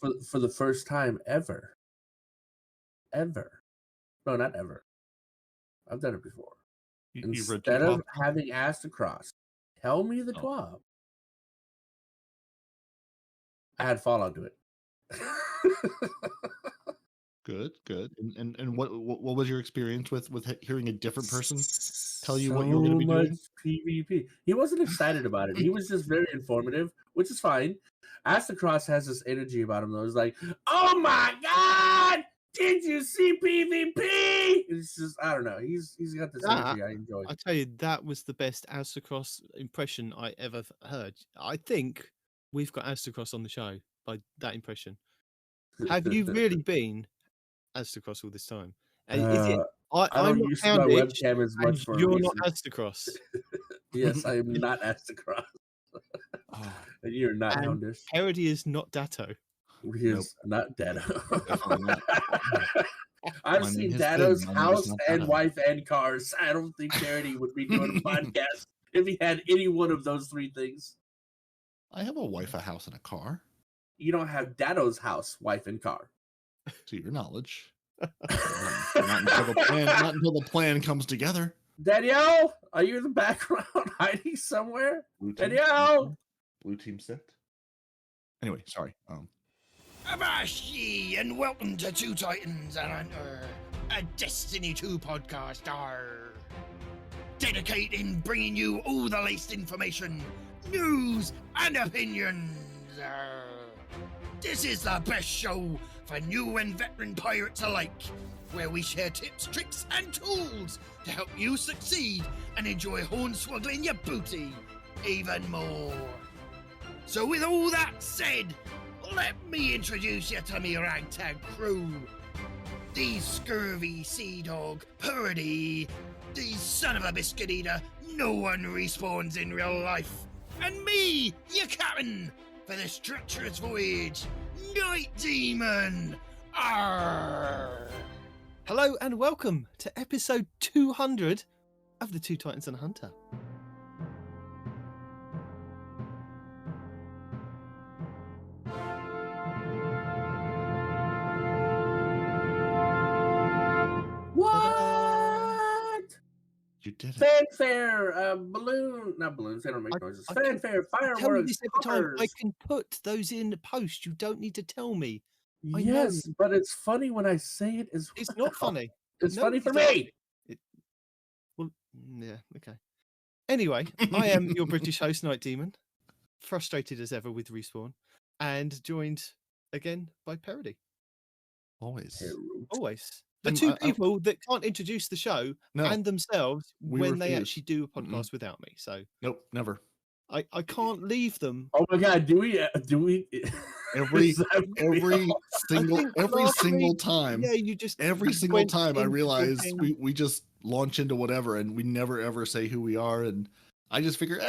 for the first time ever. No, not ever. I've done it before. Instead of having asked across, tell me the TWAB. I had Fallout do it. Good. And what was your experience with hearing a different person tell you what you were going to be doing? PvP. He wasn't excited about it. He was just very informative, which is fine. Ask Across has this energy about him though. It's like, oh my god, did you see PvP? It's just, I don't know. He's got this energy I enjoy. I tell you, that was the best Astacross impression I ever heard. I think we've got Astacross on the show by that impression. Have you really been Astacross all this time? I don't use my webcam as much for you're not Astacross. Yes, I am not Astacross. And you're not Houndish. Peroty is not Datto. He is not Datto. I've seen Datto's house and wife and cars. I don't think Peroty would be doing a podcast if he had any one of those three things. I have a wife, a house, and a car. You don't have Datto's house, wife, and car. To your knowledge. not until the plan comes together. Danielle, are you in the background hiding somewhere? Danielle! Blue team set. Anyway, sorry. Abash ye, and welcome to Two Titans and Hunter, a Destiny 2 podcast. Dedicating bringing you all the latest information, news, and opinions. This is the best show for new and veteran pirates alike, where we share tips, tricks, and tools to help you succeed and enjoy hornswaggling your booty even more. So with all that said, let me introduce you to me ragtag crew. The scurvy sea dog, Peroty, the son of a biscuit eater, no one respawns in real life, and me, your captain, for this treacherous voyage, Nitedemon. Arr! Hello and welcome to episode 200 of the Two Titans and a Hunter. What? You did it. Fanfare, not balloons, they don't make noises. Fanfare, fireworks, tell me this every time. cars. I can put those in the post. You don't need to tell me. Yes, but it's funny when I say it as well. It's not funny. It's No, funny for it's not. me. Well, yeah, okay. Anyway, I am your British host, Nitedemon, frustrated as ever with Respawn, and joined again by Peroty. Always. The two people that can't introduce the show No, and themselves when they refuse. actually do a podcast without me. So Nope, never. I can't leave them. Oh my god, do we Every Is that real? single time. Yeah, you just Every single went time I into realize thing. we just launch into whatever and we never ever say who we are, and I just figure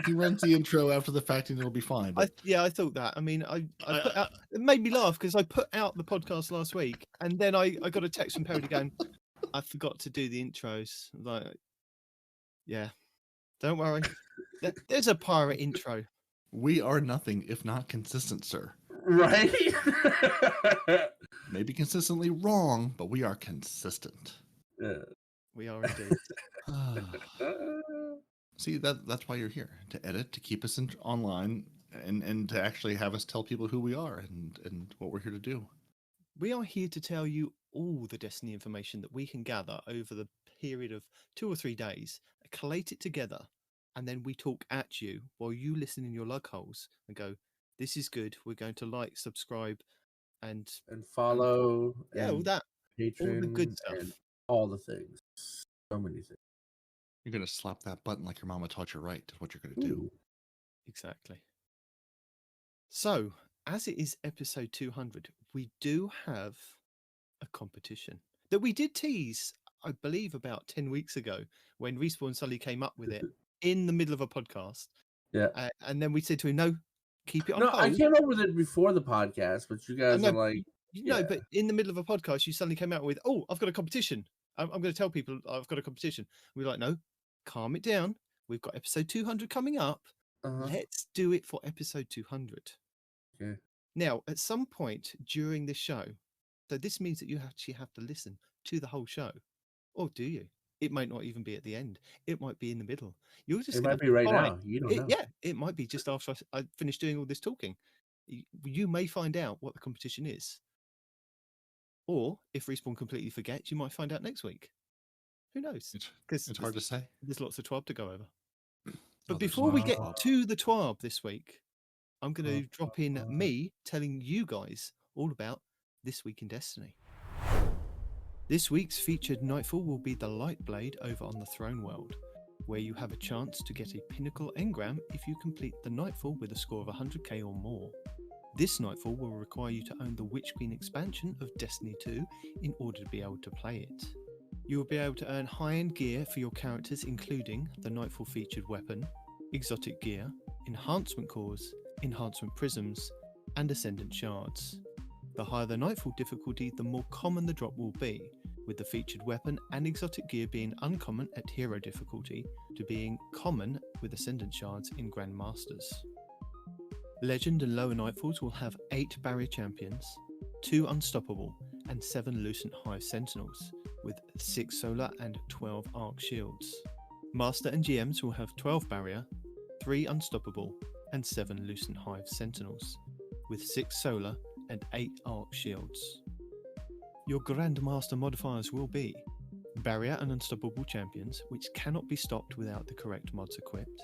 he runs the intro after the fact and it'll be fine. But I thought that. I mean, I put out, it made me laugh because I put out the podcast last week and then I got a text from Peroty going, I forgot to do the intros. Like, yeah, don't worry. There's a pirate intro. we are nothing if not consistent, sir. Right? Maybe consistently wrong, but we are consistent. We are indeed. See, that's why you're here, to edit, to keep us online, and to actually have us tell people who we are and what we're here to do. We are here to tell you all the Destiny information that we can gather over the period of 2 or 3 days, collate it together, and then we talk at you while you listen in your lug holes and go, this is good, we're going to like, subscribe, and follow. Yeah, all that. Patron, all the good stuff. and all the things. So many things. You're going to slap that button like your mama taught you right. That's what you're going to do. Ooh. Exactly. So, as it is episode 200, we do have a competition that we did tease, I believe, about 10 weeks ago when Respawn suddenly came up with it in the middle of a podcast. Yeah. And then we said to him, no, keep it on No, hold. I came up with it before the podcast, but you guys are like... No, but in the middle of a podcast, you suddenly came out with, oh, I've got a competition. I'm going to tell people I've got a competition. And we're like, no, calm it down. We've got episode 200 coming up. Let's do it for episode 200. Okay. Now, at some point during this show, so this means that you actually have to listen to the whole show. Or do you? It might not even be at the end. It might be in the middle. You're just It gonna might be right find- now. You don't know. Yeah, it might be just after I finish doing all this talking. You may find out what the competition is. Or if Respawn completely forgets, you might find out next week. Who knows? Because It's hard to say. there's lots of TWAB to go over. Oh, But there's before we lots get of TWAB. to the TWAB this week, I'm going to drop in me telling you guys all about This Week in Destiny. This week's featured Nightfall will be the Light Blade over on the Throne World, where you have a chance to get a Pinnacle engram if you complete the Nightfall with a score of 100k or more. This Nightfall will require you to own the Witch Queen expansion of Destiny 2 in order to be able to play it. You will be able to earn high-end gear for your characters, including the Nightfall featured weapon, exotic gear, enhancement cores, enhancement prisms, and ascendant shards. The higher the Nightfall difficulty, the more common the drop will be, with the featured weapon and exotic gear being uncommon at hero difficulty to being common with ascendant shards in Grandmasters. Legend and lower Nightfalls will have 8 barrier champions, 2 unstoppable, and 7 Lucent Hive Sentinels, with 6 solar and 12 arc shields. Master and GMs will have 12 barrier, 3 unstoppable, and 7 Lucent Hive Sentinels, with 6 solar and 8 arc shields. Your Grandmaster modifiers will be barrier and unstoppable champions, which cannot be stopped without the correct mods equipped.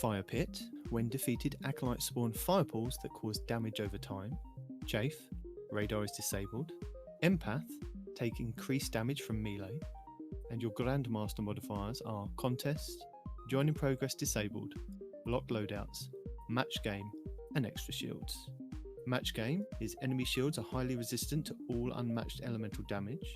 Fire Pit, when defeated, acolytes spawn fireballs that cause damage over time. Chafe, radar is disabled. Empath, take increased damage from melee. And your Grandmaster modifiers are Contest, Join in Progress disabled, Locked loadouts, Match game, and Extra shields. Match game is enemy shields are highly resistant to all unmatched elemental damage.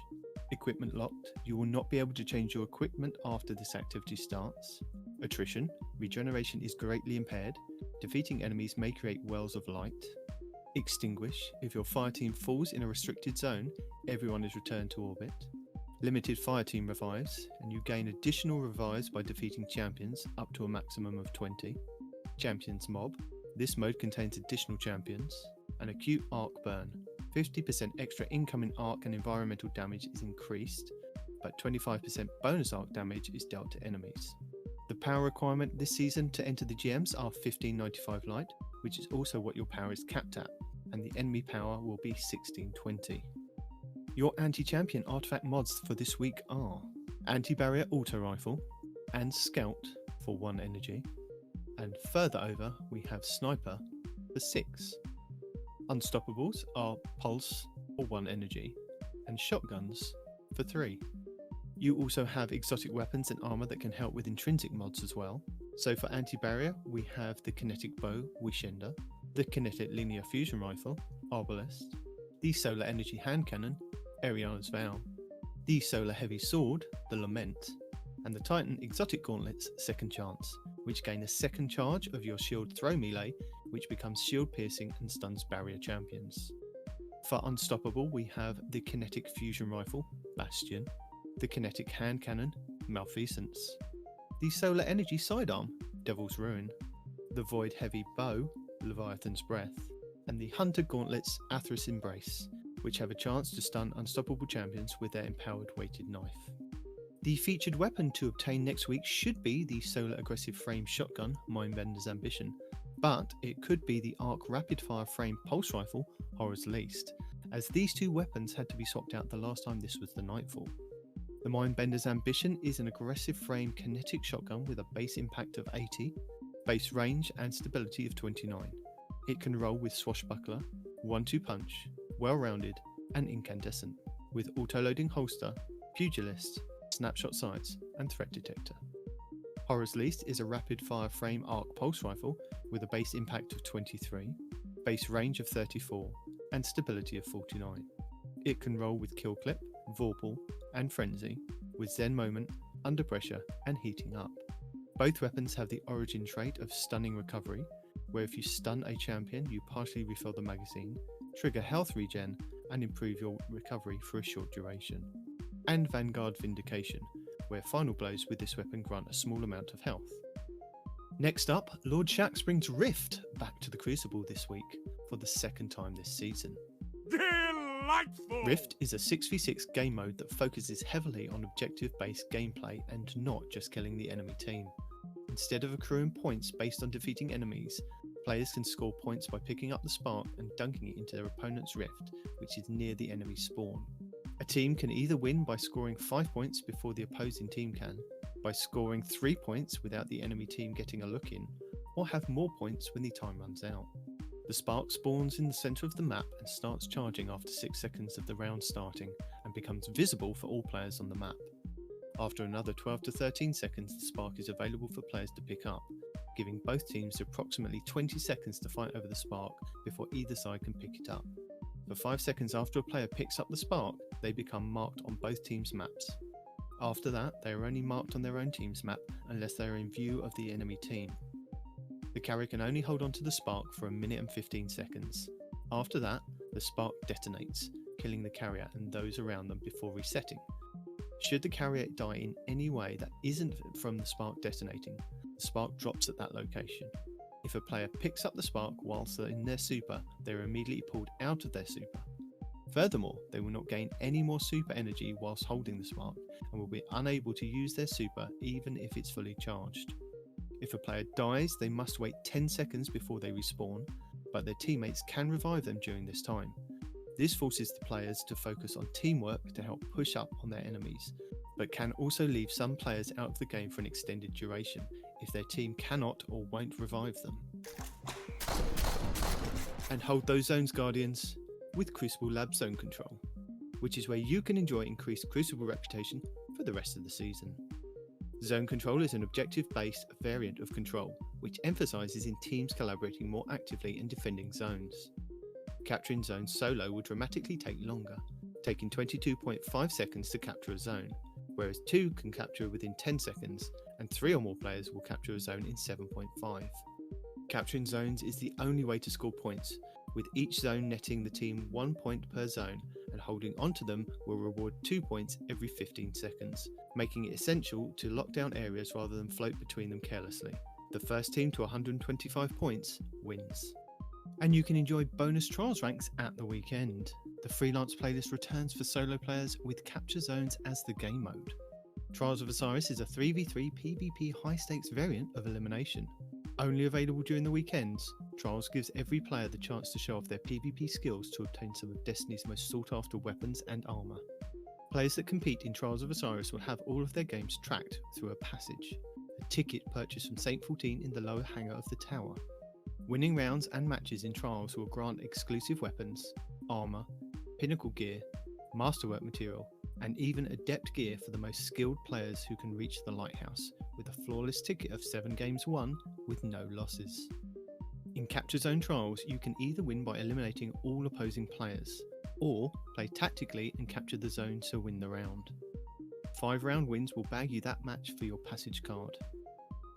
Equipment locked, you will not be able to change your equipment after this activity starts. Attrition, regeneration is greatly impaired. Defeating enemies may create wells of light. Extinguish, if your fire team falls in a restricted zone, everyone is returned to orbit. Limited fire team revives, and you gain additional revives by defeating champions up to a maximum of 20. Champions mob, this mode contains additional champions. An acute arc burn, 50% extra incoming arc and environmental damage is increased, but 25% bonus arc damage is dealt to enemies. The power requirement this season to enter the GMs are 1595 light, which is also what your power is capped at, and the enemy power will be 1620. Your anti-champion artifact mods for this week are Anti-barrier auto rifle and Scout for 1 energy, and further over we have Sniper for 6. Unstoppables are Pulse for 1 energy, and Shotguns for 3. You also have exotic weapons and armor that can help with intrinsic mods as well. So for anti-barrier, we have the kinetic bow, Wishender, the kinetic linear fusion rifle, Arbalest, the solar energy hand cannon, Ariana's Vow, the solar heavy sword, the Lament, and the Titan exotic gauntlets, Second Chance, which gain a second charge of your shield throw melee, which becomes shield piercing and stuns barrier champions. For unstoppable, we have the kinetic fusion rifle, Bastion, the kinetic hand cannon, Malfeasance, the solar energy sidearm, Devil's Ruin, the void heavy bow, Leviathan's Breath, and the hunter gauntlets, Athras Embrace, which have a chance to stun unstoppable champions with their empowered weighted knife. The featured weapon to obtain next week should be the solar aggressive frame shotgun, Mindbender's Ambition, but it could be the arc rapid fire frame pulse rifle, Horror's Least, as these 2 weapons had to be swapped out the last time this was the Nightfall. The Mindbender's Ambition is an aggressive frame kinetic shotgun with a base impact of 80, base range and stability of 29. It can roll with Swashbuckler, 1-2 punch, well-rounded and incandescent, with auto-loading holster, pugilist, snapshot sights and threat detector. Horror's Least is a rapid-fire frame arc pulse rifle with a base impact of 23, base range of 34 and stability of 49. It can roll with Kill Clip, Vorpal and Frenzy, with Zen Moment, Under Pressure and Heating Up. Both weapons have the origin trait of Stunning Recovery, where if you stun a champion you partially refill the magazine, trigger health regen and improve your recovery for a short duration. And Vanguard Vindication, where final blows with this weapon grant a small amount of health. Next up, Lord Shaxx brings Rift back to the Crucible this week for the second time this season. Delightful! Rift is a 6v6 game mode that focuses heavily on objective-based gameplay and not just killing the enemy team. Instead of accruing points based on defeating enemies, players can score points by picking up the spark and dunking it into their opponent's rift, which is near the enemy spawn. A team can either win by scoring 5 points before the opposing team can, by scoring 3 points without the enemy team getting a look in, or have more points when the time runs out. The spark spawns in the centre of the map and starts charging after 6 seconds of the round starting and becomes visible for all players on the map. After another 12 to 13 seconds, the spark is available for players to pick up, giving both teams approximately 20 seconds to fight over the spark before either side can pick it up. For 5 seconds after a player picks up the spark, they become marked on both teams' maps. After that, they are only marked on their own team's map unless they are in view of the enemy team. The carrier can only hold on to the spark for 1 minute and 15 seconds. After that, the spark detonates, killing the carrier and those around them before resetting. Should the carrier die in any way that isn't from the spark detonating, the spark drops at that location. If a player picks up the spark whilst they're in their super, they are immediately pulled out of their super. Furthermore, they will not gain any more super energy whilst holding the spark and will be unable to use their super even if it's fully charged. If a player dies, they must wait 10 seconds before they respawn, but their teammates can revive them during this time. This forces the players to focus on teamwork to help push up on their enemies, but can also leave some players out of the game for an extended duration if their team cannot or won't revive them. And hold those zones, Guardians, with Crucible Lab Zone Control, which is where you can enjoy increased Crucible reputation for the rest of the season. Zone Control is an objective-based variant of Control, which emphasises in teams collaborating more actively and defending zones. Capturing zones solo will dramatically take longer, taking 22.5 seconds to capture a zone, whereas 2 can capture within 10 seconds, and 3 or more players will capture a zone in 7.5. Capturing zones is the only way to score points, with each zone netting the team 1 point per zone, and holding onto them will reward 2 points every 15 seconds, making it essential to lock down areas rather than float between them carelessly. The first team to 125 points wins. And you can enjoy bonus trials ranks at the weekend. The freelance playlist returns for solo players with capture zones as the game mode. Trials of Osiris is a 3v3 PvP high stakes variant of elimination. Only available during the weekends, Trials gives every player the chance to show off their PvP skills to obtain some of Destiny's most sought after weapons and armour. Players that compete in Trials of Osiris will have all of their games tracked through a passage, a ticket purchased from Saint 14 in the lower hangar of the tower. Winning rounds and matches in Trials will grant exclusive weapons, armour, Pinnacle gear, masterwork material, and even adept gear for the most skilled players who can reach the lighthouse, with a flawless ticket of 7 games won with no losses. In Capture Zone Trials, you can either win by eliminating all opposing players, or play tactically and capture the zone to win the round. 5 round wins will bag you that match for your passage card.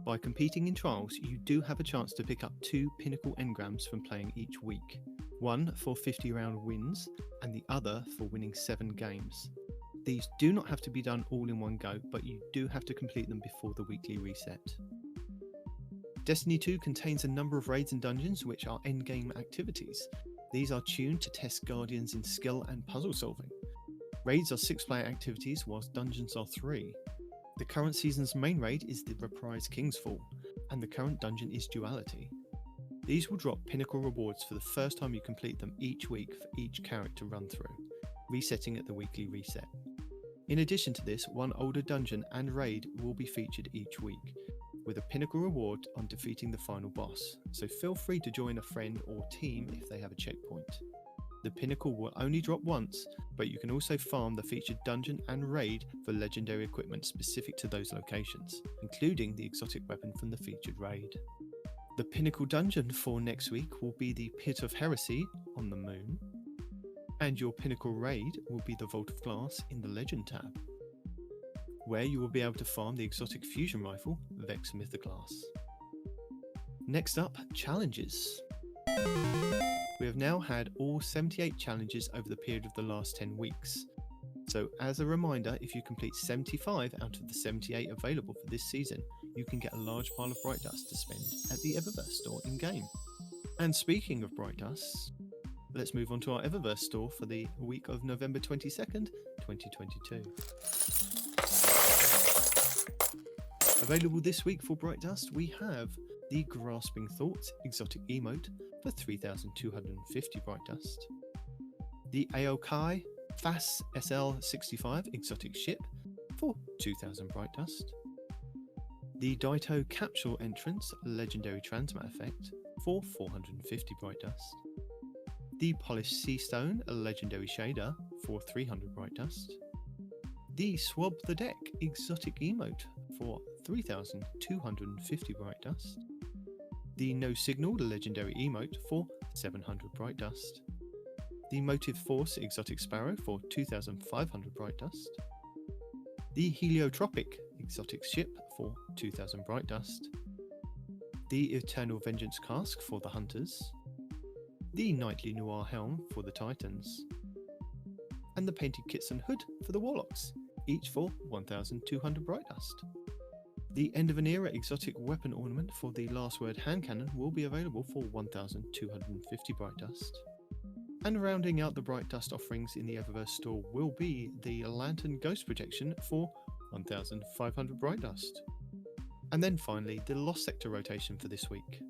By competing in Trials, you do have a chance to pick up 2 Pinnacle engrams from playing each week, one for 50 round wins and the other for winning 7 games. These do not have to be done all in one go, but you do have to complete them before the weekly reset. Destiny 2 contains a number of raids and dungeons which are endgame activities. These are tuned to test Guardians in skill and puzzle solving. Raids are 6-player activities whilst dungeons are 3. The current season's main raid is the reprised King's Fall, and the current dungeon is Duality. These will drop Pinnacle rewards for the first time you complete them each week for each character run through, resetting at the weekly reset. In addition to this, one older dungeon and raid will be featured each week, with a Pinnacle reward on defeating the final boss, so feel free to join a friend or team if they have a checkpoint. The Pinnacle will only drop once, but you can also farm the featured dungeon and raid for legendary equipment specific to those locations, including the exotic weapon from the featured raid. The Pinnacle dungeon for next week will be the Pit of Heresy on the Moon, and your Pinnacle raid will be the Vault of Glass in the Legend tab, where you will be able to farm the exotic fusion rifle, Vex Mythoglass. Next up, challenges. We have now had all 78 challenges over the period of the last 10 weeks. So as a reminder, if you complete 75 out of the 78 available for this season, you can get a large pile of Bright Dust to spend at the Eververse store in-game. And speaking of Bright Dust, let's move on to our Eververse store for the week of November 22nd, 2022. Available this week for Bright Dust, we have the Grasping Thoughts exotic emote for 3,250 Bright Dust, the Aokai FAS SL65 exotic ship for 2,000 Bright Dust, the Daito Capsule Entrance Legendary Transmat Effect for 450 Bright Dust, the Polished Sea Stone Legendary Shader for 300 Bright Dust, the Swab the Deck exotic emote for 3,250 Bright Dust, the No Signal Legendary emote for 700 Bright Dust, the Motive Force exotic Sparrow for 2,500 Bright Dust, the Heliotropic exotic ship for 2,000 Bright Dust, the Eternal Vengeance Cask for the Hunters, the Nightly Noir Helm for the Titans, and the Painted Kitson Hood for the Warlocks, each for 1,200 Bright Dust. The End of an Era exotic weapon ornament for the Last Word hand cannon will be available for 1,250 Bright Dust. And rounding out the Bright Dust offerings in the Eververse store will be the Lantern Ghost Projection for 1,500 Bright Dust. And then finally, the Lost Sector rotation for this week.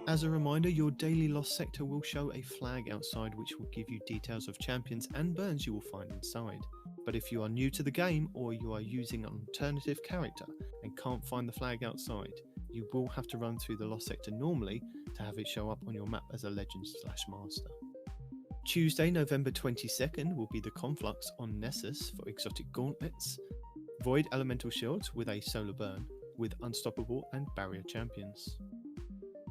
As a reminder, your daily Lost Sector will show a flag outside which will give you details of champions and burns you will find inside. But if you are new to the game or you are using an alternative character and can't find the flag outside, you will have to run through the Lost Sector normally to have it show up on your map as a Legend/Master. Tuesday, November 22nd will be the Conflux on Nessus for exotic gauntlets, Void Elemental Shields with a Solar Burn, with Unstoppable and Barrier Champions.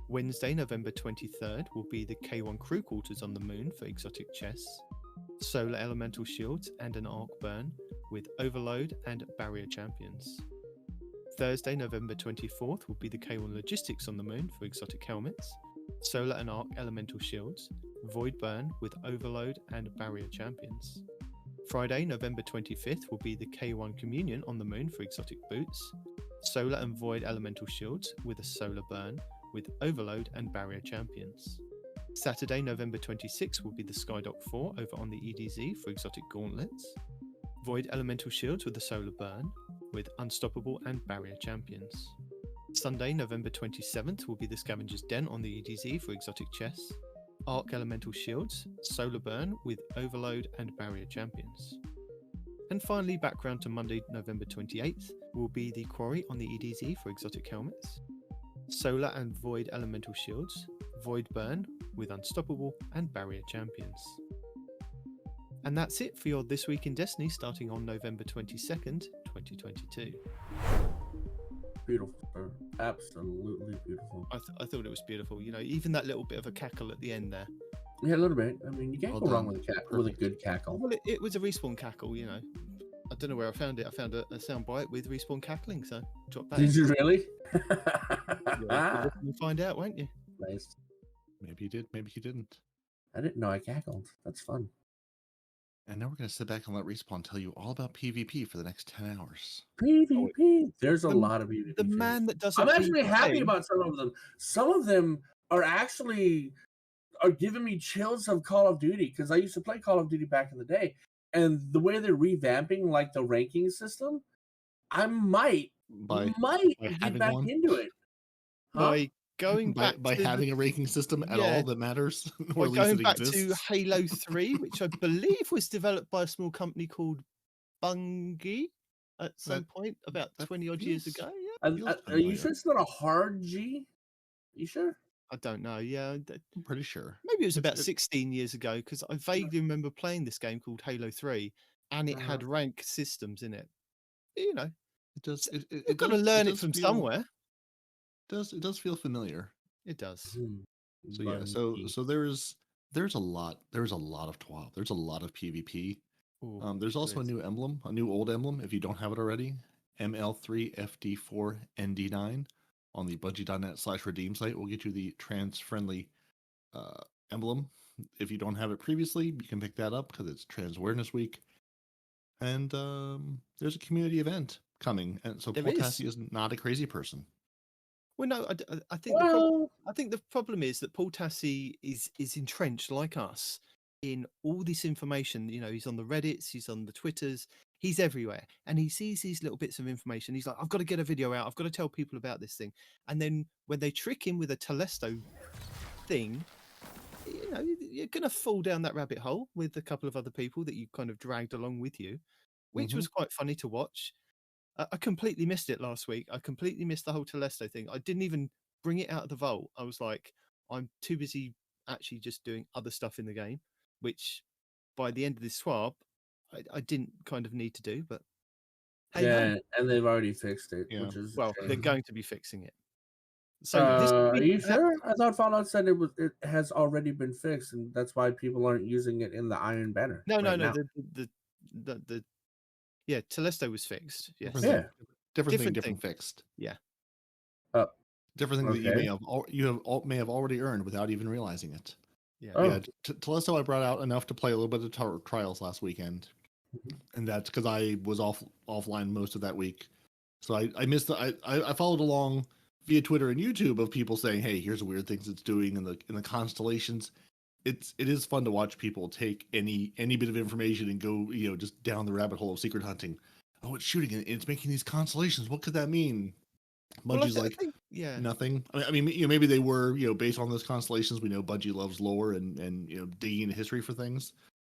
Wednesday, November 23rd will be the K1 Crew Quarters on the Moon for exotic chests, Solar Elemental Shields and an Arc Burn, with Overload and Barrier Champions. Thursday, November 24th will be the K1 Logistics on the Moon for exotic helmets, Solar and Arc Elemental Shields, Void Burn with Overload and Barrier Champions. Friday, November 25th will be the K1 Communion on the Moon for exotic boots, Solar and Void Elemental Shields with a Solar Burn with Overload and Barrier Champions. Saturday, November 26th will be the Skydock 4 over on the EDZ for exotic gauntlets, Void Elemental Shields with a Solar Burn with Unstoppable and Barrier Champions. Sunday, November 27th will be the Scavenger's Den on the EDZ for exotic chests, Arc Elemental Shields, Solar Burn with Overload and Barrier Champions. And finally, background to Monday, November 28th will be the Quarry on the EDZ for exotic helmets, Solar and Void Elemental Shields, Void Burn with Unstoppable and Barrier Champions. And that's it for your This Week in Destiny starting on November 22nd, 2022. Beautiful, sir. Absolutely beautiful. I thought it was beautiful. You know, even that little bit of a cackle at the end there. Yeah, a little bit. I mean, you can't Well go wrong done. with a cackle, with a good cackle. Well, it was a respawn cackle, you know. I don't know where I found it. I found a sound bite with respawn cackling, so drop that. Did you really? You'll find out, won't you? Nice. Maybe you did, maybe you didn't. I didn't know I cackled. That's fun. And now we're going to sit back and let Respawn tell you all about PvP for the next 10 hours. PvP. There's a The- lot of PvP. The things. man that doesn't. I'm actually beat happy game- about some of them. Some of them are actually giving me chills of Call of Duty because I used to play Call of Duty back in the day, and the way they're revamping like the ranking system, I might By get having back one? into it. Huh? by going by, back by to having a ranking system at Yeah. all that matters, by or at least going it back to exists. Halo 3, which I believe was developed by a small company called Bungie at some That- point about that 20 odd years feels- ago. Yeah, Are feels you familiar. sure it's not a hard G? You sure? I don't know. Yeah, I'm pretty sure. maybe it was about it- 16 years ago because I vaguely remember playing this game called Halo 3, and it had rank systems in it. You know, It does. you've got to learn it from somewhere. It does feel familiar. It does. So yeah. So there's a lot of TWAB. There's a lot of PvP. Ooh, There's also a is. new emblem, a new old emblem. If you don't have it already, ML3FD4ND9 on the Bungie.net/redeem site will get you the trans-friendly emblem. If you don't have it previously, you can pick that up because it's Trans Awareness Week. And there's a community event coming, and so There Paul is. Tassi is not a crazy person. Well, no, I think I think the problem is that Paul Tassi is entrenched like us in all this information. You know, he's on the Reddits, he's on the Twitters, he's everywhere, and he sees these little bits of information. He's like, I've got to get a video out, I've got to tell people about this thing. And then when they trick him with a Telesto thing, you know, you're going to fall down that rabbit hole with a couple of other people that you kind of dragged along with you, which was quite funny to watch. I completely missed it last week. I completely missed the whole Telesto thing. I didn't even bring it out of the vault. I was like, I'm too busy actually just doing other stuff in the game, which by the end of this TWAB, I didn't kind of need to do. But hey, Yeah, and they've already fixed it, Yeah. which is well, a they're shame. going to be fixing it. So this Are week, you sure? I thought Fallout said it has already been fixed, and that's why people aren't using it in the Iron Banner. No, right now. the yeah, Telesto was fixed. Yes. Yeah. Different thing, Different different thing. fixed. Yeah. Different thing that you Okay. may have already earned without even realizing it. Yeah. Oh. Yeah, Telesto I brought out enough to play a little bit of trials last weekend, Mhm. and that's because I was offline most of that week. So I missed I followed along via Twitter and YouTube of people saying, "Hey, here's the weird things it's doing in the constellations." It is fun to watch people take any bit of information and go just down the rabbit hole of secret hunting. Oh, it's shooting and it's making these constellations. What could that mean? Well, Bungie's I like think, yeah. nothing. I mean, maybe they were based on those constellations. We know Bungie loves lore and digging into history for things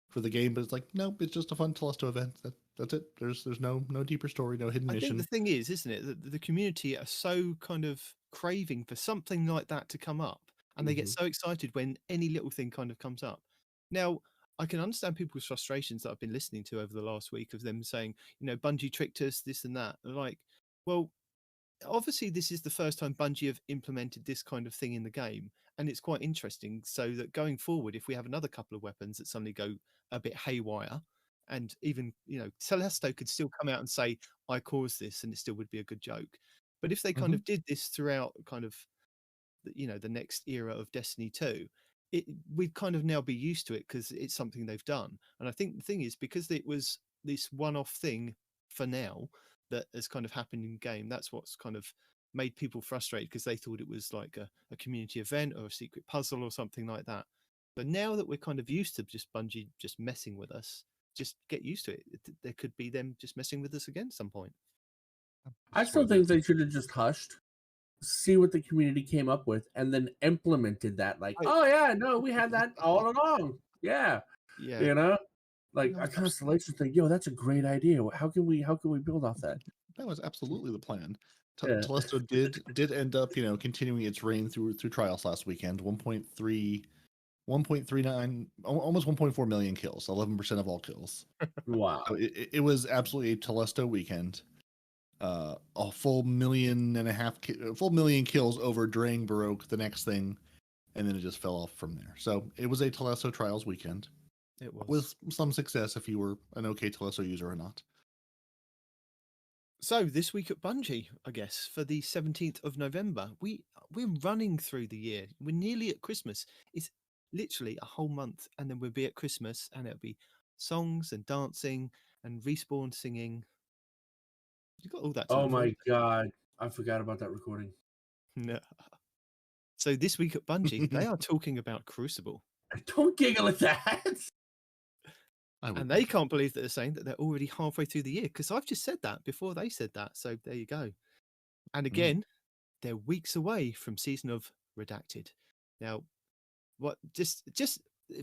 for the game, but it's like nope, it's just a fun Telesto event. That's it. There's no deeper story, no hidden I think mission. the thing is, isn't it, that the community are so kind of craving for something like that to come up, and they get so excited when any little thing kind of comes up. Now, I can understand people's frustrations that I've been listening to over the last week of them saying, Bungie tricked us, this and that. They're like, well, obviously this is the first time Bungie have implemented this kind of thing in the game, and it's quite interesting. So that going forward, if we have another couple of weapons that suddenly go a bit haywire, and even Telesto could still come out and say, I caused this, and it still would be a good joke. But if they kind of did this throughout kind of the next era of Destiny 2, we'd kind of now be used to it because it's something they've done. And I think the thing is, because it was this one-off thing for now that has kind of happened in game, that's what's kind of made people frustrated, because they thought it was like a community event or a secret puzzle or something like that. But now that we're kind of used to just Bungie just messing with us, just get used to it. There could be them just messing with us again at some point. I still think they should have just hushed, see what the community came up with, and then implemented that. Like, oh yeah, no, we had that all along. Yeah, Yeah. like No, a constellation thing. Yo, that's a great idea. How can we build off that? That was absolutely the plan. Yeah. Telesto did end up continuing its reign through trials last weekend. 1.39, almost 1.4 million kills, 11% of all kills. Wow. So it was absolutely a Telesto weekend. A full million kills over during Baroque, the next thing, and then it just fell off from there. So it was a Telesto trials weekend. It was. With some success if you were an okay Telesto user or not. So this week at Bungie, I guess, for the 17th of November, we're running through the year. We're nearly at Christmas. It's literally a whole month, and then we'll be at Christmas, and it'll be songs and dancing and Respawn singing. You got all that. Oh my god, I forgot about that recording. No. So this week at Bungie, they are talking about Crucible. Don't giggle at that. And they can't believe that they're saying that they're already halfway through the year, because I've just said that before they said that. So there you go. And again, they're weeks away from season of Redacted. Now, just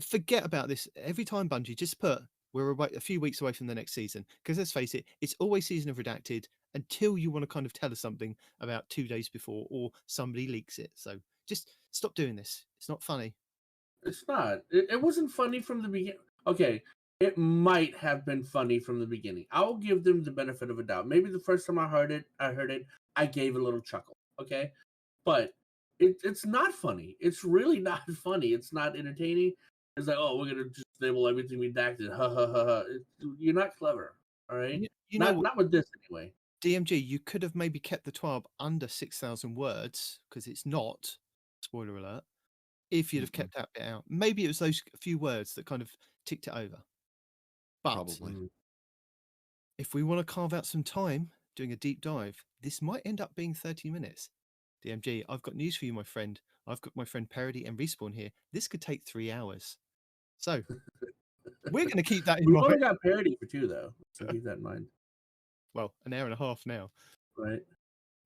forget about this. Every time Bungie, just put we're a few weeks away from the next season, because let's face it, it's always season of Redacted until you want to kind of tell us something about 2 days before or somebody leaks it. So just stop doing this. It's not funny. It's not. It wasn't funny from the beginning. Okay, it might have been funny from the beginning. I'll give them the benefit of a doubt. Maybe the first time I heard it, I gave a little chuckle. Okay, but it's not funny. It's really not funny. It's not entertaining. It's like, oh, we're gonna just enable everything redacted. Ha ha ha ha. You're not clever. All right. Not with this anyway. DMG, you could have maybe kept the TWAB under 6,000 words, because it's not. Spoiler alert. If you'd have kept that bit out, maybe it was those few words that kind of ticked it over. But probably, if we want to carve out some time doing a deep dive. This might end up being 30 minutes. DMG, I've got news for you, my friend. I've got my friend Peroty and Respawn here. This could take 3 hours. So we're going to keep that in We've only mind. got parody for 2 though, so keep that in mind. Well, an hour and a half now. Right.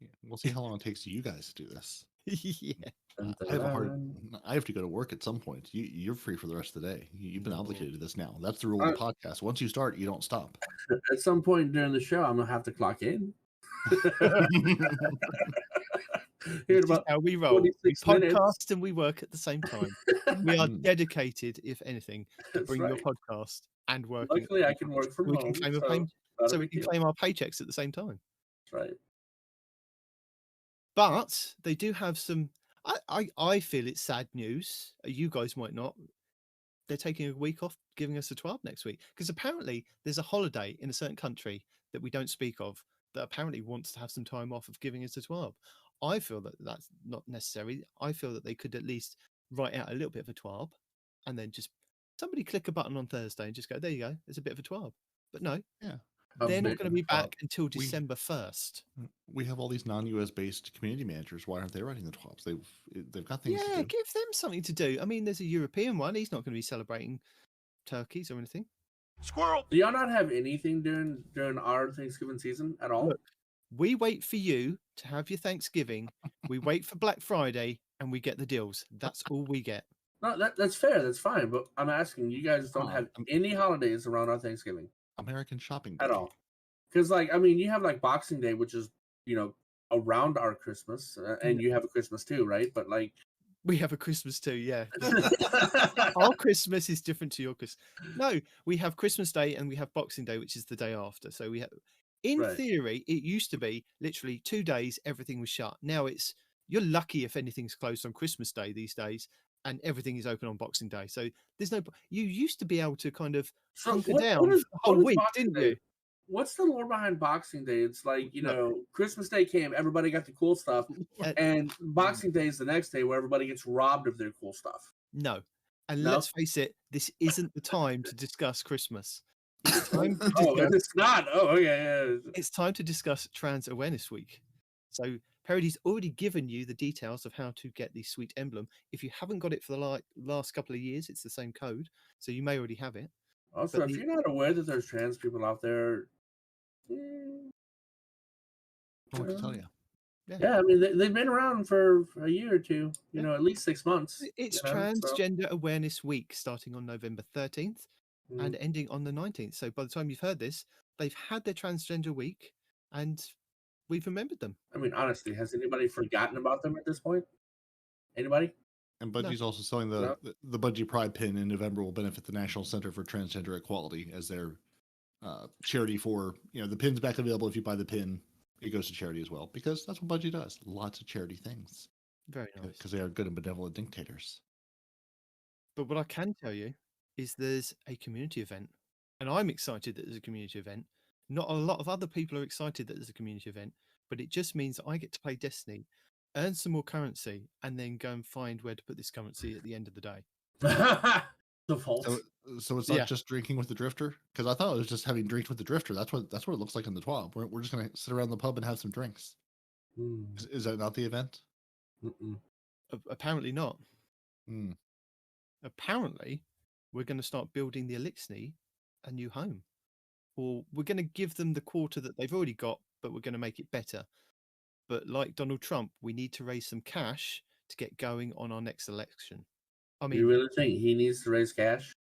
Yeah, we'll see how long it takes you guys to do this. Yeah. I have to go to work at some point. You're free for the rest of the day. You've been obligated to this now. That's the rule of the podcast. Once you start, you don't stop. At some point during the show, I'm gonna have to clock in. This is how we roll. We 46 minutes. podcast and we work at the same time. We are dedicated, if anything, to That's bring right. your podcast and work. Luckily, I can work from we home, can claim not so a we big can deal. claim our paychecks at the same time. That's right. But they do have some. I feel it's sad news. You guys might not. They're taking a week off, giving us a TWAB next week because apparently there's a holiday in a certain country that we don't speak of that apparently wants to have some time off of giving us a TWAB. I feel that that's not necessary. I feel that they could at least write out a little bit of a TWAB and then just somebody click a button on Thursday and just go, there you go, it's a bit of a TWAB. But no, Yeah. they're not bit going to of be a TWAB. back until December 1st. We have all these non-US based community managers. Why aren't they writing the TWABs? They've got things Yeah, to do. give them something to do. I mean, there's a European one. He's not going to be celebrating turkeys or anything. Squirrel. Do y'all not have anything during our Thanksgiving season at all? Look, we wait for you to have your Thanksgiving. We wait for Black Friday and we get the deals. That's all we get. No, that's fair. That's fine. But I'm asking, you guys don't have any holidays around our Thanksgiving American shopping day. at all? Because, like, I mean, you have like Boxing Day, which is around our Christmas, and you have a Christmas too, right? But like, We have a Christmas too, yeah. Our Christmas is different to your Christmas. No, we have Christmas Day and we have Boxing Day, which is the day after. So we have, in Right. theory, it used to be literally 2 days, everything was shut. Now it's, you're lucky if anything's closed on Christmas Day these days and everything is open on Boxing Day. So there's no, you used to be able to kind of So hunker what- down what is- for the whole what is week, Boxing didn't Day? you? What's the lore behind Boxing Day? It's like, No. Christmas Day came, everybody got the cool stuff, Uh, and Boxing Day is the next day where everybody gets robbed of their cool stuff. No. And No? let's face it, this isn't the time to discuss Christmas. It's time to Oh, discuss, it's not. Oh, okay. Yeah. it's time to discuss Trans Awareness Week. So Peroty's already given you the details of how to get the sweet emblem. If you haven't got it for the last couple of years, it's the same code. So you may already have it. Also, But if the- you're not aware that there's trans people out there, What to tell you? yeah, I mean, they've been around for a year or two, Yeah. at least 6 months. It's so- Transgender Awareness Week starting on November 13th and Mm. ending on the 19th. So by the time you've heard this, they've had their Transgender Week and we've remembered them. I mean, honestly, has anybody forgotten about them at this point? Anybody? And Bungie's also selling No. the Bungie Pride pin in November will benefit the National Center for Transgender Equality as their charity for, the pin's back available. If you buy the pin, it goes to charity as well, because that's what Bungie does. Lots of charity things. Very nice. Because they are good and benevolent dictators. But what I can tell you is there's a community event, and I'm excited that there's a community event. Not a lot of other people are excited that there's a community event, but it just means that I get to play Destiny, earn some more currency, and then go and find where to put this currency at the end of the day. The vault. So it's not Yeah. just drinking with the Drifter? Because I thought it was just having drinks with the Drifter. That's what it looks like in the TWAB. We're just going to sit around the pub and have some drinks. Mm, Is that not the event? mm-mm. Apparently not. Hmm. Apparently, we're going to start building the Elixir a new home. Or we're going to give them the quarter that they've already got, but we're going to make it better. But like Donald Trump, we need to raise some cash to get going on our next election. I You mean, really think he needs to raise cash?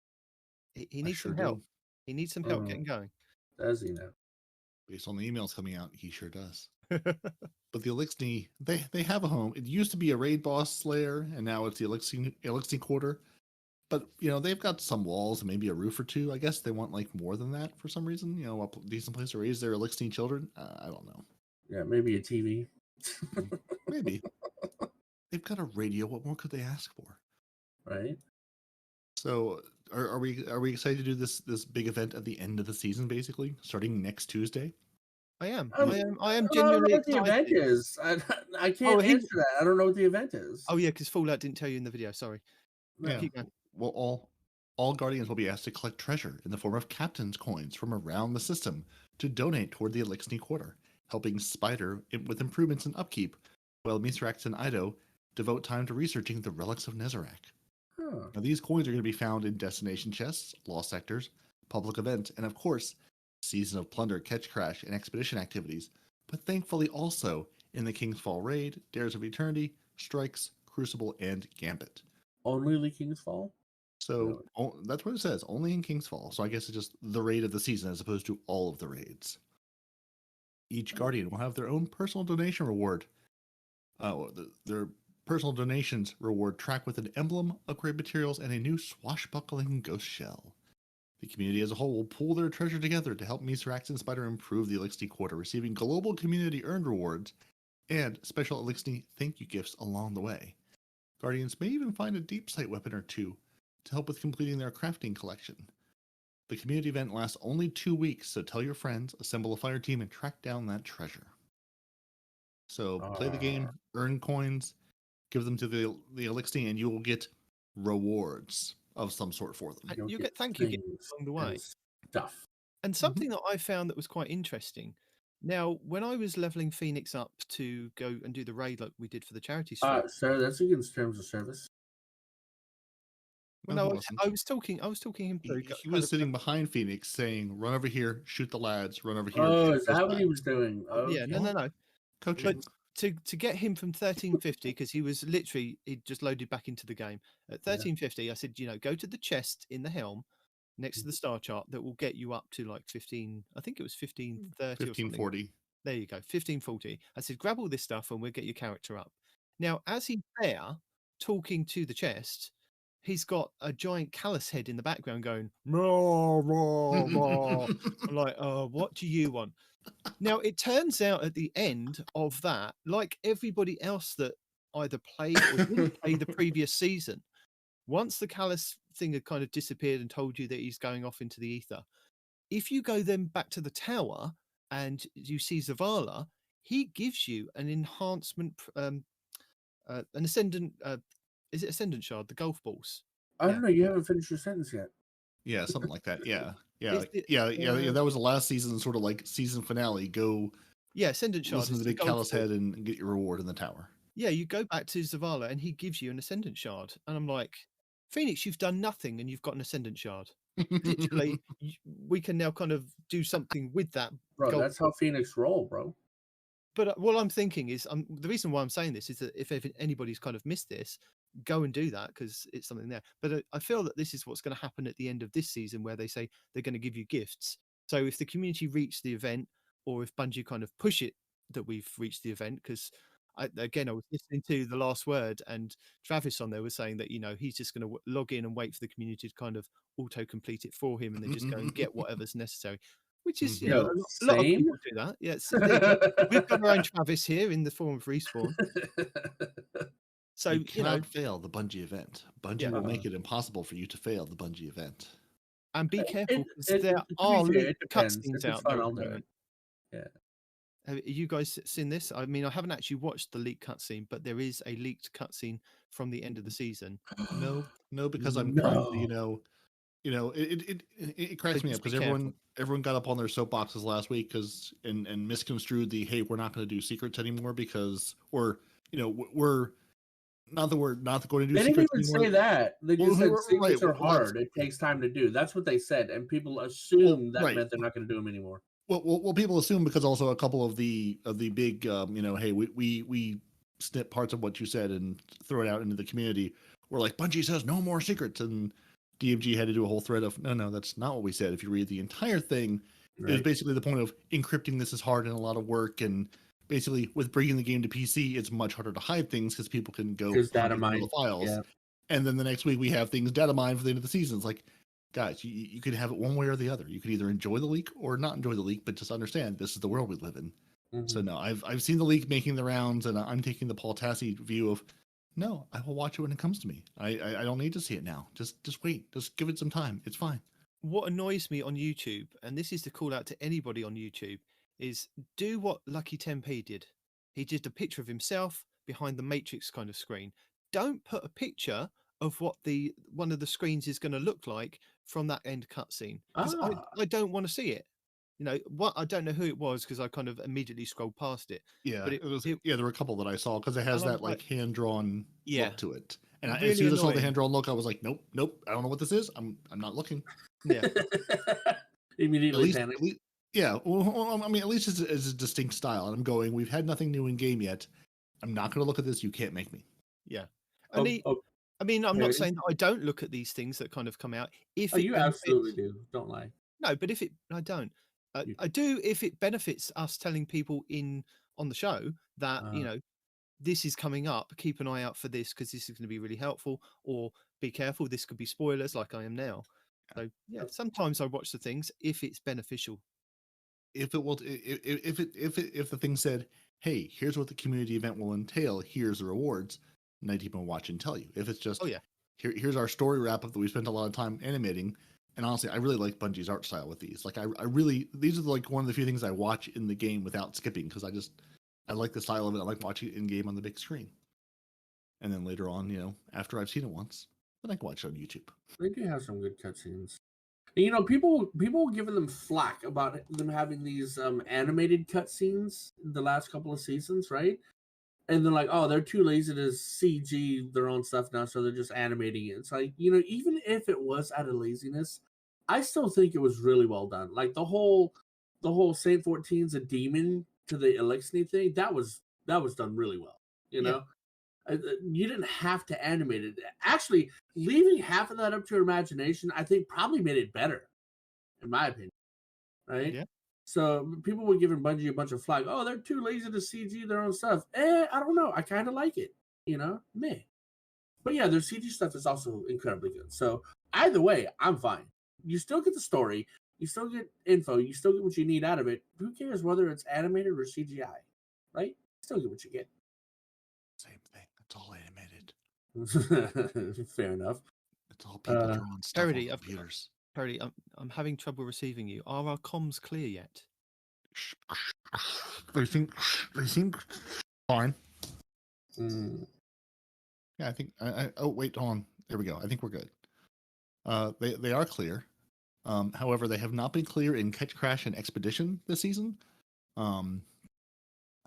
he I needs sure some do. help. He needs some help Oh. getting going. Does he now? Based on the emails coming out, he sure does. But the Elixir, they have a home. It used to be a raid boss slayer, and now it's the Elixir quarter. But they've got some walls and maybe a roof or two. I guess they want like more than that for some reason. A decent place to raise their Elixir children. I don't know. Yeah, maybe a TV. Maybe they've got a radio. What more could they ask for? Right? So are we excited to do this big event at the end of the season, basically starting next Tuesday? I am. Um, I am I don't know genuinely what the event excited. is. I can't he- answer that. I don't know what the event is. Oh yeah, because Fallout didn't tell you in the video. Sorry. Yeah. Keep going. Well, all Guardians will be asked to collect treasure in the form of captain's coins from around the system to donate toward the Elixir quarter. helping Spider with improvements in upkeep, while Mithrax and Ido devote time to researching the relics of Nezarec. Huh. Now, these coins are going to be found in destination chests, lost sectors, public events, and of course, Season of Plunder, Catch Crash, and Expedition activities, but thankfully also in the King's Fall Raid, Dares of Eternity, Strikes, Crucible, and Gambit. Only the King's Fall? So that's what it says, only in King's Fall. So I guess it's just the raid of the season as opposed to all of the raids. Each Guardian will have their own personal donation reward. Their personal donations reward track with an emblem, upgrade materials, and a new swashbuckling ghost shell. The community as a whole will pool their treasure together to help Mithrax and Spider improve the Elixir Quarter, receiving global community earned rewards and special Elixir thank you gifts along the way. Guardians may even find a deep sight weapon or two to help with completing their crafting collection. The community event lasts only 2 weeks, so tell your friends, assemble a fire team, and track down that treasure. So play the game, earn coins, give them to the Elixir, and you will get rewards of some sort for them. And you get thank you gifts along the way. Stuff. And something that I found that was quite interesting. Now, when I was leveling Phoenix up to go and do the raid like we did for the charity stream, Sir, that's against terms of service. when I was talking him through. He was sitting behind Phoenix saying, run over here, shoot the lads, run over here. Oh, is that what he was doing? Oh, Yeah, no. Coaching. But to get him from 1350, because he just loaded back into the game. At 1350, I said, go to the chest in the helm next to the star chart that will get you up to like 15, I think it was 1530 or 1540. There you go, 1540. I said, grab all this stuff and we'll get your character up. Now, as he's there talking to the chest, he's got a giant callus head in the background going, rah, rah, rah. I'm like, what do you want? Now, it turns out at the end of that, like everybody else that either played or didn't play the previous season, once the callus thing had kind of disappeared and told you that he's going off into the ether, if you go then back to the tower and you see Zavala, he gives you an enhancement, an ascendant, is it ascendant shard, the golf balls? I don't know. You haven't finished your sentence yet. Yeah, something like that. Yeah. Yeah. That was the last season, sort of like season finale. Go. Yeah, ascendant shard. Listen to the big callus head and get your reward in the tower. Yeah, you go back to Zavala and he gives you an ascendant shard, and I'm like, Phoenix, you've done nothing and you've got an ascendant shard. Literally, we can now kind of do something with that. Bro, that's how Phoenix roll, bro. But what I'm thinking is, the reason why I'm saying this is that if anybody's kind of missed this, go and do that because it's something there. But I feel that this is what's going to happen at the end of this season, where they say they're going to give you gifts. So if the community reach the event, or if Bungie kind of push it that we've reached the event, because I was listening to The Last Word, and Travis on there was saying that he's just going to log in and wait for the community to kind of auto complete it for him, and then just go and get whatever's necessary. Which is, a lot of people do that. Yeah, we've got our own Travis here in the form of Respawn. So you cannot fail the Bungie event. Bungie will make it impossible for you to fail the Bungie event. And be careful because there are cutscenes out there. Yeah. Have you guys seen this? I mean, I haven't actually watched the leaked cutscene, but there is a leaked cutscene from the end of the season. No, because I'm trying to, it cracks me up because everyone got up on their soapboxes last week and misconstrued the, hey, we're not going to do secrets anymore because, or we're not that we're not going to do secrets anymore. They didn't even say that. They just said secrets are hard. It takes time to do. That's what they said, and people assume that meant they're not going to do them anymore. Well, people assume because also a couple of the big, hey, we snip parts of what you said and throw it out into the community. We're like, Bungie says no more secrets, and DMG had to do a whole thread of, no, that's not what we said. If you read the entire thing, it was basically the point of encrypting this is hard and a lot of work, and basically with bringing the game to PC, it's much harder to hide things because people can go data mine the files. Yeah. And then the next week we have things data mined for the end of the season. It's like, guys, you could have it one way or the other. You could either enjoy the leak or not enjoy the leak, but just understand this is the world we live in. Mm-hmm. So no, I've seen the leak making the rounds, and I'm taking the Paul Tassi view of, no, I will watch it when it comes to me. I don't need to see it now. Just wait. Just give it some time. It's fine. What annoys me on YouTube, and this is to call out to anybody on YouTube, is do what Lucky 10p did. He did a picture of himself behind the Matrix kind of screen. Don't put a picture of what one of the screens is going to look like from that end cutscene. I don't want to see it. what I don't know who it was because I kind of immediately scrolled past it. Yeah, But there were a couple that I saw because it has And I that was like hand drawn Yeah. look to it. And as Really soon as I saw the annoying. hand drawn look, I was like, nope, I don't know what this is. I'm not looking. Yeah. Immediately At panic. least, yeah. Well, I mean, at least it's a distinct style. And I'm going. We've had nothing new in game yet. I'm not going to look at this. You can't make me. Yeah. Oh, And oh, I mean, I'm Perry? not saying that I don't look at these things that kind of come out. If oh, it you benefits- absolutely do. Don't lie. No, but if it, I don't. You- I do if it benefits us telling people on the show that this is coming up. Keep an eye out for this because this is going to be really helpful. Or be careful, this could be spoilers, like I am now. So yeah, sometimes I watch the things if it's beneficial. If the thing said, "Hey, here's what the community event will entail. Here's the rewards," Nitedemon will watch and tell you. If it's just, Oh yeah, here's our story wrap up that we spent a lot of time animating. And honestly, I really like Bungie's art style with these. Like, I really, these are like one of the few things I watch in the game without skipping because I like the style of it. I like watching it in game on the big screen. And then later on, after I've seen it once, then I can watch it on YouTube. They do have some good cutscenes. And, people were giving them flack about them having these animated cutscenes the last couple of seasons, right? And they're like, oh, they're too lazy to CG their own stuff now, so they're just animating it. It's like, even if it was out of laziness, I still think it was really well done. Like the whole Saint 14's a demon to the Elixir thing, that was done really well. You didn't have to animate it. Actually, leaving half of that up to your imagination, I think probably made it better, in my opinion. Right? Yeah. So people were giving Bungie a bunch of flack. Oh, they're too lazy to CG their own stuff. I don't know. I kind of like it. Meh. But yeah, their CG stuff is also incredibly good. So either way, I'm fine. You still get the story. You still get info. You still get what you need out of it. Who cares whether it's animated or CGI? Right? Still get what you get. Same thing. It's all animated. Fair enough. It's all people drawing stuff on Perody, computers. Perody, I'm having trouble receiving you. Are our comms clear yet? They seem fine. Mm. Yeah, I think. Oh wait, hold on. There we go. I think we're good. They are clear. However, they have not been clear in Catch, Crash, and Expedition this season. I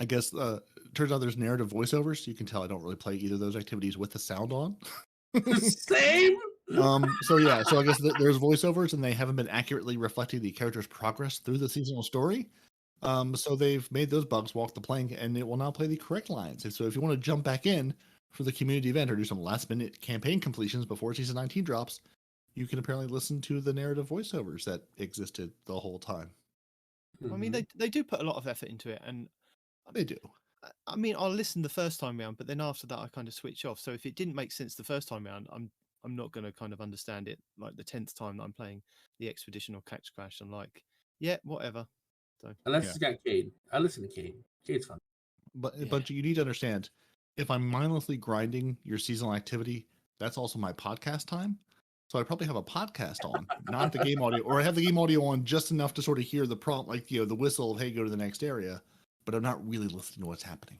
guess turns out there's narrative voiceovers. You can tell I don't really play either of those activities with the sound on. Same. So yeah, so I guess there's voiceovers and they haven't been accurately reflecting the character's progress through the seasonal story. So they've made those bugs walk the plank and it will now play the correct lines. And so if you want to jump back in for the community event or do some last minute campaign completions before season 19 drops, you can apparently listen to the narrative voiceovers that existed the whole time. I mean, they do put a lot of effort into it, and They do. I mean, I'll listen the first time round, but then after that, I kind of switch off. So if it didn't make sense the first time round, I'm not going to kind of understand it like the 10th time that I'm playing the Expedition or Catch Crash. I'm like, yeah, whatever. So Unless it's got Cade. I listen to Cade. Cade's fun. But you need to understand, if I'm mindlessly grinding your seasonal activity, that's also my podcast time. So I probably have a podcast on, not the game audio, or I have the game audio on just enough to sort of hear the prompt, like the whistle of hey, go to the next area, but I'm not really listening to what's happening.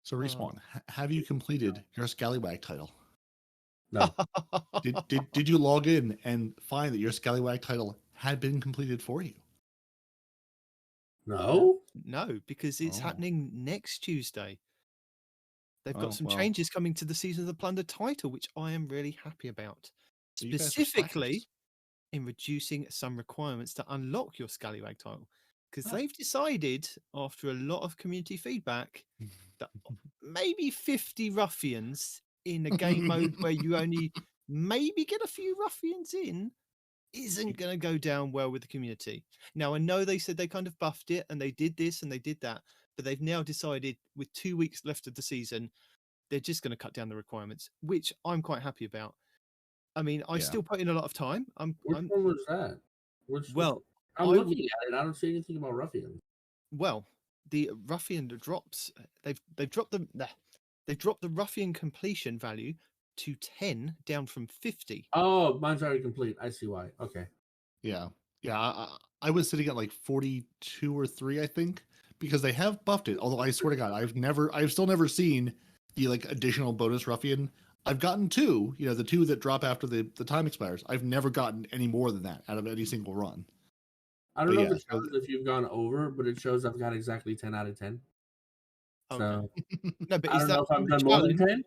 So Respawn, have you completed your Scallywag title? No. Did you log in and find that your Scallywag title had been completed for you? No. No, because it's happening next Tuesday. They've got some well. changes coming to the Season of the Plunder title, which I am really happy about. You guys are Specifically slackers. in reducing some requirements to unlock your Scallywag title. Because they've decided, after a lot of community feedback, that maybe 50 ruffians in a game mode where you only maybe get a few ruffians in isn't going to go down well with the community. Now, I know they said they kind of buffed it and they did this and they did that, but they've now decided with 2 weeks left of the season, they're just going to cut down the requirements, which I'm quite happy about. I mean, I still put in a lot of time. Which one was that? I'm looking at it. I don't see anything about ruffians. Well, the ruffian drops. They've dropped the ruffian completion value to 10, down from 50. Oh, mine's already complete. I see why. Okay. Yeah. I was sitting at like 42 or 3, I think, because they have buffed it. Although I swear to God, I've still never seen the like additional bonus ruffian. I've gotten 2, the 2 that drop after the time expires. I've never gotten any more than that out of any single run. I don't But know yeah, if it shows if you've gone over, but it shows I've got exactly 10 out of 10. Okay. So No, but I is don't that know if from I've the done more than challenge? 10.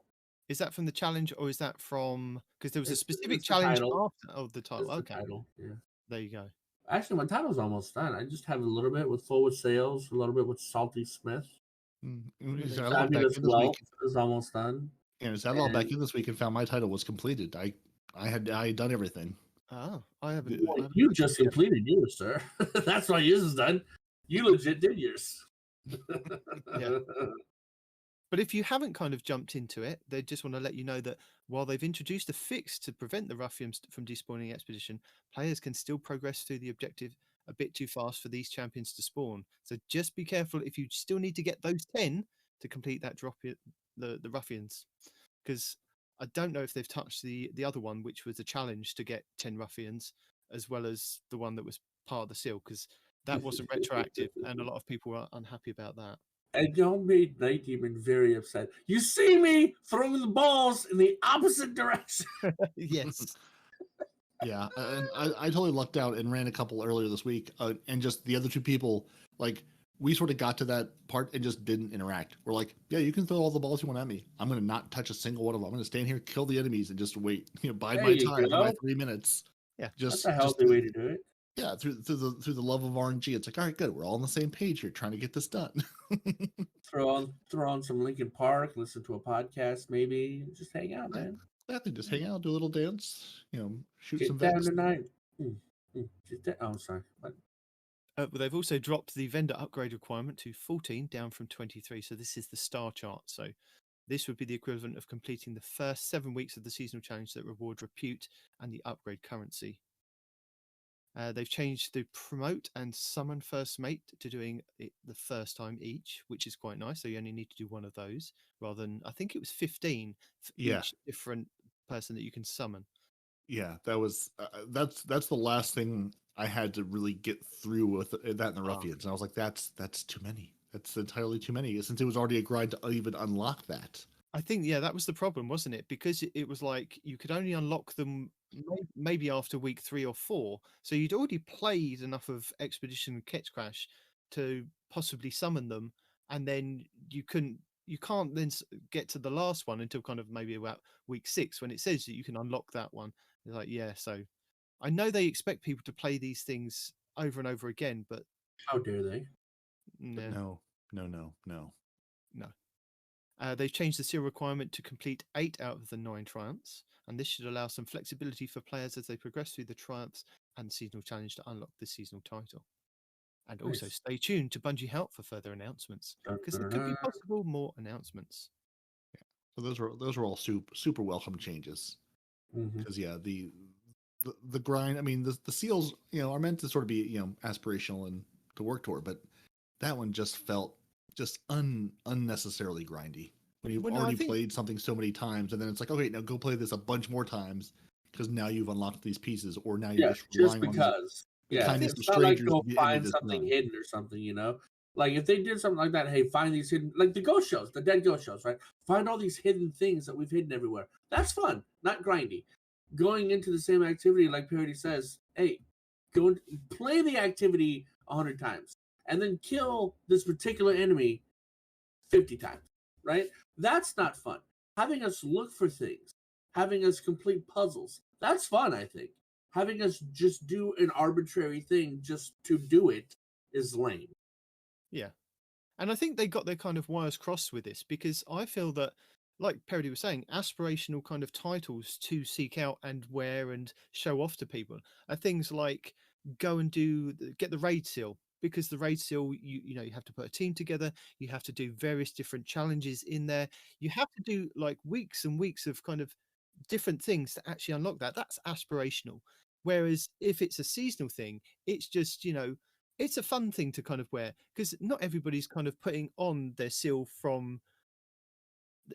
Is that from the challenge, or is that from because there was a specific It's the challenge title. after of the title? It's the Okay, title. Yeah. there you go. Actually, my title's almost done. I just have a little bit with Forward Sales, a little bit with Salty Smith. So I logged back Fabulous in this week. Wealth is almost done. Yeah, so I logged back in this week and found my title was completed. I had done everything. Oh, I haven't. Well, I haven't You looked just yet. completed yours, sir. That's why yours is done. You legit did yours. Yeah. But if you haven't kind of jumped into it, they just want to let you know that while they've introduced a fix to prevent the ruffians from despawning expedition, players can still progress through the objective a bit too fast for these champions to spawn. So just be careful if you still need to get those 10 to complete that the ruffians. Because I don't know if they've touched the other one, which was a challenge to get 10 ruffians, as well as the one that was part of the seal, because that wasn't retroactive, and a lot of people were unhappy about that. And y'all made Nitedemon very upset. You see me throwing the balls in the opposite direction. Yes. Yeah, and I totally lucked out and ran a couple earlier this week, and just the other two people, like, we sort of got to that part and just didn't interact. We're like, yeah, you can throw all the balls you want at me. I'm going to not touch a single one of them. I'm going to stand here, kill the enemies, and just wait. Bide There my you time for go. my 3 minutes. Yeah, That's a healthy way to do it. Yeah, through the love of RNG, it's like, all right, good. We're all on the same page here, trying to get this done. Throw on some Linkin Park, listen to a podcast, maybe just hang out, man. Exactly, just hang out, do a little dance, shoot Get some down vex. tonight. Oh, sorry. What? Well, they've also dropped the vendor upgrade requirement to 14, down from 23. So this is the star chart. So this would be the equivalent of completing the first 7 weeks of the seasonal challenge that reward repute and the upgrade currency. They've changed the promote and summon first mate to doing it the first time each, which is quite nice. So you only need to do one of those rather than, I think it was 15 for each different person that you can summon. Yeah, that was that's the last thing I had to really get through with that and the ruffians. And I was like, that's too many. That's entirely too many, since it was already a grind to even unlock that. I think, yeah, that was the problem, wasn't it? Because it was like you could only unlock them maybe after week 3 or 4. So you'd already played enough of Expedition Catch Crash to possibly summon them, and then you can't then get to the last one until kind of maybe about week 6 when it says that you can unlock that one. It's like, yeah, so I know they expect people to play these things over and over again, but How dare they? no. No. They've changed the seal requirement to complete 8 out of the 9 triumphs, and this should allow some flexibility for players as they progress through the triumphs and seasonal challenge to unlock the seasonal title. And also stay tuned to Bungie Help for further announcements, because there could be possible more announcements. Yeah. So those were all super welcome changes. Because the grind. I mean, the seals, are meant to sort of be aspirational and to work toward, but that one just felt just unnecessarily grindy. When you've already played something so many times, and then it's like, okay, now go play this a bunch more times because now you've unlocked these pieces, or now you're just relying on it's not like go find something hidden or something, Like if they did something like that, hey, find these hidden, like the ghost shows, the dead ghost shows, right? Find all these hidden things that we've hidden everywhere. That's fun, not grindy. Going into the same activity, like Peroty says, hey, go and play the activity 100 times and then kill this particular enemy 50 times, right? That's not fun. Having us look for things, having us complete puzzles, that's fun, I think. Having us just do an arbitrary thing just to do it is lame. Yeah. And I think they got their kind of wires crossed with this, because I feel that, like Peroty was saying, aspirational kind of titles to seek out and wear and show off to people are things like go and get the raid seal, because the raid seal, you have to put a team together, you have to do various different challenges in there, you have to do like weeks and weeks of kind of different things to actually unlock that. That's aspirational. Whereas if it's a seasonal thing, it's just, it's a fun thing to kind of wear, because not everybody's kind of putting on their seal from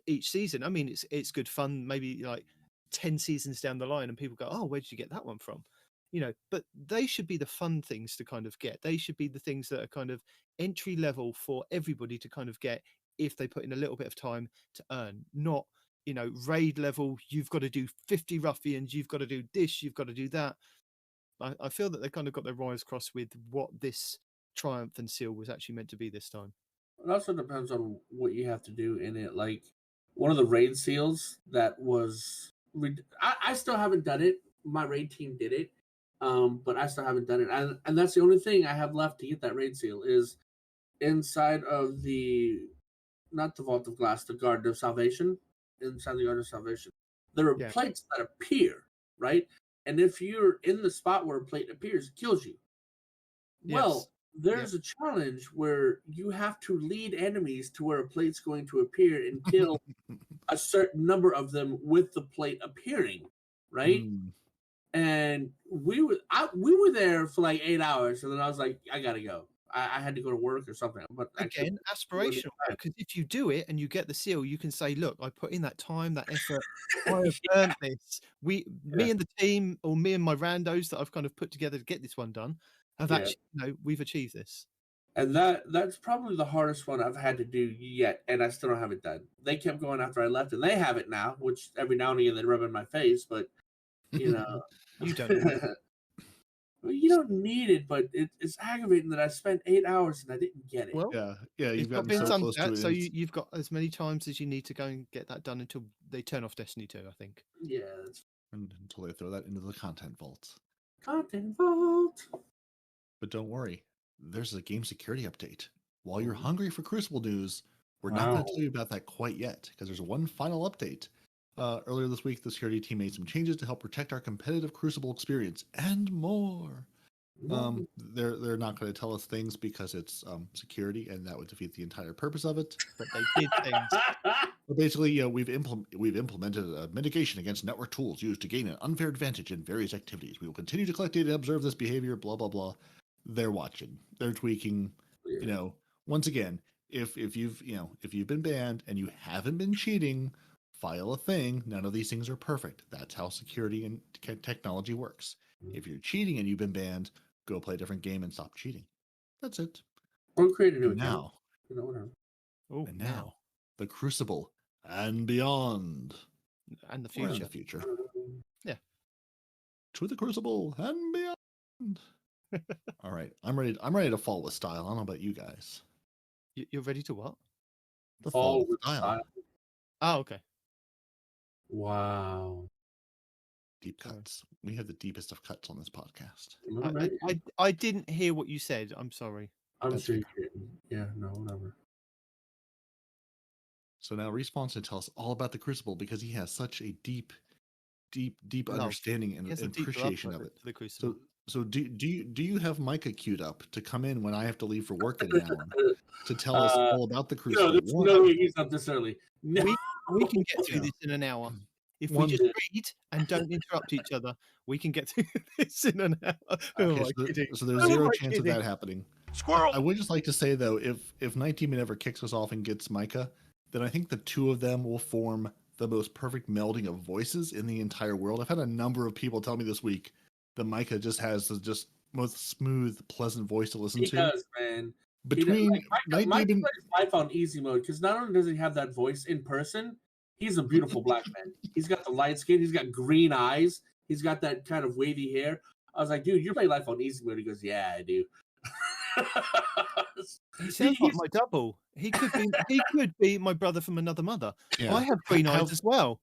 each season. I mean, it's good fun, maybe like 10 seasons down the line, and people go, oh, where did you get that one from? But they should be the fun things to kind of get. They should be the things that are kind of entry level for everybody to kind of get if they put in a little bit of time to earn, not, raid level, you've got to do 50 ruffians, you've got to do this, you've got to do that. I feel that they kind of got their wires crossed with what this triumph and seal was actually meant to be this time. It also depends on what you have to do in it. Like one of the raid seals that was, I still haven't done it. My raid team did it, but I still haven't done it. And that's the only thing I have left to get that raid seal is inside of not the Vault of Glass, the Garden of Salvation. Inside the Garden of Salvation, there are Yeah. plates that appear, right? And if you're in the spot where a plate appears, it kills you. Well, there's a challenge where you have to lead enemies to where a plate's going to appear and kill a certain number of them with the plate appearing, right? And we were there for like 8 hours, and then I was like, I gotta go. I had to go to work or something. But Again, aspirational, because if you do it and you get the seal, you can say, "Look, I put in that time, that effort. I have earned this." Me and the team, or me and my randos that I've kind of put together to get this one done, have actually, we've achieved this. And that's probably the hardest one I've had to do yet, and I still don't have it done. They kept going after I left, and they have it now, which every now and again they rub in my face, but you know, you don't need it. Well, you don't need it, but it's aggravating that I spent 8 hours and I didn't get it. Well, yeah, it's you've not gotten been so close to sunset, it. so you've got as many times as you need to go and get that done until they turn off Destiny 2, I think. Yeah, until they throw that into the content vault. Content vault. But don't worry, there's a game security update. While you're hungry for Crucible news, we're not going to tell you about that quite yet, because there's one final update. Earlier this week, the security team made some changes to help protect our competitive Crucible experience and more. They're not going to tell us things because it's security, and that would defeat the entire purpose of it. But they did things. But basically, we've implemented a mitigation against network tools used to gain an unfair advantage in various activities. We will continue to collect data and observe this behavior. Blah blah blah. They're watching. They're tweaking. Yeah. Once again, if you've been banned and you haven't been cheating, file a thing. None of these things are perfect. That's how security and technology works. If you're cheating and you've been banned, go play a different game and stop cheating. That's it. Or create a new account. And now, the Crucible and beyond. And the Or future. in the future. Yeah. To the Crucible and beyond. All right. I'm ready to fall with style. I don't know about you guys. You're ready to what? The fall with style. Oh, okay. Wow. Deep cuts. We have the deepest of cuts on this podcast. I didn't hear what you said. I'm sorry. I'm sure you didn't. Yeah, no, whatever. So now Respawn's to tell us all about the Crucible because he has such a deep Love. understanding and appreciation of it. The Crucible. So do you have Micah queued up to come in when I have to leave for work in an hour to tell us all about the Crucible? No, he's not this early. No. We can get through this in an hour. If we just read and don't interrupt each other, we can get through this in an hour. So there's zero chance of that happening. Squirrel! I would just like to say, though, if Nitedemon ever kicks us off and gets Micah, then I think the two of them will form the most perfect melding of voices in the entire world. I've had a number of people tell me this week that Micah just has the most smooth, pleasant voice to listen to. He does, man. Between Micah plays life on easy mode because not only does he have that voice in person, he's a beautiful black man. He's got the light skin. He's got green eyes. He's got that kind of wavy hair. I was like, dude, you play life on easy mode? He goes, yeah, I do. He sounds like my double. He could be my brother from another mother. Yeah. I have green eyes as well.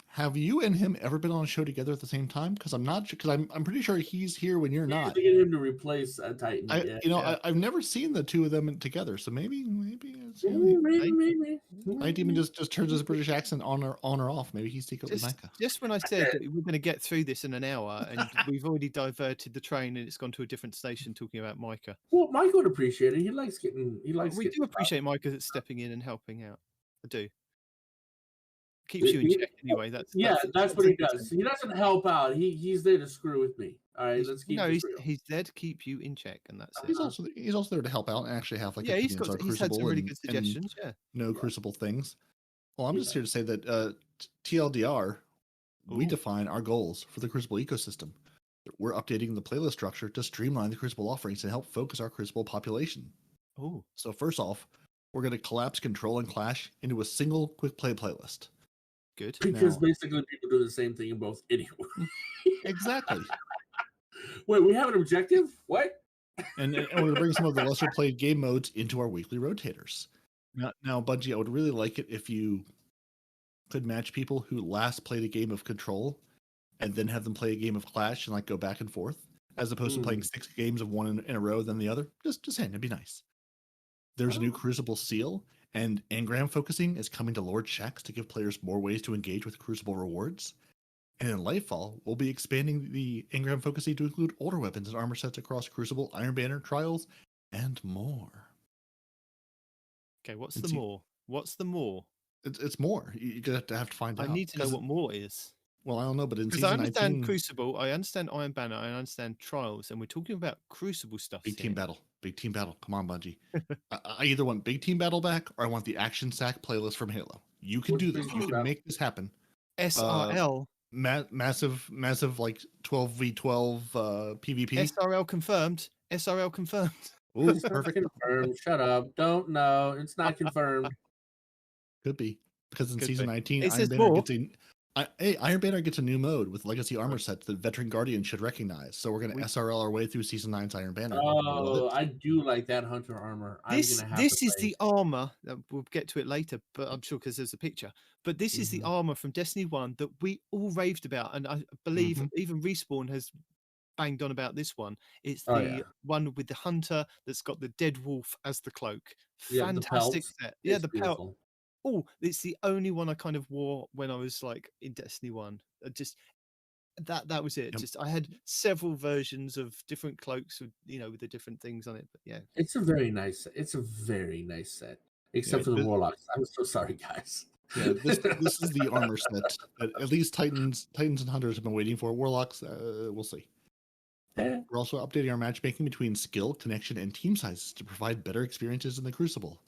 Have you and him ever been on a show together at the same time? Because I'm not. Because I'm pretty sure he's here when you're not. To get him to replace Titan. I've never seen the two of them together. So maybe it's maybe. Nitedemon just turns his British accent on or off. Maybe he's secretly Micah. Just when I said that we're going to get through this in an hour, and we've already diverted the train and it's gone to a different station talking about Micah. Well, Micah would appreciate it. He likes getting. We do appreciate Micah stepping in and helping out. I do. Keeps you in check anyway. That's what he does. He doesn't help out. He's there to screw with me. All right, let's keep. He's there to keep you in check, and that's he's it. He's also there to help out and actually have he's had some really good suggestions. No Crucible things. Well, I'm just here to say that TLDR, we define our goals for the Crucible ecosystem. We're updating the playlist structure to streamline the Crucible offerings and help focus our Crucible population. Oh, so first off, we're going to collapse Control and Clash into a single quick play playlist. Good. Because basically people do the same thing in both anyway. Exactly. Wait, we have an objective? What? And we're going to bring some of the lesser played game modes into our weekly rotators. Now, Bungie, I would really like it if you could match people who last played a game of Control and then have them play a game of Clash and like go back and forth, as opposed to playing 6 games of one in a row than the other. Just saying, it'd be nice. There's a new Crucible seal, and engram focusing is coming to Lord Shax to give players more ways to engage with Crucible rewards. And in Lightfall, we'll be expanding the engram focusing to include older weapons and armor sets across Crucible, Iron Banner, Trials, and more. Okay, what's the more? What's the more? It's more. You're going to have to find out. I need to know what more is. Well, I don't know, but in Because season I understand 19, Crucible, I understand Iron Banner, I understand Trials, and we're talking about Crucible stuff. Big team battle. Big team battle. Come on, Bungie. I either want big team battle back or I want the Action Sack playlist from Halo. You can do this. You can make this happen. SRL. Massive like 12v12 PvP. SRL confirmed. SRL confirmed. Ooh, It's not perfect. confirmed. Shut up. Don't know. It's not confirmed. Could be. Because in Could season be. 19, It Iron says Banner more. Iron Banner gets a new mode with legacy armor sets that Veteran Guardian should recognize. So we're going to SRL our way through season 9's Iron Banner. Oh, I do like that Hunter armor. This I'm gonna have to is play. the armor. We'll get to it later, but I'm sure because there's a picture. But this is the armor from Destiny 1 that we all raved about, and I believe even Respawn has banged on about this one. It's the one with the hunter that's got the dead wolf as the cloak. Yeah, Fantastic the set. Yeah, it's the pelt. beautiful. Oh, it's the only one I kind of wore when I was like in Destiny 1. Just that was it. Yep. Just I had several versions of different cloaks with with the different things on it. But yeah. It's a very nice set. Except for the warlocks. I'm so sorry, guys. Yeah, this is the armor set that at least Titans and Hunters have been waiting for. Warlocks, we'll see. We're also updating our matchmaking between skill, connection, and team sizes to provide better experiences in the Crucible.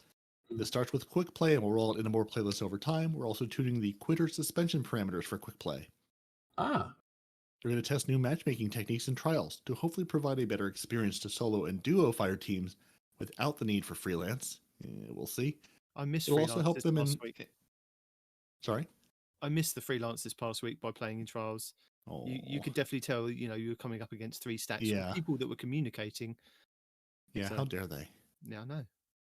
This starts with quick play and will roll out into more playlists over time. We're also tuning the quitter suspension parameters for quick play. We're going to test new matchmaking techniques and trials to hopefully provide a better experience to solo and duo fire teams without the need for freelance. We'll see. I missed It'll freelance also help this them past in. week. Sorry? I missed the freelance this past week by playing in trials. You could definitely tell, you were coming up against 3 stacks Yeah. with people that were communicating. Yeah, So- how dare they? Yeah, I know.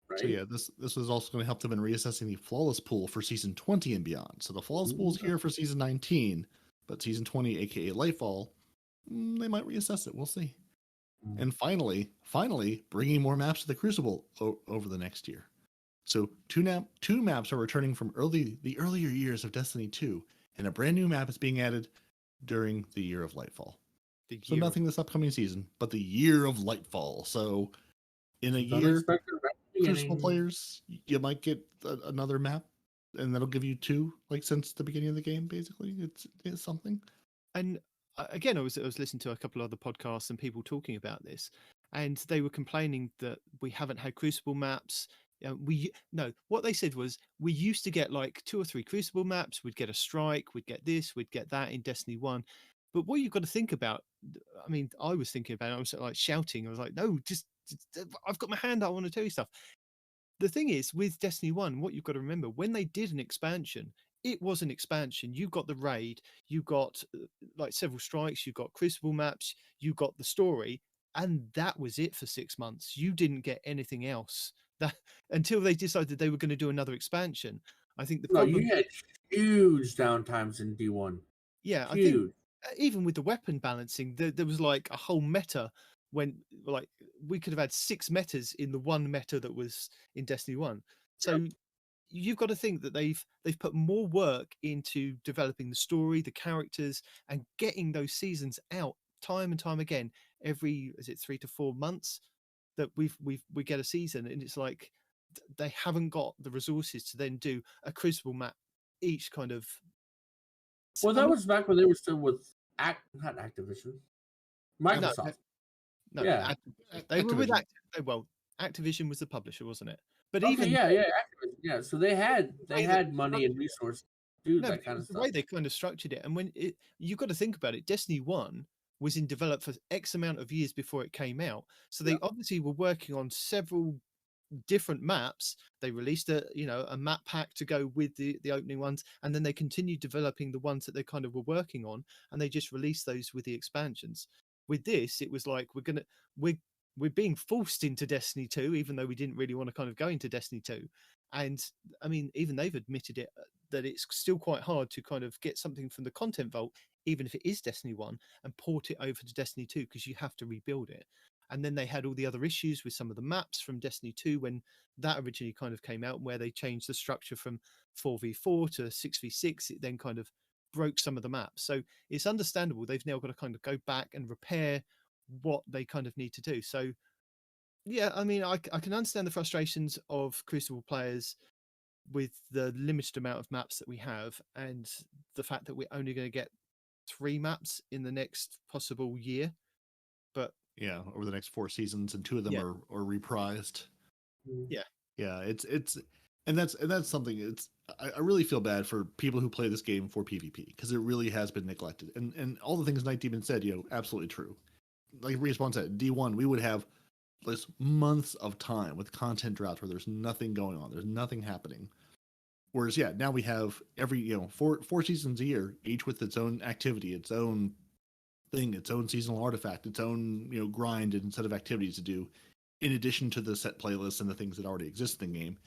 Right? So yeah, this is also going to help them in reassessing the flawless pool for season 20 and beyond. So the flawless pool is here for season 19, but season 20, aka Lightfall, they might reassess it. We'll see. And finally, bringing more maps to the Crucible over the next year. So two maps are returning from the earlier years of Destiny 2, and a brand new map is being added during the year of Lightfall. So nothing this upcoming season, but the year of Lightfall. So in a year, Crucible players, you might get another map, and that'll give you 2, like since the beginning of the game. Basically, it's something. And again, I was listening to a couple of other podcasts and people talking about this, and they were complaining that we haven't had Crucible maps. What they said was we used to get like 2 or 3 Crucible maps. We'd get a strike, we'd get this, we'd get that in Destiny 1. But what you've got to think about, I mean, I was thinking about it, I was like shouting. I was like, no, just I've got my hand out. I want to tell you stuff. The thing is, with Destiny 1, what you've got to remember, when they did an expansion, it was an expansion. You got the raid, you got like several strikes, you got Crucible maps, you got the story, and that was it for 6 months. You didn't get anything else until they decided they were going to do another expansion. I think the problem... you had huge downtimes in D1. Yeah, huge. I think even with the weapon balancing, there was like a whole meta when like we could have had 6 metas in the one meta that was in Destiny 1. So you've got to think that they've put more work into developing the story, the characters, and getting those seasons out time and time again. Every 3 to 4 months that we get a season, and it's like they haven't got the resources to then do a Crucible map each kind of. Well, that was back when they were still with not Activision, Microsoft. No, yeah, they were with Activision. Well, Activision was the publisher, wasn't it? But okay, even Activision, yeah. So they had money and resources to do that kind of stuff. The way they kind of structured it, and when you've got to think about it, Destiny 1 was in develop for X amount of years before it came out. So they obviously were working on several different maps. They released a map pack to go with the opening ones, and then they continued developing the ones that they kind of were working on, and they just released those with the expansions. With this, it was like we're being forced into Destiny 2, even though we didn't really want to kind of go into Destiny 2. And I mean, even they've admitted it, that it's still quite hard to kind of get something from the content vault, even if it is Destiny 1, and port it over to Destiny 2, because you have to rebuild it. And then they had all the other issues with some of the maps from Destiny 2 when that originally kind of came out, where they changed the structure from 4v4 to 6v6. It then kind of broke some of the maps. So it's understandable. They've now got to kind of go back and repair what they kind of need to do. So yeah, I mean, I can understand the frustrations of Crucible players with the limited amount of maps that we have, and the fact that we're only going to get 3 maps in the next possible year. But yeah, over the next 4 seasons, and 2 of them are reprised. Yeah, it's and that's something. I really feel bad for people who play this game for PvP, because it really has been neglected. And all the things Nitedemon said, absolutely true. Like Respawn said, D1, we would have this months of time with content drops where there's nothing going on, there's nothing happening. Whereas now we have every 4 seasons a year, each with its own activity, its own thing, its own seasonal artifact, its own grind and set of activities to do, in addition to the set playlists and the things that already exist in the game.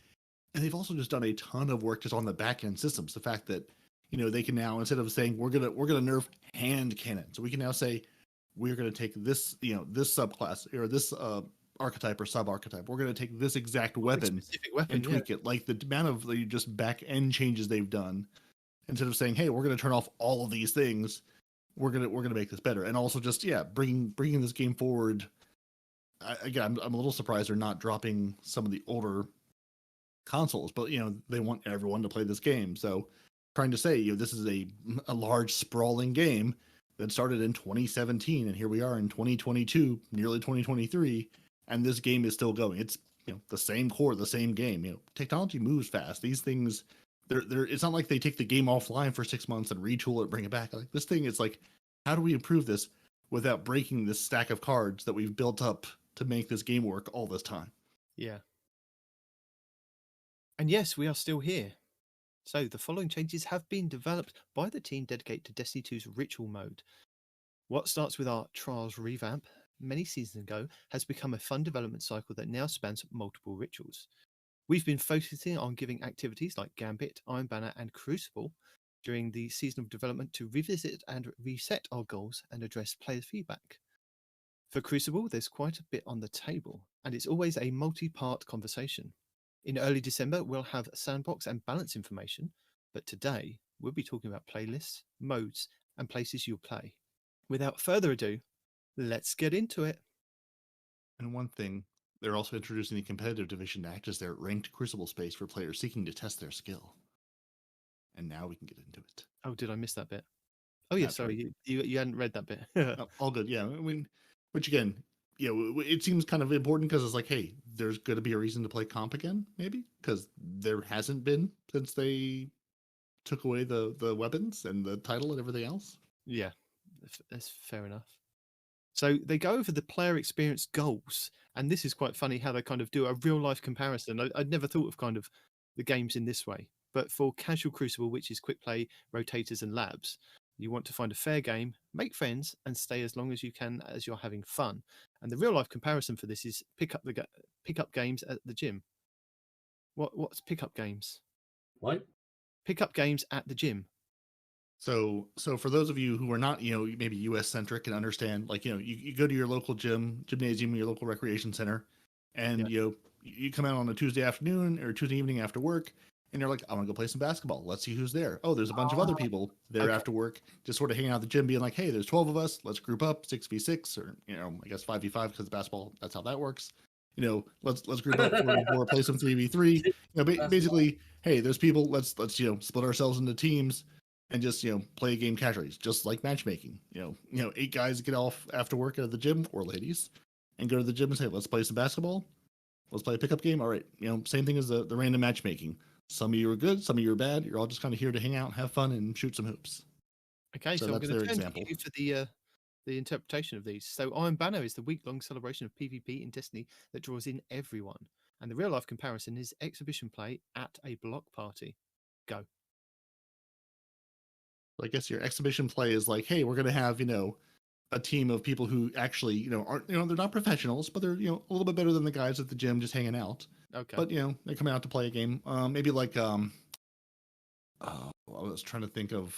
And they've also just done a ton of work just on the back end systems. The fact that they can now, instead of saying we're gonna nerf hand cannon, so we can now say we're gonna take this this subclass or this archetype or sub archetype. We're gonna take this exact weapon and tweak it. Like the amount of just back end changes they've done, instead of saying, hey, we're gonna turn off all of these things, we're gonna make this better. And also just bringing this game forward. I'm a little surprised they're not dropping some of the older consoles, but they want everyone to play this game. So trying to say this is a large sprawling game that started in 2017, and here we are in 2022, nearly 2023, and this game is still going. It's the same core, the same game. Technology moves fast. These things, it's not like they take the game offline for 6 months and retool it, bring it back. Like this thing, it's like, how do we improve this without breaking this stack of cards that we've built up to make this game work all this time? Yeah. And yes, we are still here. So the following changes have been developed by the team dedicated to Destiny 2's ritual mode. What starts with our Trials revamp many seasons ago has become a fun development cycle that now spans multiple rituals. We've been focusing on giving activities like Gambit, Iron Banner and Crucible during the season of development to revisit and reset our goals and address player feedback. For Crucible, there's quite a bit on the table, and it's always a multi-part conversation. In early December, we'll have sandbox and balance information, but today we'll be talking about playlists, modes, and places you'll play. Without further ado, let's get into it. And one thing, they're also introducing the competitive division to act as their ranked Crucible space for players seeking to test their skill. And now we can get into it. Oh, did I miss that bit? Oh, yeah, sorry, you hadn't read that bit. All good, yeah. I mean, which again, it seems kind of important because it's like, hey, there's going to be a reason to play comp again, maybe, because there hasn't been since they took away the weapons and the title and everything else. Yeah, that's fair enough. So they go over the player experience goals, and this is quite funny how they kind of do a real life comparison. I'd never thought of kind of the games in this way, but for casual Crucible, which is quick play, rotators, and labs, you want to find a fair game, make friends, and stay as long as you can as you're having fun. And the real life comparison for this is pick up games at the gym. What's pick up games? What? Pick up games at the gym. So for those of you who are not, maybe US centric and understand, like, you go to your local gymnasium, your local recreation center, and you come out on a Tuesday afternoon or Tuesday evening after work, and you're like, I want to go play some basketball. Let's see who's there. Oh, there's a bunch of other people there after work, just sort of hanging out at the gym, being like, hey, there's 12 of us. Let's group up 6v6 or, I guess 5v5 because basketball, that's how that works. Let's group up or play some 3v3. Basically, hey, there's people. Let's split ourselves into teams and just play a game casually, just like matchmaking. 8 guys get off after work at the gym, or ladies, and go to the gym and say, let's play some basketball. Let's play a pickup game. All right, same thing as the random matchmaking. Some of you are good, some of you are bad. You're all just kind of here to hang out, have fun, and shoot some hoops. Okay, so I'm going to turn to you for the interpretation of these. So Iron Banner is the week-long celebration of PvP in Destiny that draws in everyone. And the real life comparison is exhibition play at a block party. Go. I guess your exhibition play is like, hey, we're going to have, a team of people who actually, aren't, they're not professionals, but they're, a little bit better than the guys at the gym just hanging out. Okay. But, they're coming out to play a game. Maybe like, I was trying to think of.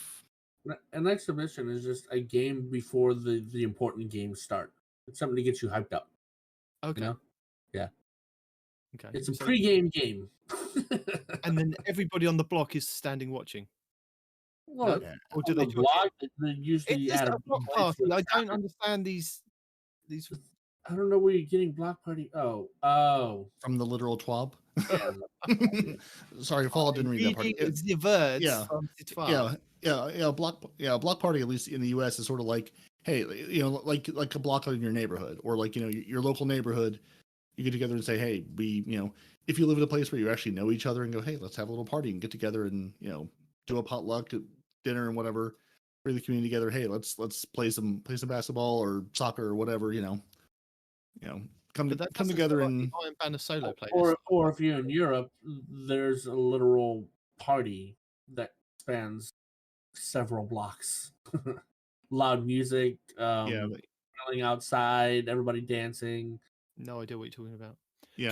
An exhibition is just a game before the important games start. It's something to get you hyped up. Okay. Yeah. Okay. It's a pre-game game. And then everybody on the block is standing watching. Well, no? Or do they block? They usually it's add a block party. I don't understand these. I don't know where you're getting block party. Oh. From the literal TWAB. Yeah. Sorry, Fall didn't read that part. It's the words from the TWAB. Block party, at least in the US, is sort of like, hey, like a block in your neighborhood, or like, your local neighborhood. You get together and say, hey, if you live in a place where you actually know each other and go, hey, let's have a little party and get together and, do a potluck dinner and whatever, bring the community together. Hey, let's play some basketball or soccer or whatever, come together and Iron Banner solo play. Or if you're in Europe, there's a literal party that spans several blocks. Loud music, yelling outside, everybody dancing. No idea what you're talking about. Yeah,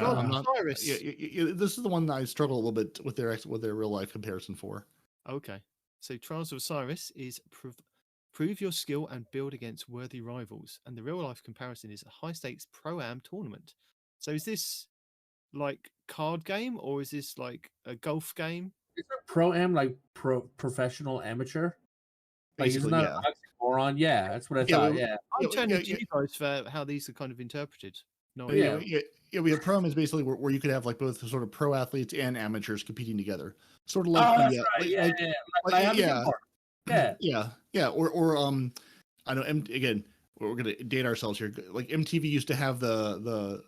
Cyrus. This is the one that I struggle a little bit with their real life comparison for. Okay, so Trials of Osiris is prove your skill and build against worthy rivals, and the real life comparison is a high stakes pro-am tournament. So is this like card game, or is this like a golf game? Is it pro-am like professional amateur? Like, isn't that an oxymoron? Yeah, that's what I thought. Yeah, I'm turning to you guys for how these are kind of interpreted. No, we have pro-am is basically where you could have like both sort of pro athletes and amateurs competing together, sort of like or I know again we're gonna date ourselves here. Like MTV used to have the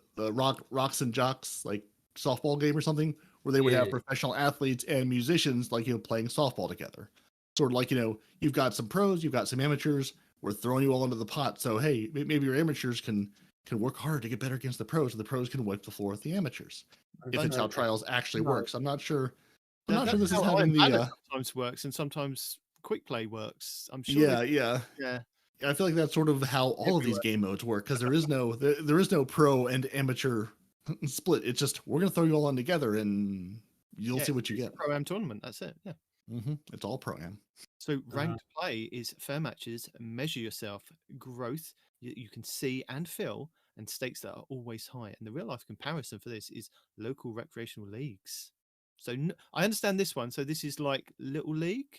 Rocks and Jocks like softball game or something where they would have professional athletes and musicians like playing softball together. Sort of like you've got some pros, you've got some amateurs. We're throwing you all into the pot. So hey, maybe your amateurs can work hard to get better against the pros, and the pros can wipe the floor with the amateurs. If it's how Trials actually works, I'm not sure. This is having sometimes works, and sometimes quick play works. I'm sure. Yeah. I feel like that's sort of how all of these game modes work, because there is no pro and amateur split. It's just we're gonna throw you all on together, and you'll see what you get. Pro-am tournament. That's it. Yeah. Mm-hmm. It's all pro-am. So ranked play is fair matches, measure yourself, growth you can see and feel, and stakes that are always high. And the real life comparison for this is local recreational leagues. So I understand this one. So this is like Little League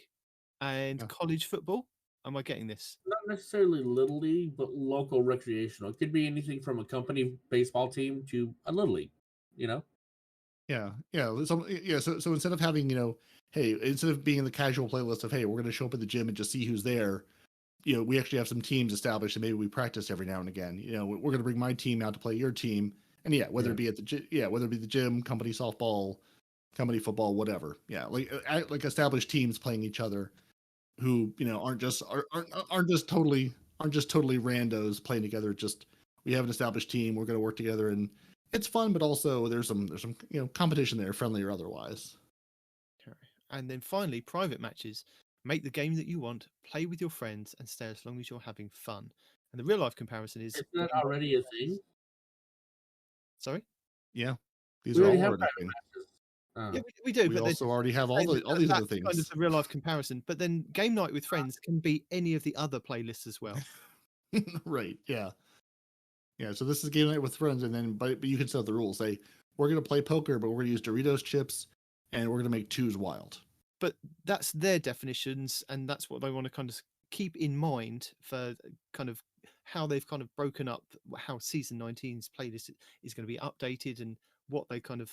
and college football. Am I getting this? Not necessarily Little League, but local recreational. It could be anything from a company baseball team to a Little League, Yeah. So instead of having, hey, instead of being in the casual playlist of, hey, we're going to show up at the gym and just see who's there, we actually have some teams established and maybe we practice every now and again. We're going to bring my team out to play your team. And whether it be at whether it be the gym, company softball, company football, whatever. Yeah. Like established teams playing each other who, aren't just totally randos playing together. Just, we have an established team. We're going to work together, and it's fun, but also there's some competition there, friendly or otherwise. Okay. And then finally, private matches. Make the game that you want, play with your friends, and stay as long as you're having fun. And the real life comparison is... Isn't that already a thing? Sorry? Yeah. These are all already things. Yeah, we do. We also already have all these other things. Kind of the real life comparison. But then game night with friends can be any of the other playlists as well. Right. Yeah. Yeah. So this is game night with friends, and then but you can set the rules. Say we're going to play poker, but we're going to use Doritos chips, and we're going to make twos wild. But that's their definitions, and that's what they want to kind of keep in mind for kind of how they've kind of broken up how season 19's playlist is going to be updated, and what they kind of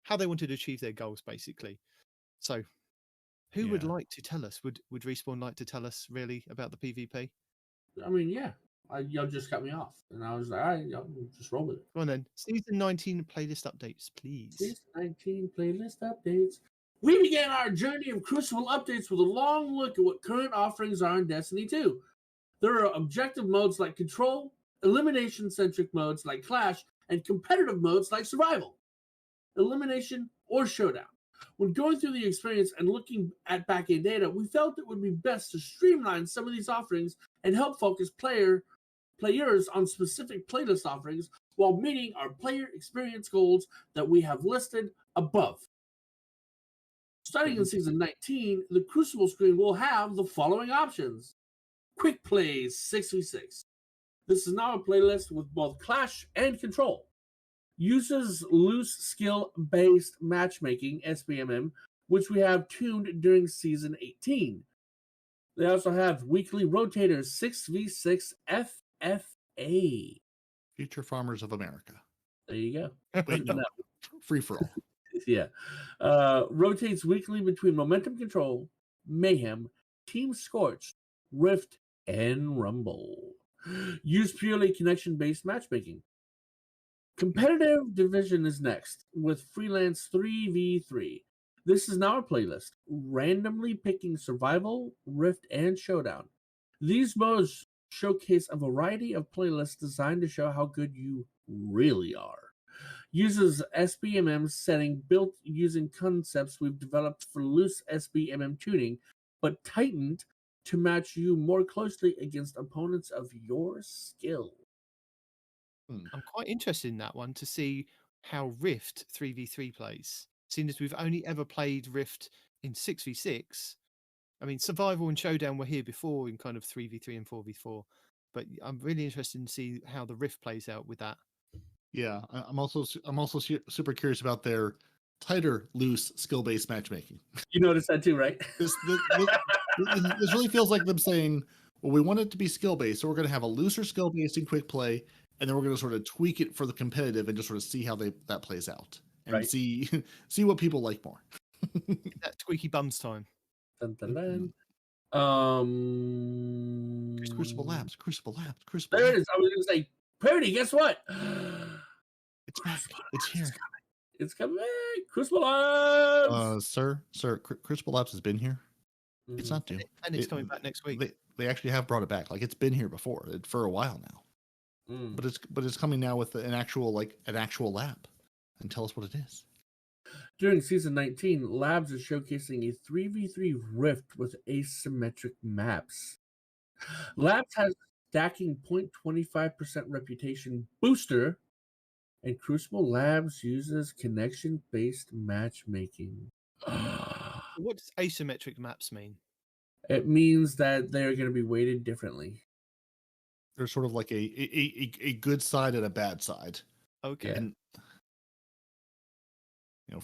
how they wanted to achieve their goals, basically. So who would like to tell us? Would Respawn like to tell us really about the PvP? I mean, y'all just cut me off, and I was like, all right, y'all just roll with it. Go on then. Season 19 playlist updates, please. Season 19 playlist updates. We began our journey of Crucible updates with a long look at what current offerings are in Destiny 2. There are objective modes like Control, elimination-centric modes like Clash, and competitive modes like Survival. elimination, or showdown. When going through the experience and looking at back-end data, we felt it would be best to streamline some of these offerings and help focus players on specific playlist offerings while meeting our player experience goals that we have listed above. Starting in Season 19, the Crucible screen will have the following options. Quick Plays 6v6. This is now a playlist with both Clash and Control. Uses loose skill-based matchmaking, SBMM, which we have tuned during Season 18. They also have weekly rotators 6v6 FFA. Future Farmers of America. There you go. Wait, no. Free for all. Yeah. Rotates weekly between Momentum Control, Mayhem, Team Scorch, Rift, and Rumble. Use purely connection-based matchmaking. Competitive Division is next with Freelance 3v3. This is now a playlist, randomly picking Survival, Rift, and Showdown. These modes showcase a variety of playlists designed to show how good you really are. Uses SBMM setting built using concepts we've developed for loose SBMM tuning, but tightened to match you more closely against opponents of your skill. I'm quite interested in that one to see how Rift 3v3 plays, seeing as we've only ever played Rift in 6v6. I mean, Survival and Showdown were here before in kind of 3v3 and 4v4, but I'm really interested in see how the Rift plays out with that. Yeah, I'm also super curious about their tighter, loose, skill-based matchmaking. You noticed that too, right? This really feels like them saying, well, we want it to be skill-based, so we're going to have a looser skill-based in quick play, and then we're going to sort of tweak it for the competitive and just sort of see how that plays out and see what people like more. That tweaky bums time. Dun, dun, dun. Crucible Labs. There it is. I was going to say, Peroty, guess what? It's back. It's here. It's coming back. Crucible Labs. Sir, Crucible Labs has been here. Mm-hmm. It's not due. And it's coming back next week. They actually have brought it back. Like, it's been here before for a while now. But it's coming now with an actual lab. And tell us what it is. During Season 19, Labs is showcasing a 3v3 Rift with asymmetric maps. Labs has stacking 0.25% reputation booster, and Crucible Labs uses connection-based matchmaking. What does asymmetric maps mean? It means that they're going to be weighted differently. They're sort of like a good side and a bad side. Okay. Yeah. And,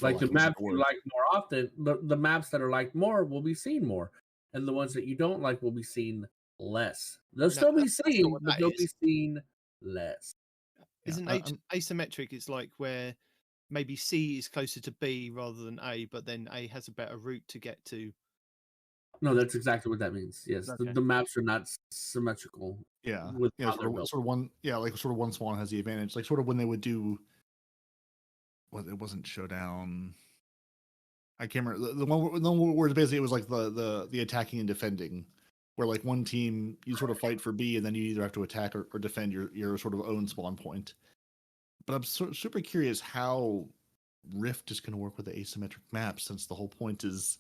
like the maps you like more often, the maps that are liked more will be seen more, and the ones that you don't like will be seen less. They'll still be seen, but they'll be seen less. Isn't asymmetric? It's like where maybe C is closer to B rather than A, but then A has a better route to get to. No, that's exactly what that means. Yes, okay. the maps are not symmetrical. Yeah, with sort of one. Yeah, like sort of one spawn has the advantage. Like sort of when they would do. Well, it wasn't Showdown. I can't remember the one where basically it was like the attacking and defending, where like one team you sort of fight for B and then you either have to attack or defend your sort of own spawn point. But I'm super curious how Rift is going to work with the asymmetric map, since the whole point is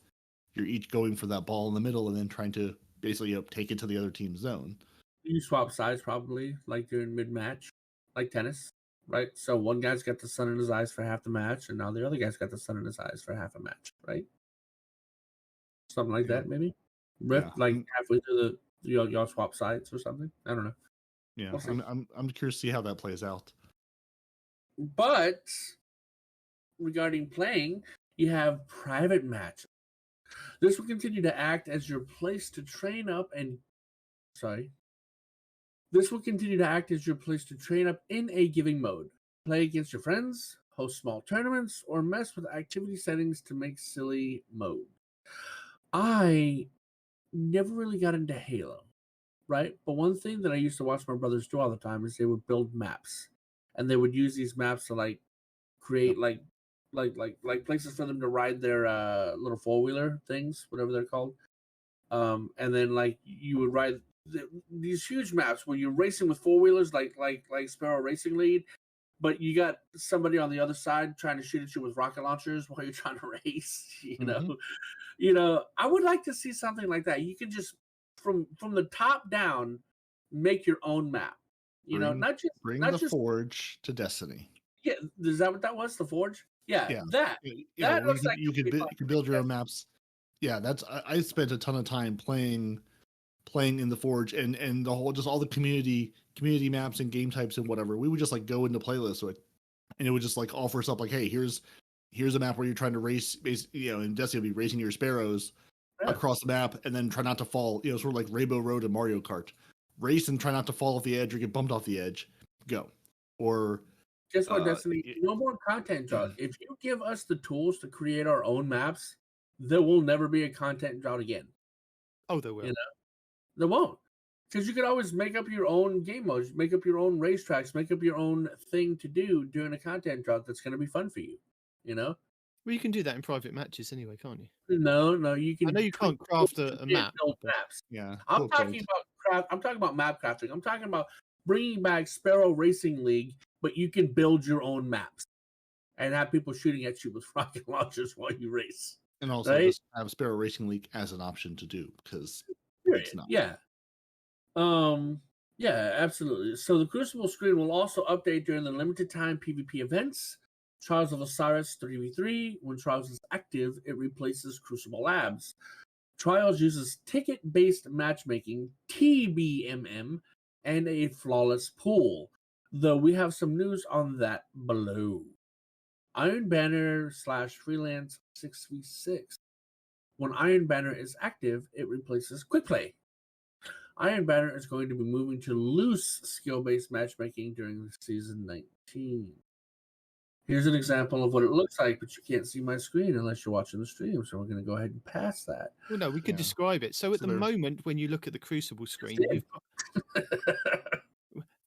you're each going for that ball in the middle and then trying to basically take it to the other team's zone. You swap sides probably, like during mid-match, like tennis, right? So one guy's got the sun in his eyes for half the match, and now the other guy's got the sun in his eyes for half a match, right? Something like that, maybe. Rift, like halfway through y'all swap sides or something. I don't know. Yeah, I'm curious to see how that plays out. But regarding playing, you have private matches. This will continue to act as your place to train up This will continue to act as your place to train up in a giving mode. Play against your friends, host small tournaments, or mess with activity settings to make silly mode. I never really got into Halo, right? But one thing that I used to watch my brothers do all the time is they would build maps. And they would use these maps to like create like places for them to ride their little four-wheeler things, whatever they're called. And then like you would ride these huge maps where you're racing with four-wheelers like Sparrow Racing League, but you got somebody on the other side trying to shoot at you with rocket launchers while you're trying to race. I would like to see something like that. You can just from the top down make your own map. Not just Forge to Destiny. Yeah, is that what that was? The Forge? Yeah. That looks like you could build your own maps. Yeah, I spent a ton of time playing in the Forge and the whole, just all the community maps and game types and whatever. We would just like go into playlists and it would just like offer us up like, hey, here's a map where you're trying to race, in Destiny you'll be racing your sparrows across the map and then try not to fall, sort of like Rainbow Road and Mario Kart. Race and try not to fall off the edge or get bumped off the edge. Go. Or guess what, Destiny? No more content drought. If you give us the tools to create our own maps, there will never be a content drought again. Oh, there will. There won't. Because you could always make up your own game modes, make up your own racetracks, make up your own thing to do during a content drought that's going to be fun for you. Well, you can do that in private matches anyway, can't you? No, you can. I know you can't craft a map. Build maps. Yeah. I'm talking about map crafting. I'm talking about bringing back Sparrow Racing League, but you can build your own maps and have people shooting at you with rocket launchers while you race. And also just have Sparrow Racing League as an option to do, because it's not. Yeah. Yeah, absolutely. So the Crucible screen will also update during the limited time PvP events. Trials of Osiris 3v3. When Trials is active, it replaces Crucible Labs. Trials uses ticket-based matchmaking, TBMM, and a flawless pool. Though we have some news on that below. Iron Banner / freelance 6v6. When Iron Banner is active, it replaces Quick Play. Iron Banner is going to be moving to loose skill-based matchmaking during Season 19. Here's an example of what it looks like, but you can't see my screen unless you're watching the stream, so we're going to go ahead and pass that. Well, no, we could describe it. So at the moment, when you look at the Crucible screen,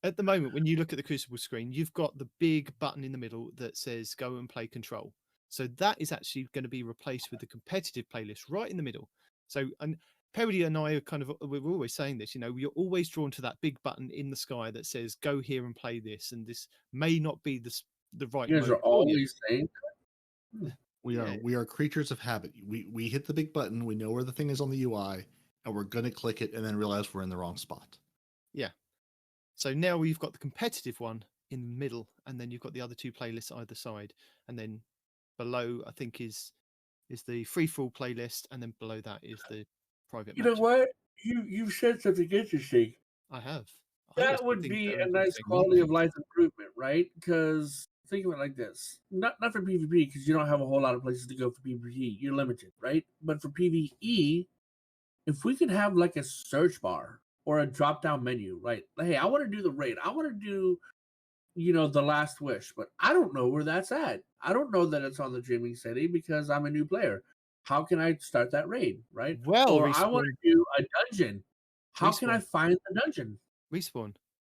at the moment, when you look at the Crucible screen, you've got the big button in the middle that says go and play control. So that is actually going to be replaced with the competitive playlist right in the middle. So, and Peroty and I we're always saying this, you're always drawn to that big button in the sky that says go here and play this. And this may not be the right. You guys are always saying we are creatures of habit. We hit the big button, we know where the thing is on the UI, and we're going to click it and then realize we're in the wrong spot. Yeah. So now we've got the competitive one in the middle, and then you've got the other two playlists either side, and then below I think is the free for all playlist, and then below that is the private. You know what? You've said something interesting. I have. That would be a nice quality of life improvement, right? Because think of it like this: not for PvP, because you don't have a whole lot of places to go for PvP. You're limited, right? But for PvE, if we could have like a search bar or a drop-down menu, right? Hey, I want to do the raid. I want to do, the Last Wish, but I don't know where that's at. I don't know that it's on the Dreaming City because I'm a new player. How can I start that raid, right? Well, or I want to do a dungeon. How can I find the dungeon? Respawn.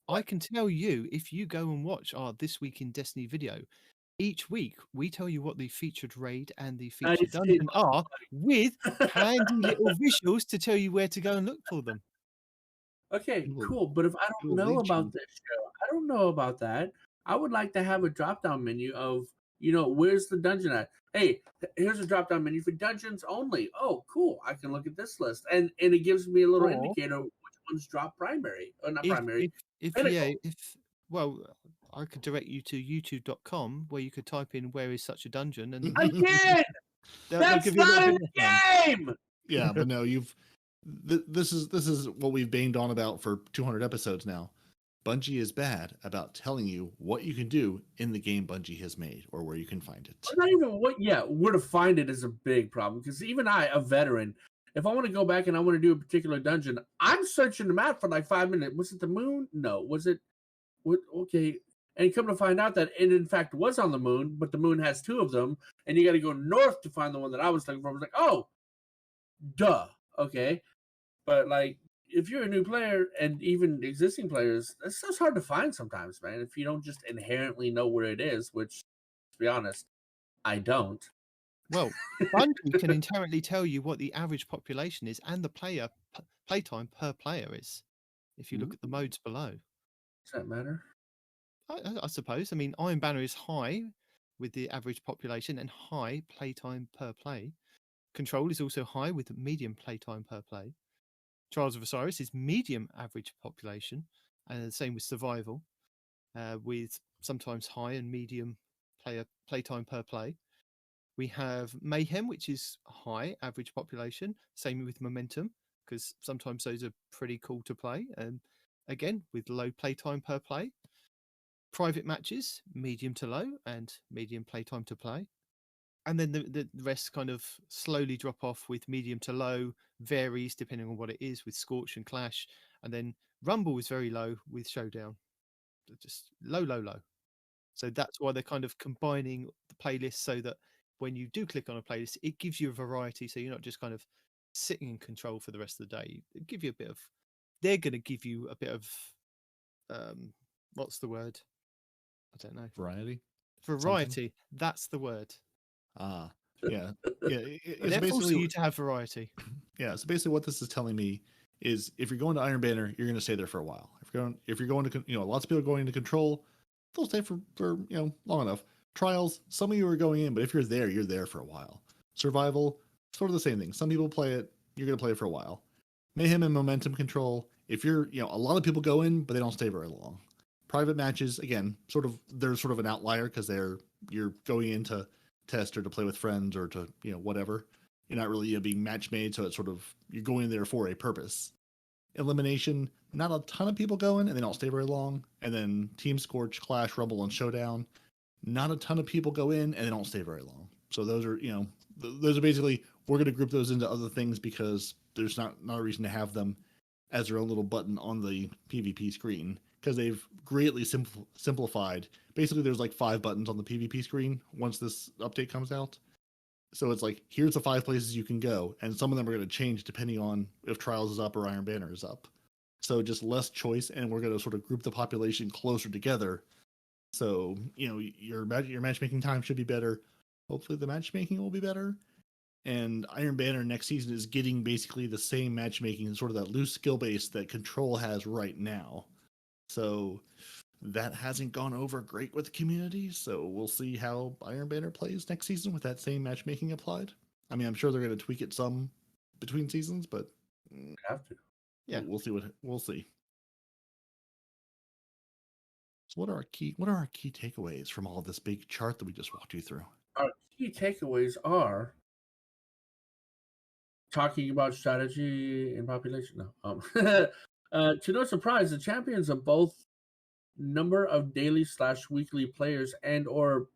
I can tell you, if you go and watch our This Week in Destiny video, each week we tell you what the featured raid and the featured dungeon are with handy little visuals to tell you where to go and look for them. Okay, cool. But if I don't know about this show, I don't know about that. I would like to have a drop-down menu of, where's the dungeon at? Hey, here's a drop-down menu for dungeons only. Oh, cool. I can look at this list. And it gives me a little indicator which ones drop primary. Or not primary. Well, I could direct you to youtube.com where you could type in where is such a dungeon. And I did! That's not in the game! Yeah, but no, this is what we've banged on about for 200 episodes now. Bungie is bad about telling you what you can do in the game Bungie has made or where you can find it. Not even where to find it is a big problem, because even I, a veteran, if I want to go back and I want to do a particular dungeon, I'm searching the map for like 5 minutes. Was it the moon? No. Was it? Okay. And come to find out that it in fact was on the moon, but the moon has 2 of them, and you got to go north to find the one that I was looking for. I was like, oh, duh. Okay. But like, if you're a new player and even existing players, it's just hard to find sometimes, man. If you don't just inherently know where it is, which, to be honest, I don't. Well, Bungie can inherently tell you what the average population is and the playtime per player is. If you look at the modes below. Does that matter? I suppose. I mean, Iron Banner is high with the average population and high playtime per play. Control is also high with medium playtime per play. Trials of Osiris is medium average population, and the same with Survival, with sometimes high and medium playtime per play. We have Mayhem, which is high average population, same with Momentum, because sometimes those are pretty cool to play, and again with low playtime per play. Private matches, medium to low, and medium playtime to play. And then the rest kind of slowly drop off with medium to low, varies depending on what it is with Scorch and Clash. And then Rumble is very low with Showdown. Just low, low, low. So that's why they're kind of combining the playlists so that when you do click on a playlist, it gives you a variety. So you're not just kind of sitting in control for the rest of the day. It give you a bit of, they're going to give you a bit of, what's the word? I don't know. Variety. Variety. That's the word. Yeah. It's They're basically forcing you to have variety. Yeah. So basically, what this is telling me is, if you're going to Iron Banner, you're going to stay there for a while. If you're going to, lots of people are going into Control, they'll stay for long enough. Trials, some of you are going in, but if you're there for a while. Survival, sort of the same thing. Some people play it, you're going to play it for a while. Mayhem and Momentum Control, if you're, a lot of people go in, but they don't stay very long. Private matches, again, they're sort of an outlier because you're going in to test or to play with friends or to, whatever. You're not really being match made, so it's you're going in there for a purpose. Elimination, not a ton of people go in and they don't stay very long. And then Team Scorch, Clash, Rumble, and Showdown, not a ton of people go in and they don't stay very long. So those are, those are basically, we're going to group those into other things because there's not a reason to have them as their own little button on the PvP screen, because they've greatly simplified. Basically, there's like 5 buttons on the PvP screen once this update comes out. So it's like, here's the 5 places you can go, and some of them are going to change depending on if Trials is up or Iron Banner is up. So just less choice, and we're going to sort of group the population closer together. So, your matchmaking time should be better. Hopefully the matchmaking will be better. And Iron Banner next season is getting basically the same matchmaking, sort of that loose skill base that Control has right now. So that hasn't gone over great with the community. So we'll see how Iron Banner plays next season with that same matchmaking applied. I mean, I'm sure they're going to tweak it some between seasons, but have to. Yeah, we'll see. So what are our key takeaways from all this big chart that we just walked you through? Our key takeaways are talking about strategy and population now. To no surprise, the champions of both number of daily / weekly players and or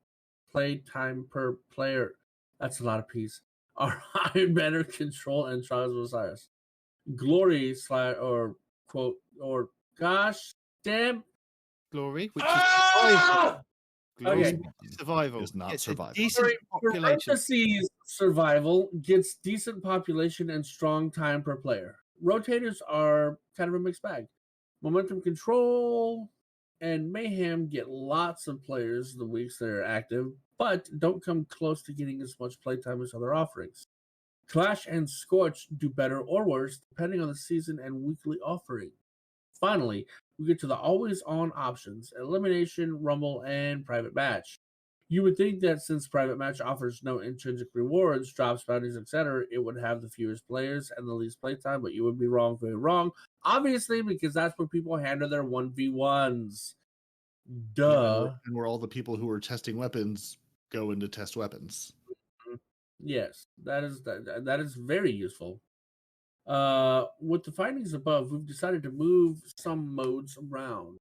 play time per player, that's a lot of P's, are Iron Banner, Control, and Trials of Osiris. Glory / or quote or gosh damn Glory, which ah! is Glory, Okay. Survival. Is not It's survival. a decent population. Parentheses survival gets decent population and strong time per player. Rotators are kind of a mixed bag. Momentum Control and Mayhem get lots of players the weeks they're active, but don't come close to getting as much playtime as other offerings. Clash and Scorch do better or worse depending on the season and weekly offering. Finally, we get to the always-on options: Elimination, Rumble, and Private Match. You would think that since Private Match offers no intrinsic rewards, drops, bounties, etc., it would have the fewest players and the least playtime, but you would be wrong, very wrong. Obviously, because that's where people handle their 1v1s. Duh. And where all the people who are testing weapons go into test weapons. Yes, that is very useful. With the findings above, we've decided to move some modes around.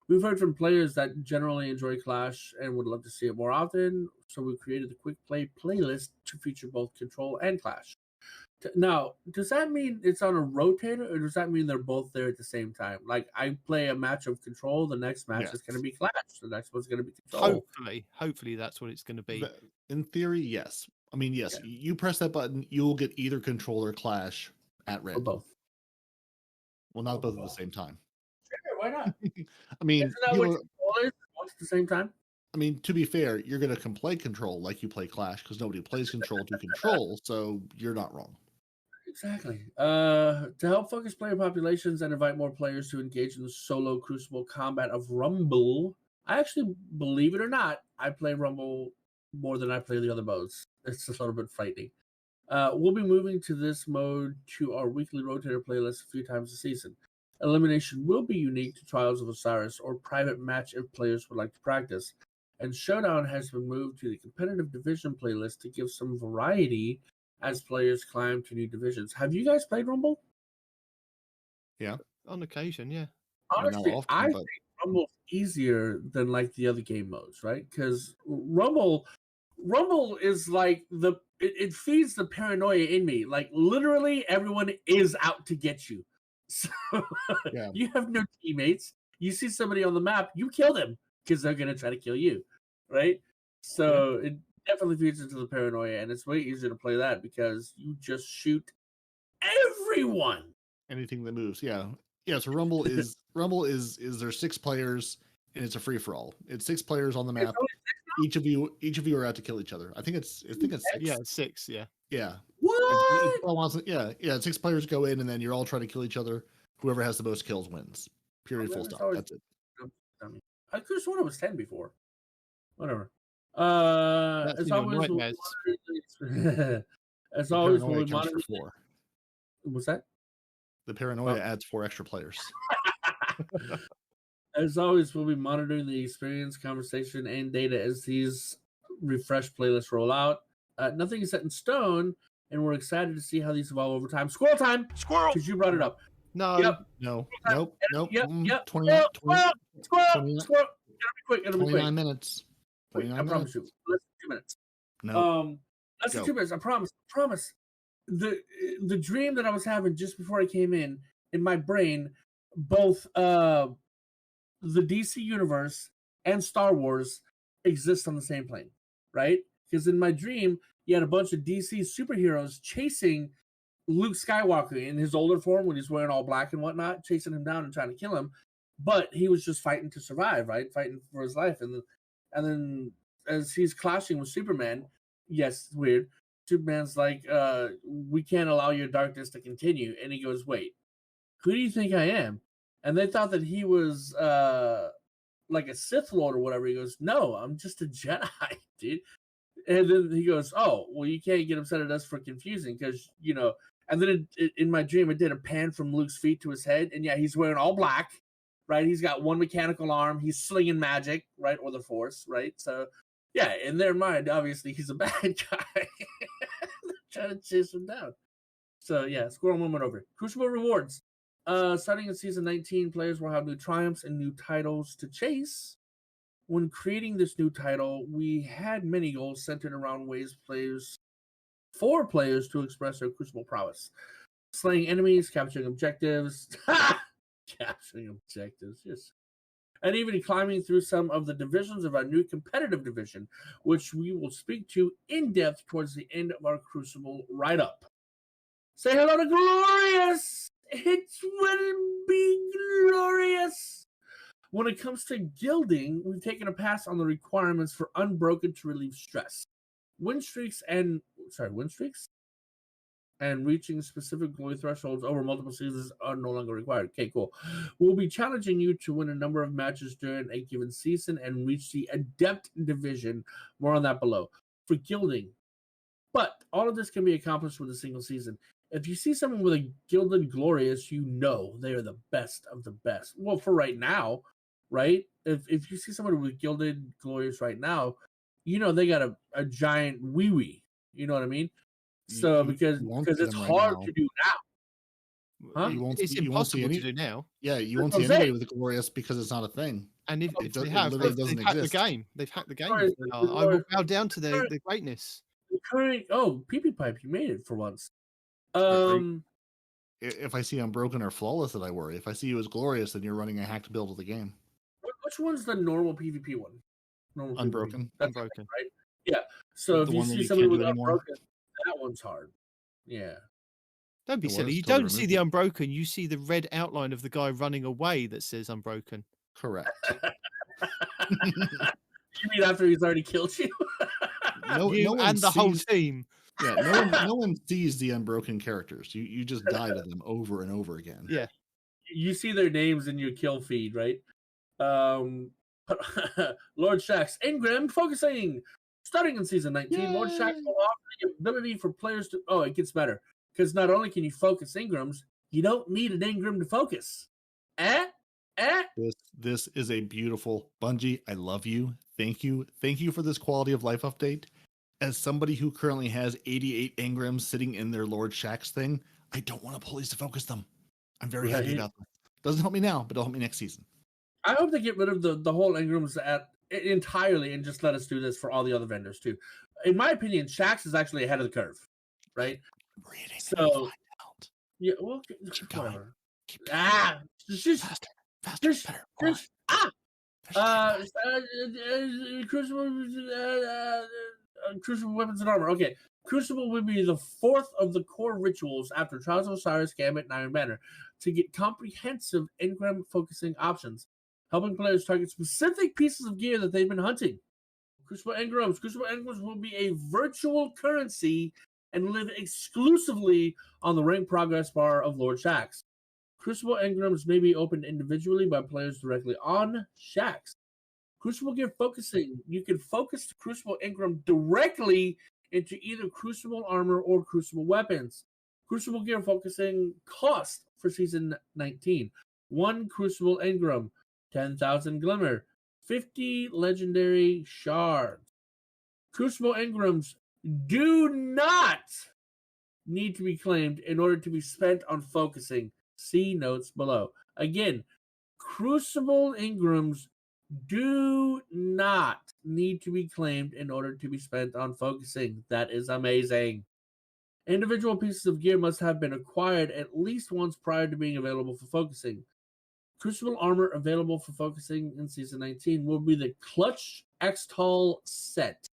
We've heard from players that generally enjoy Clash and would love to see it more often, so we created the Quick Play playlist to feature both Control and Clash. Now, does that mean it's on a rotator, or does that mean they're both there at the same time? Like, I play a match of Control, the next match is going to be Clash, the next one's going to be Control. Hopefully that's what it's going to be. In theory, yes. I mean, yes, you press that button, you'll get either Control or Clash at random. Or both. Well, not both at the same time. Sure, why not? I mean, isn't that what Control is? Both at the same time? I mean, to be fair, you're going to play Control like you play Clash because nobody plays Control to Control, so you're not wrong. Exactly. To help focus player populations and invite more players to engage in the solo crucible combat of Rumble, I actually, believe it or not, I play Rumble more than I play the other modes. It's a little bit frightening. We'll be moving to this mode to our weekly rotator playlist a few times a season. Elimination will be unique to Trials of Osiris or private match if players would like to practice. And Showdown has been moved to the competitive division playlist to give some variety as players climb to new divisions. Have you guys played Rumble? Yeah. On occasion, yeah. Honestly, often, I but- think Rumble's easier than like the other game modes, right? Because Rumble is like it feeds the paranoia in me. Like literally, everyone is out to get you. So Yeah. you have no teammates. You see somebody on the map, you kill them because they're gonna try to kill you, right? So it definitely feeds into the paranoia, and it's way easier to play that because you just shoot everyone. Anything that moves, yeah. So Rumble is there's 6 players and it's a free for all. It's 6 players on the map. Each of you are out to kill each other. I think it's 6. Yeah, 6, yeah. Yeah. What? It's all wants, yeah. 6 players go in and then you're all trying to kill each other. Whoever has the most kills wins. Period. Full stop. That's it. I could have sworn it was 10 before. Whatever. That's As in your always, nightmares. as The always, paranoia we'll be counts for monitoring. 4. What's that? The paranoia adds 4 extra players. As always, we'll be monitoring the experience, conversation, and data as these refresh playlists roll out. Nothing is set in stone, and we're excited to see how these evolve over time. Squirrel time! Squirrel! Because you brought it up. No. Yep. No. Nope. Yep. 20, Squirrel! 20, Squirrel! Squirrel! It'll be quick. It'll be 29 quick. minutes. Wait, 29 I promise minutes. you. Less than 2 minutes. No. Less than Go. 2 minutes. I promise. The dream that I was having just before I came in my brain, both the DC universe and Star Wars exist on the same plane, right? Because in my dream, you had a bunch of DC superheroes chasing Luke Skywalker in his older form when he's wearing all black and whatnot, chasing him down and trying to kill him. But he was just fighting to survive, right? Fighting for his life. And then as he's clashing with Superman, yes, it's weird. Superman's like, we can't allow your darkness to continue. And he goes, wait, who do you think I am? And they thought that he was like a Sith Lord or whatever. He goes, no, I'm just a Jedi, dude. And then he goes, oh, well, you can't get upset at us for confusing because, and then in my dream, it did a pan from Luke's feet to his head. And yeah, he's wearing all black, right? He's got one mechanical arm. He's slinging magic, right? Or the Force, right? So yeah, in their mind, obviously, he's a bad guy. They're trying to chase him down. So yeah, squirrel moment over. Crucible rewards. Starting in season 19, players will have new triumphs and new titles to chase. When creating this new title, we had many goals centered around ways for players to express their Crucible prowess. Slaying enemies, capturing objectives. Capturing objectives, yes. And even climbing through some of the divisions of our new competitive division, which we will speak to in depth towards the end of our Crucible write-up. Say hello to Glorious! It will be glorious! When it comes to guilding, we've taken a pass on the requirements for Unbroken to relieve stress. Win streaks and reaching specific glory thresholds over multiple seasons are no longer required. Okay, cool. We'll be challenging you to win a number of matches during a given season and reach the Adept division. More on that below. For guilding. But all of this can be accomplished with a single season. If you see someone with a Gilded Glorious, you know they are the best of the best. Well, for right now, right? If you see somebody with Gilded Glorious right now, you know they got a giant wee-wee. You know what I mean? So because it's hard to do now. Huh? It's impossible to do now. Yeah, you won't see anybody with a Glorious because it's not a thing. And if It they have, literally they've doesn't hacked the exist. game. They've hacked the game. I will bow down to their greatness. The current pee-pee pipe, you made it for once. If I see Unbroken or Flawless, that I worry. If I see you as Glorious, then you're running a hacked build of the game. Which one's the normal PvP one? Normal Unbroken. PvP. That's Unbroken. right? Yeah. So The if you one that see you somebody can't with do anymore. Unbroken, that one's hard. Yeah. Don't be The silly. worst You till they don't see remove the it. Unbroken. You see the red outline of the guy running away that says Unbroken. Correct. You mean after he's already killed you? You one and the whole sees- team. Yeah, no one sees the Unbroken characters. You just die to them over and over again. Yeah. You see their names in your kill feed, right? Lord Shaxx Engram focusing. Starting in Season 19, Lord Shaxx will offer the ability for players to... Oh, it gets better. Because not only can you focus engrams, you don't need an engram to focus. This is a beautiful Bungie. I love you. Thank you. Thank you for this quality of life update. As somebody who currently has 88 engrams sitting in their Lord Shaxx thing, I don't want police to focus them. I'm very happy about that. Doesn't help me now, but it'll help me next season. I hope they get rid of the whole engrams entirely and just let us do this for all the other vendors too. In my opinion, Shaxx is actually ahead of the curve, right? So, yeah, well, whatever. Keep going. Just faster, better. Crucible weapons and armor. Okay, Crucible would be the fourth of the core rituals after Trials of Osiris, Gambit, and Iron Banner to get comprehensive engram focusing options, helping players target specific pieces of gear that they've been hunting. Crucible engrams will be a virtual currency and live exclusively on the rank progress bar of Lord Shaxx. Crucible engrams may be opened individually by players directly on Shaxx. Crucible gear focusing. You can focus the Crucible engram directly into either Crucible armor or Crucible weapons. Crucible gear focusing cost for Season 19. 1 Crucible engram, 10,000 glimmer, 50 legendary shards. Crucible engrams do not need to be claimed in order to be spent on focusing. See notes below. Again, Crucible engrams do not need to be claimed in order to be spent on focusing. That is amazing. Individual pieces of gear must have been acquired at least once prior to being available for focusing. Crucible armor available for focusing in Season 19 will be the Clutch X-Tall set.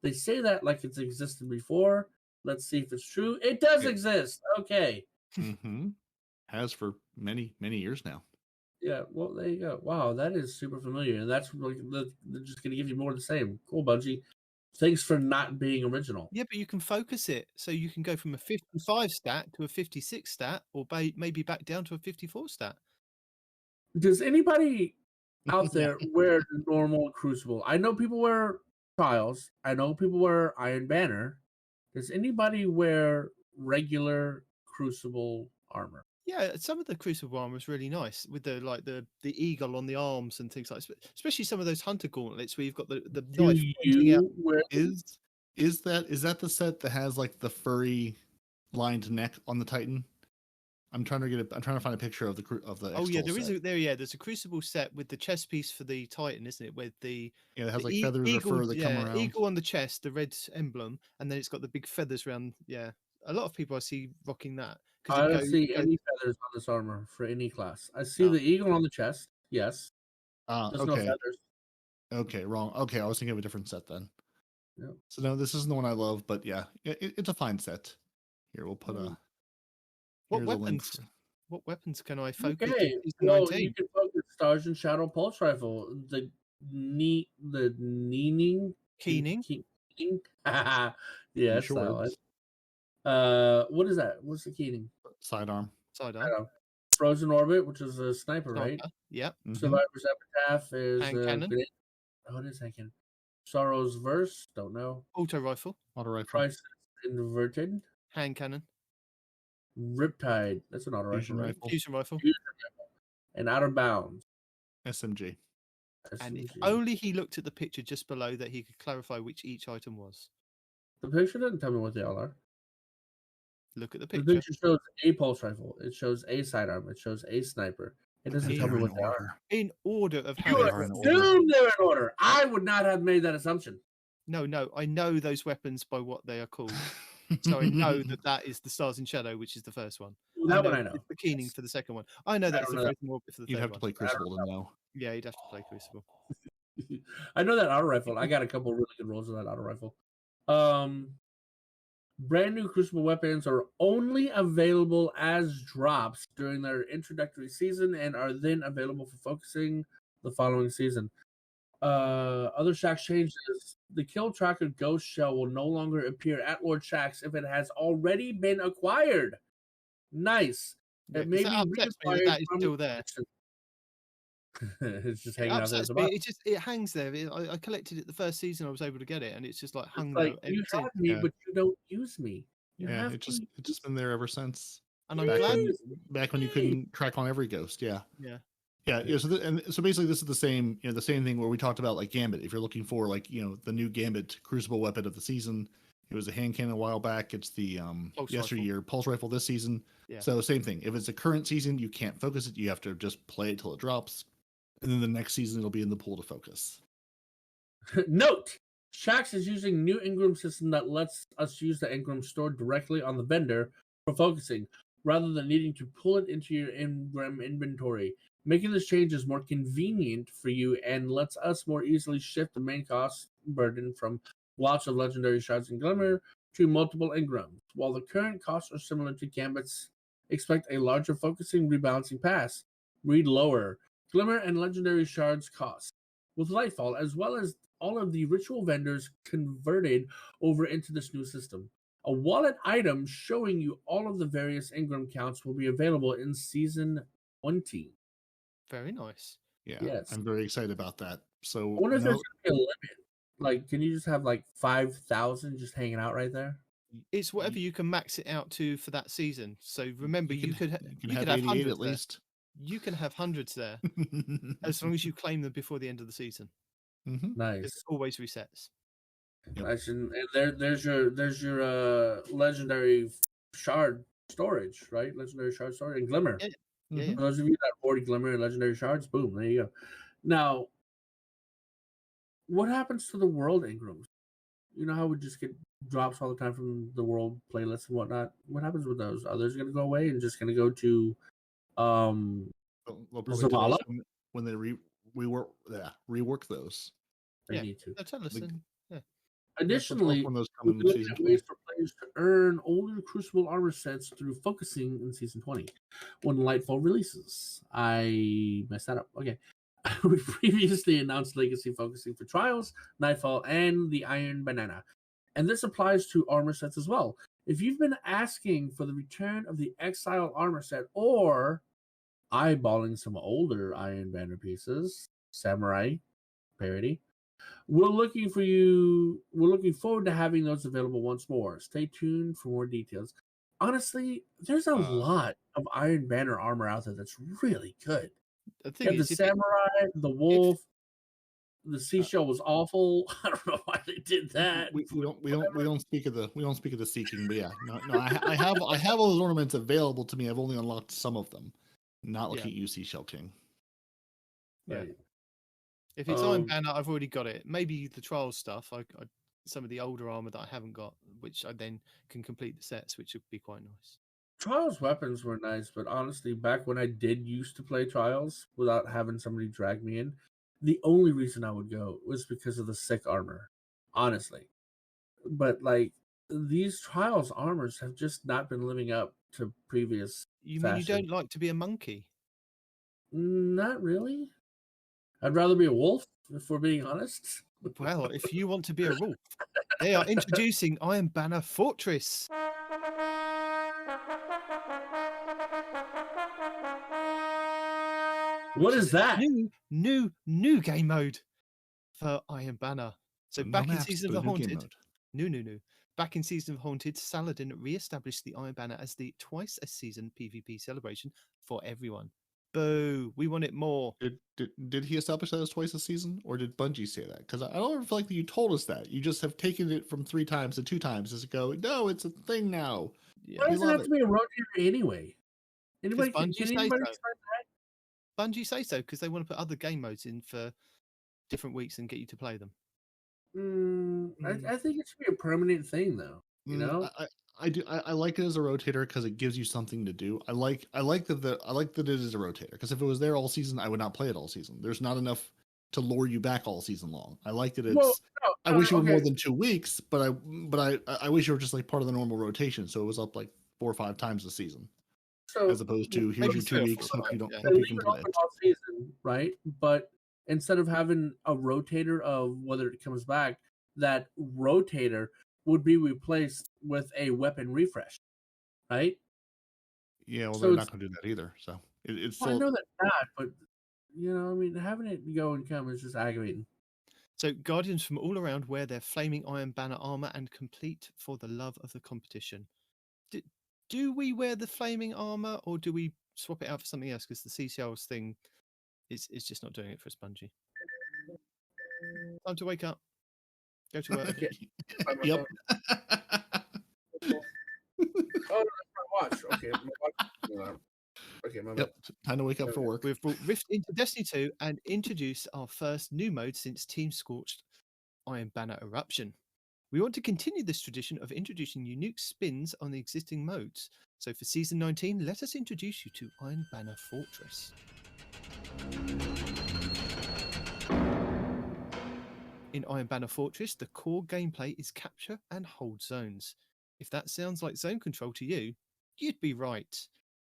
They say that like it's existed before. Let's see if it's true. It does exist. Okay. Mm-hmm. Has for many, many years now. Yeah, well, there you go. Wow, that is super familiar. And that's like, they're just going to give you more of the same. Cool, Bungie. Thanks for not being original. Yeah, but you can focus it. So you can go from a 55 stat to a 56 stat, or maybe back down to a 54 stat. Does anybody out there wear normal Crucible? I know people wear Trials. I know people wear Iron Banner. Does anybody wear regular Crucible armor? Yeah, some of the Crucible armor is really nice with the eagle on the arms and things like that. Especially some of those hunter gauntlets where you've got the knife pointing out. Is that the set that has like the furry lined neck on the Titan? I'm trying to find a picture of the. Oh yeah, there's a Crucible set with the chest piece for the Titan, isn't it? With it has like feathers or fur that come around. Eagle on the chest, the red emblem, and then it's got the big feathers around. Yeah, a lot of people I see rocking that. I don't see any feathers on this armor for any class. I see the eagle on the chest. Yes. There's no feathers. Okay, wrong. Okay, I was thinking of a different set then. Yep. So no, this isn't the one I love, but yeah, it's a fine set. Here, we'll put a. What weapons? What weapons can I focus? Okay, well, you can focus Stars and Shadow Pulse Rifle. The Keening. Yes, what is that? What's the Keening? Sidearm. Frozen Orbit, which is a sniper, right? Yep. Mm-hmm. Survivor's Epitaph is hand cannon. What is hand cannon? Sorrow's Verse, don't know. Auto rifle. Crisis Inverted. Hand cannon. Riptide. That's an auto rifle. Fusion rifle. And Out of Bounds. SMG. And if only he looked at the picture just below that he could clarify which each item was. The picture doesn't tell me what they all are. Look at the picture. The picture shows a pulse rifle. It shows a sidearm. It shows a sniper. It doesn't tell me what they are. In order of how you assume they're in order. I would not have made that assumption. No. I know those weapons by what they are called. So I know that is the Stars and Shadow, which is the first one. Well, that one I know. It's the Keening for the second one. I know that's the Frozen Orbit for the third one. You'd have to play Crucible to know. Yeah, you'd have to play Crucible. I know that auto rifle. I got a couple of really good rolls of that auto rifle. Brand new Crucible weapons are only available as drops during their introductory season and are then available for focusing the following season. Other Shaxx changes. The Kill Tracker Ghost Shell will no longer appear at Lord Shaxx if it has already been acquired. Nice. Yeah, It may be that is still there. It's just It hanging out there as upsets a me. box. It hangs there. I collected it the first season I was able to get it, and it's just like It's hung like there you empty. have me, Yeah. but you don't use me. You Yeah, have it's to just been there ever since. And I'm Back glad. when you couldn't track on every ghost. Yeah. Yeah. Yeah. So basically, this is the same thing where we talked about like Gambit. If you're looking for like the new Gambit Crucible weapon of the season, it was a hand cannon a while back. It's the yesteryear pulse rifle this season. Yeah. So same thing. If it's a current season, you can't focus it. You have to just play it till it drops, and then the next season it'll be in the pool to focus. Note: Shaxx is using new engram system that lets us use the engram stored directly on the vendor for focusing, rather than needing to pull it into your engram inventory. Making this change is more convenient for you and lets us more easily shift the main cost burden from lots of legendary shards and glimmer to multiple engrams. While the current costs are similar to Gambit's, expect a larger focusing rebalancing pass. Read lower glimmer and legendary shards costs. With Nightfall, as well as all of the ritual vendors converted over into this new system. A wallet item showing you all of the various engram counts will be available in Season 20. Very nice. Yeah, Yes. I'm very excited about that. So I wonder if there's going to be a limit. Like, can you just have like 5,000 just hanging out right there? It's whatever you can max it out to for that season. So remember, you could have 88 hundreds at least. You can have hundreds there as long as you claim them before the end of the season. Mm-hmm. Nice. It always resets. Yep. Nice. And there's your legendary shard storage, right? Legendary shard storage and glimmer. Yeah. Mm-hmm. Yeah. For those of you that 40 glimmer and legendary shards, boom, there you go. Now, what happens to the world engrams? You know how we just get drops all the time from the world playlists and whatnot? What happens with those? Are those going to go away and just going to go to They'll probably tell Zavala? us when they rework those. They Yeah. need to. No, tell us then. Yeah. Additionally, when those come we're in looking season at ways for players to earn older Crucible armor sets through focusing in Season 20 when Nightfall releases. I messed that up. Okay. We previously announced Legacy focusing for Trials, Nightfall, and the Iron Banana. And this applies to armor sets as well. If you've been asking for the return of the Exile armor set or eyeballing some older Iron Banner pieces, Samurai, Peroty, we're looking forward to having those available once more. Stay tuned for more details. Honestly, there's a lot of Iron Banner armor out there that's really good. The You thing have the is, Samurai, the Wolf, the Seashell was awful. I don't know why they did that. We don't speak of the seeking, but yeah, no, I have all those ornaments available to me. I've only unlocked some of them. Not looking at UC Shell King. Right. if it's Iron Banner, I've already got it. Maybe the trials stuff, I some of the older armor that I haven't got, which I then can complete the sets, which would be quite nice. Trials weapons were nice, but honestly, back when I did used to play Trials without having somebody drag me in, the only reason I would go was because of the sick armor, honestly. But like these Trials armors have just not been living up to previous. You mean you fashion. don't like to be a monkey? Not really. I'd rather be a wolf, if we're being honest. Well, if you want to be a wolf, they are introducing Iron Banner Fortress. What is that? New game mode for Iron Banner. So No back in maps, Season but of a the new game Haunted, mode. no. Back in Season of Haunted, Saladin re-established the Iron Banner as the twice a season PvP celebration for everyone. Boo! We want it more. Did he establish that as twice a season, or did Bungie say that? Because I don't ever feel like you told us that. You just have taken it from 3 times to 2 times as it go. No, it's a thing now. Yeah. Why does it love have it. to be a rotator anyway? Anybody can Bungie say anybody so. explain Bungie say so because they want to put other game modes in for different weeks and get you to play them. that? I think it should be a permanent thing, though. You know, I do. I like it as a rotator because it gives you something to do. I like that it is a rotator because if it was there all season, I would not play it all season. There's not enough to lure you back all season long. I like that it's. Well, I wish it were more okay. than 2 weeks, but I wish it were just like part of the normal rotation, so it was up like 4 or 5 times a season, So as opposed to here's maybe your 2 3 or weeks. 4 Hope you don't. times, they Hope you leave can it play open it. all season, right? But instead of having a rotator of whether it comes back, that rotator would be replaced with a weapon refresh, right? Yeah, well, So they're it's- not going to do that either. So it's Well, I still. know that not, but I mean, having it go and come is just aggravating. So Guardians from all around wear their flaming Iron Banner armor and complete for the love of the competition. Do we wear the flaming armor or do we swap it out for something else? Because the CCL's thing is just not doing it for us, Bungie. Time to wake up. Go to work. Yep. Oh, no, that's my watch. Okay, my watch. Okay, my bad. Yep. Time to wake up for work. We've brought Rift into Destiny 2 and introduced our first new mode since Team Scorched Iron Banner Eruption. We want to continue this tradition of introducing unique spins on the existing modes. So for Season 19, let us introduce you to Iron Banner Fortress. In Iron Banner Fortress, the core gameplay is capture and hold zones. If that sounds like zone control to you, you'd be right.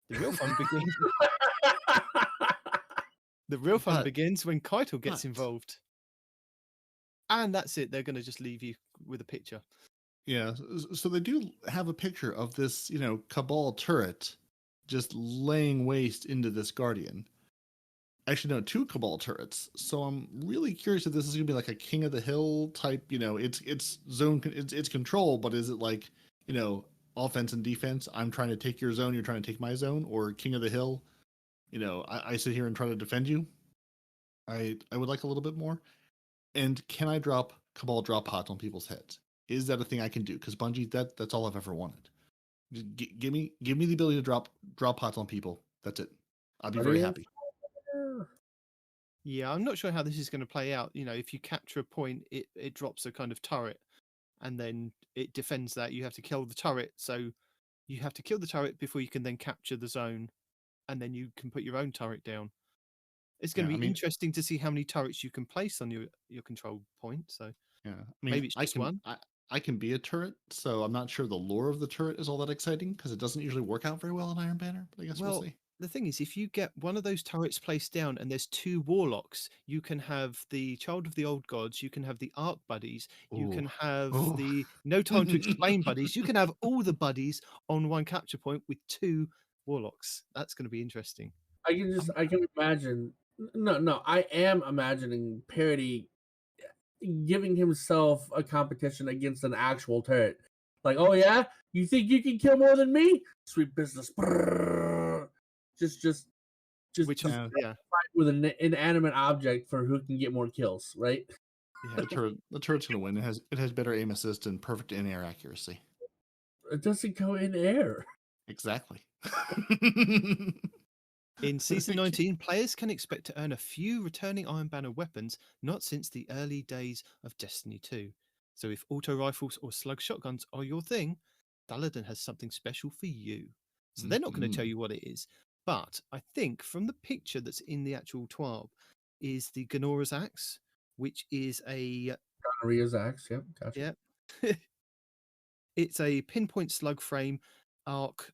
The real fun begins. The real fun begins when Keitel gets involved. And that's it. They're going to just leave you with a picture. Yeah. So they do have a picture of this, Cabal turret just laying waste into this Guardian. Actually, no, 2 Cabal turrets. So I'm really curious if this is going to be like a King of the Hill type, it's zone, it's control, but is it like, offense and defense? I'm trying to take your zone, you're trying to take my zone, or King of the Hill? I sit here and try to defend you. I would like a little bit more. And can I drop Cabal drop pods on people's heads? Is that a thing I can do? Because Bungie, that's all I've ever wanted. Give me the ability to drop pods on people. That's it. I'll be very happy. Yeah, I'm not sure how this is going to play out. If you capture a point, it drops a kind of turret, and then it defends that. You have to kill the turret, so you have to kill the turret before you can then capture the zone, and then you can put your own turret down. It's going to be interesting to see how many turrets you can place on your control point. So yeah, maybe it's just one. I can be a turret, so I'm not sure the lore of the turret is all that exciting because it doesn't usually work out very well in Iron Banner. But I guess we'll see. The thing is, if you get one of those turrets placed down and there's 2 warlocks, you can have the Child of the Old Gods, you can have the Arc buddies, you can have the No Time to Explain buddies, you can have all the buddies on one capture point with 2 warlocks. That's going to be interesting. I can imagine. No, I am imagining Peroty giving himself a competition against an actual turret. Like, oh yeah, you think you can kill more than me? Sweet business. Just fight with an inanimate object for who can get more kills, right? Yeah, the turret's gonna win. It has better aim assist and perfect in-air accuracy. It doesn't go in air. Exactly. In Season 19, players can expect to earn a few returning Iron Banner weapons, not since the early days of Destiny 2. So if auto rifles or slug shotguns are your thing, Thaladin has something special for you. So they're not going to tell you what it is. But I think from the picture that's in the actual TWAB is the Ganora's Axe, which is a... Gonorrhea's Axe, yep, gotcha. Yeah. It's a pinpoint slug frame arc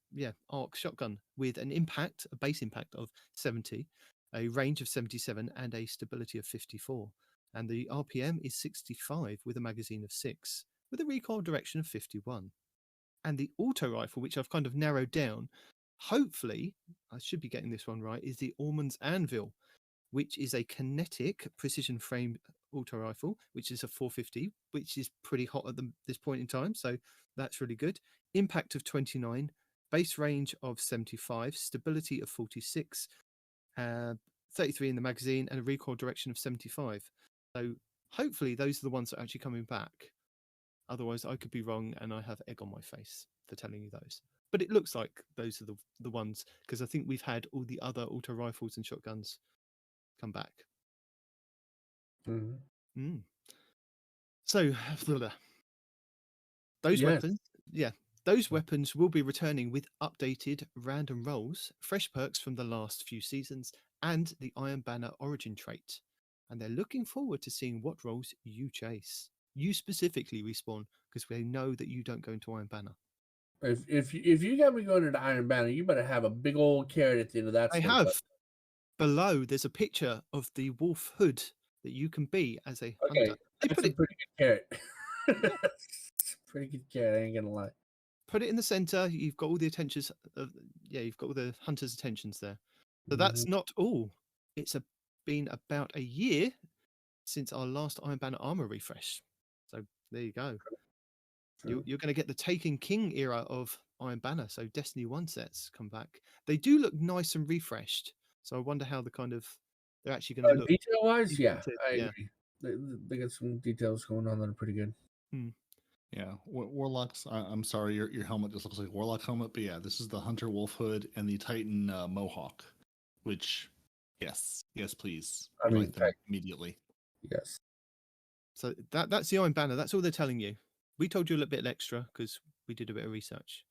shotgun with an impact, a base impact of 70, a range of 77, and a stability of 54. And the RPM is 65 with a magazine of 6, with a recoil direction of 51. And the auto rifle, which I've kind of narrowed down, hopefully, I should be getting this one right, is the Ormond's Anvil, which is a kinetic precision frame auto rifle, which is a 450, which is pretty hot at this point in time. So that's really good. Impact of 29, base range of 75, stability of 46, 33 in the magazine, and a recoil direction of 75. So hopefully those are the ones that are actually coming back. Otherwise, I could be wrong and I have egg on my face for telling you those. But it looks like those are the ones, because I think we've had all the other auto rifles and shotguns come back. Mm. So, those weapons, those weapons will be returning with updated random rolls, fresh perks from the last few seasons, and the Iron Banner origin trait. And they're looking forward to seeing what rolls you chase. You specifically, Respawn, because they know that you don't go into Iron Banner. If you got me going into Iron Banner, you better have a big old carrot at the end of that. I have. Below, there's a picture of the wolf hood that you can be as a hunter. That's a pretty good carrot. Pretty good carrot, I ain't gonna lie. Put it in the center. You've got all the attentions. You've got all the hunter's attentions there. So that's not all. It's a been about a year since our last Iron Banner armor refresh. So there you go. You're going to get the Taken King era of Iron Banner. So Destiny 1 sets come back. They do look nice and refreshed. So I wonder how they're actually going to look. Detail wise, yeah, Implemented, I yeah. agree. They got some details going on that are pretty good. Yeah, Warlocks. I'm sorry, your helmet just looks like a Warlock helmet, but yeah, this is the Hunter Wolf hood and the Titan Mohawk, which, yes, please, I we mean, like them immediately. Yes. So that's the Iron Banner. That's all they're telling you. We told you a little bit extra because we did a bit of research.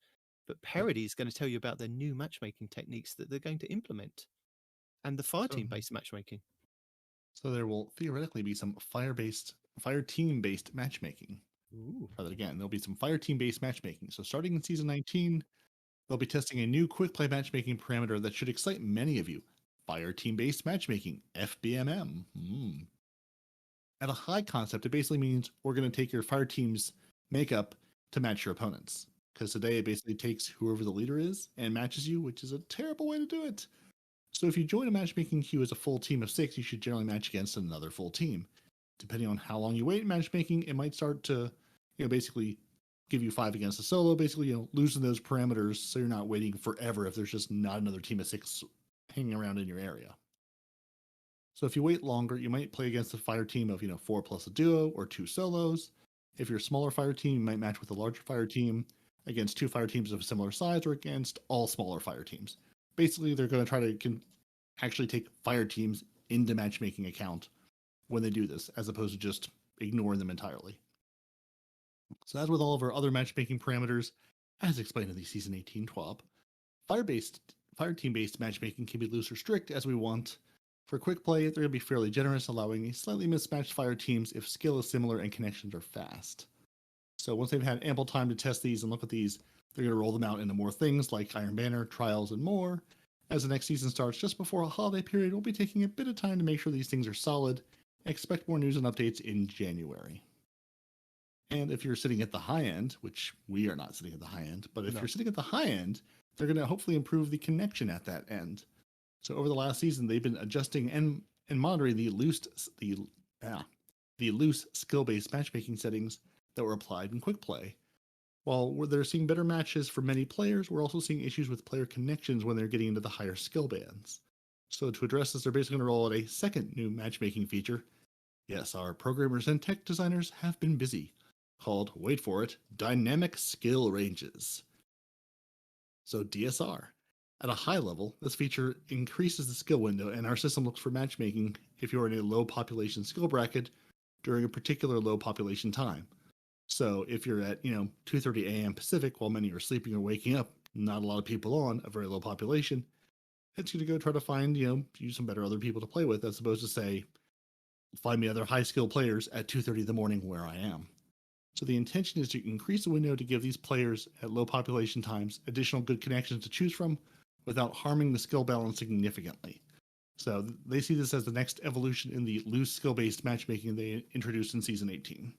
But Peroty is going to tell you about their new matchmaking techniques that they're going to implement and the fire team based matchmaking. So there will theoretically be some fire team based matchmaking. Ooh. Try that again. There'll be some fire team based matchmaking. So starting in season 19, they'll be testing a new quick play matchmaking parameter that should excite many of you. Fire team based matchmaking, FBMM. At a high concept, it basically means we're going to take your fire team's makeup to match your opponents. Because today it basically takes whoever the leader is and matches you, which is a terrible way to do it. So if you join a matchmaking queue as a full team of 6, you should generally match against another full team. Depending on how long you wait in matchmaking, it might start to, basically give you 5 against a solo, basically, loosen those parameters so you're not waiting forever if there's just not another team of 6 hanging around in your area. So if you wait longer, you might play against a fire team of, 4 plus a duo or 2 solos. If you're a smaller fire team, you might match with a larger fire team against 2 fire teams of similar size or against all smaller fire teams. Basically, they're going to try to actually take fire teams into matchmaking account when they do this, as opposed to just ignoring them entirely. So as with all of our other matchmaking parameters, as explained in the Season 18 TWAB, fire team-based matchmaking can be loose or strict as we want. For quick play, they're going to be fairly generous, allowing slightly mismatched fire teams if skill is similar and connections are fast. So once they've had ample time to test these and look at these, they're going to roll them out into more things like Iron Banner, Trials, and more. As the next season starts just before a holiday period, we'll be taking a bit of time to make sure these things are solid. Expect more news and updates in January. And if you're sitting at the high end, which we are not sitting at the high end, but if you're sitting at the high end, they're going to hopefully improve the connection at that end. So over the last season, they've been adjusting and monitoring the loose skill-based matchmaking settings that were applied in quick play. While they're seeing better matches for many players, we're also seeing issues with player connections when they're getting into the higher skill bands. So to address this, they're basically going to roll out a second new matchmaking feature. Yes, our programmers and tech designers have been busy, called, wait for it, Dynamic Skill Ranges. So DSR. At a high level, this feature increases the skill window, and our system looks for matchmaking if you're in a low population skill bracket during a particular low population time. So if you're at, 2:30 a.m. Pacific while many are sleeping or waking up, not a lot of people on, a very low population, it's going to go try to find, use some better other people to play with, as opposed to say, find me other high skill players at 2:30 in the morning where I am. So the intention is to increase the window to give these players at low population times additional good connections to choose from without harming the skill balance significantly. So they see this as the next evolution in the loose skill-based matchmaking they introduced in Season 18.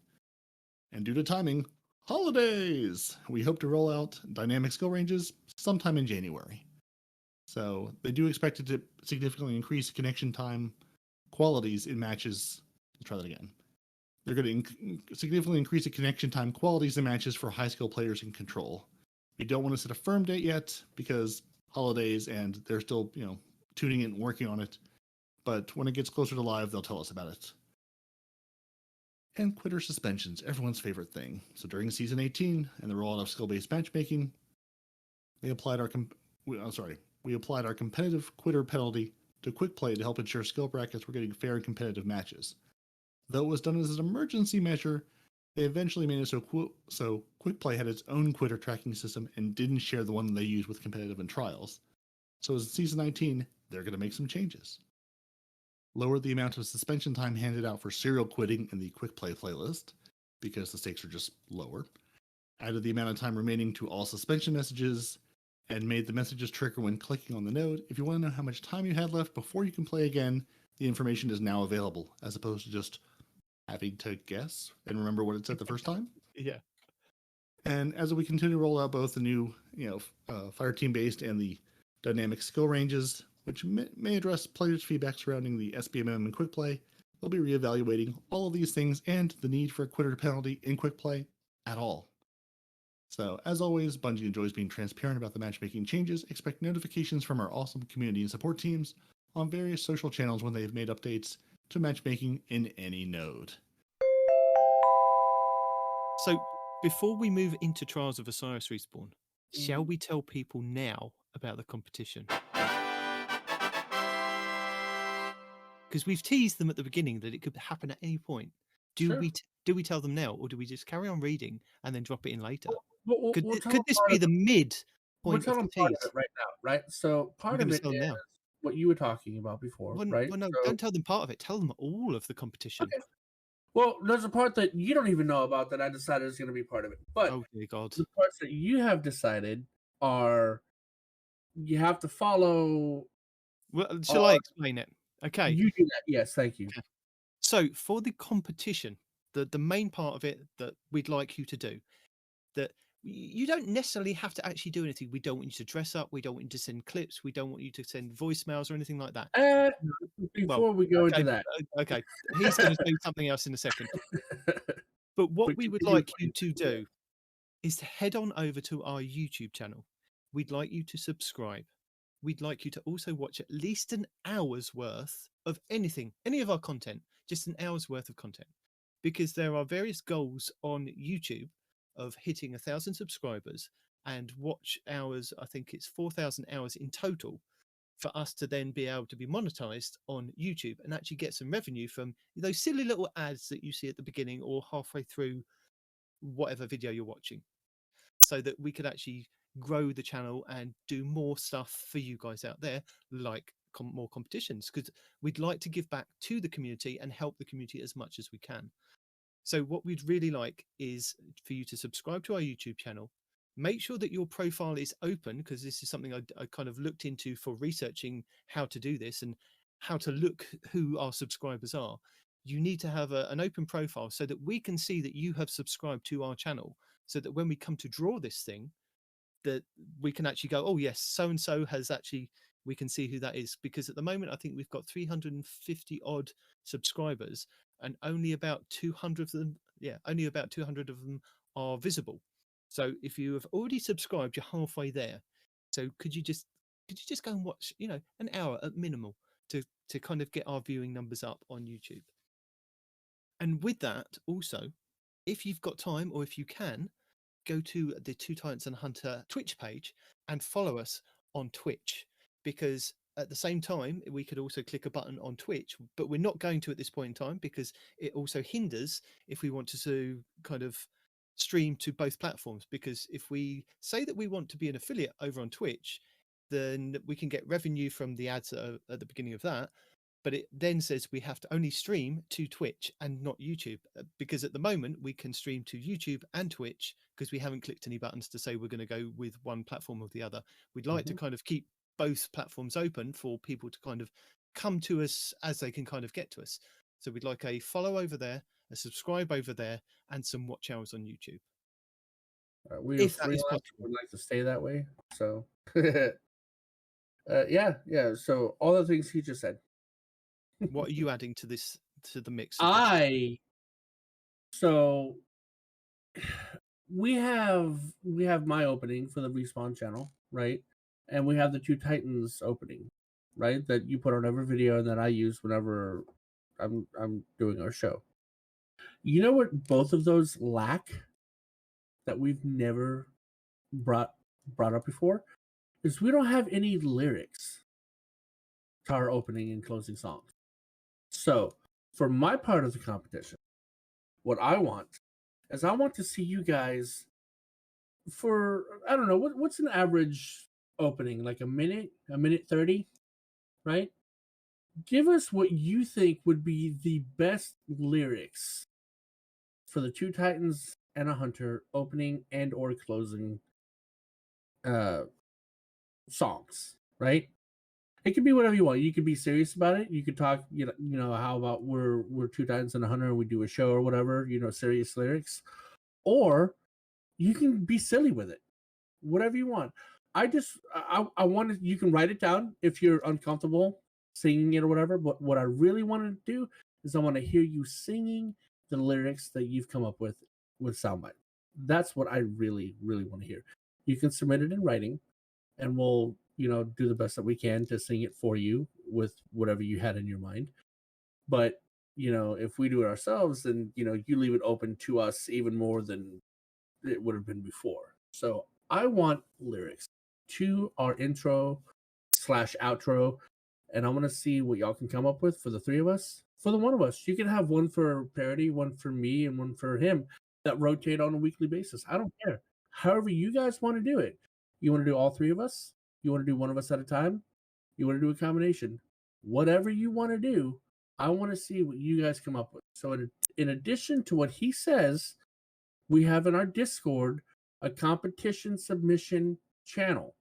And due to timing, holidays! We hope to roll out dynamic skill ranges sometime in January. So they do expect it to significantly increase connection time qualities in matches. Let's try that again. They're going to significantly increase the connection time qualities in matches for high skill players in Control. We don't want to set a firm date yet because holidays and they're still, tuning it and working on it. But when it gets closer to live, they'll tell us about it. And quitter suspensions, everyone's favorite thing. So during Season 18 and the rollout of skill-based matchmaking, we applied our competitive quitter penalty to quick play to help ensure skill brackets were getting fair and competitive matches. Though it was done as an emergency measure, they eventually made it so quick play had its own quitter tracking system and didn't share the one they used with competitive and trials. So as in Season 19, they're going to make some changes. Lowered the amount of suspension time handed out for serial quitting in the quick play playlist, because the stakes are just lower. Added the amount of time remaining to all suspension messages, and made the messages trigger when clicking on the node. If you want to know how much time you had left before you can play again, the information is now available, as opposed to just having to guess and remember what it said the first time. Yeah. And as we continue to roll out both the new, fire team based and the dynamic skill ranges, which may address players' feedback surrounding the SBMM and quick play. They'll be reevaluating all of these things and the need for a quitter penalty in quick play at all. So, as always, Bungie enjoys being transparent about the matchmaking changes. Expect notifications from our awesome community and support teams on various social channels when they have made updates to matchmaking in any node. So, before we move into Trials of Osiris Respawn, shall we tell people now about the competition? Because we've teased them at the beginning that it could happen at any point. Do we tell them now, or do we just carry on reading and then drop it in later? Could this be the mid point of the part tease? of it right now, right? So part of it is now. what you were talking about before, right? Well, no, don't tell them part of it. Tell them all of the competition. Okay. Well, there's a part that you don't even know about that I decided is going to be part of it. But oh dear God, the parts that you have decided are you have to follow. Well, shall I explain it? Okay. You do that. Yes, thank you. Okay. So for the competition, the main part of it that we'd like you to do, that you don't necessarily have to actually do anything. We don't want you to dress up. We don't want you to send clips. We don't want you to send voicemails or anything like that. Before we go into that. Okay. He's going to do something else in a second. But what we would like you to do is to head on over to our YouTube channel. We'd like you to subscribe. We'd like you to also watch at least an hour's worth of anything, any of our content, just an hour's worth of content. Because there are various goals on YouTube of hitting 1,000 subscribers and watch hours. I think it's 4,000 hours in total for us to then be able to be monetized on YouTube and actually get some revenue from those silly little ads that you see at the beginning or halfway through whatever video you're watching, so that we could actually grow the channel and do more stuff for you guys out there, like more competitions, because we'd like to give back to the community and help the community as much as we can. So what we'd really like is for you to subscribe to our YouTube channel. Make sure that your profile is open, because this is something I kind of looked into for researching how to do this and how to look who our subscribers are. You need to have an open profile so that we can see that you have subscribed to our channel, so that when we come to draw this thing, that we can actually go, oh yes, so-and-so has actually, we can see who that is. Because at the moment, I think we've got 350 odd subscribers and only about 200 of them, only about 200 of them are visible. So if you have already subscribed, you're halfway there. So could you just go and watch, an hour at minimal to kind of get our viewing numbers up on YouTube? And with that, also, if you've got time or if you can, go to the Two Titans and Hunter Twitch page and follow us on Twitch, because at the same time, we could also click a button on Twitch, but we're not going to at this point in time because it also hinders if we want to kind of stream to both platforms. Because if we say that we want to be an affiliate over on Twitch, then we can get revenue from the ads at the beginning of that. But it then says we have to only stream to Twitch and not YouTube, because at the moment we can stream to YouTube and Twitch because we haven't clicked any buttons to say we're going to go with one platform or the other. We'd like to kind of keep both platforms open for people to kind of come to us as they can kind of get to us. So we'd like a follow over there, a subscribe over there, and some watch hours on YouTube. If that is possible, would like to stay that way. So, yeah. So all the things he just said. What are you adding to this, to the mix? So we have my opening for the Respawn channel, right? And we have the Two Titans opening, right? That you put on every video and that I use whenever I'm doing our show. You know what both of those lack that we've never brought up before is we don't have any lyrics to our opening and closing songs. So, for my part of the competition, what I want is I want to see you guys for, I don't know, what's an average opening? Like a minute 30, right? Give us what you think would be the best lyrics for the Two Titans and a Hunter opening and or closing songs, right? It could be whatever you want. You could be serious about it. You could talk, how about we're Two Titans and a Hunter and we do a show or whatever, serious lyrics. Or you can be silly with it. Whatever you want. I wanted, you can write it down if you're uncomfortable singing it or whatever. But what I really wanted to do is I want to hear you singing the lyrics that you've come up with soundbite. That's what I really, really want to hear. You can submit it in writing, and we'll, do the best that we can to sing it for you with whatever you had in your mind. But, if we do it ourselves, then, you leave it open to us even more than it would have been before. So I want lyrics to our intro/outro, and I want to see what y'all can come up with for the three of us. For the one of us, you can have one for Peroty, one for me, and one for him that rotate on a weekly basis. I don't care. However you guys want to do it. You want to do all three of us? You want to do one of us at a time? You want to do a combination? Whatever you want to do, I want to see what you guys come up with. So in addition to what he says, we have in our Discord a competition submission channel.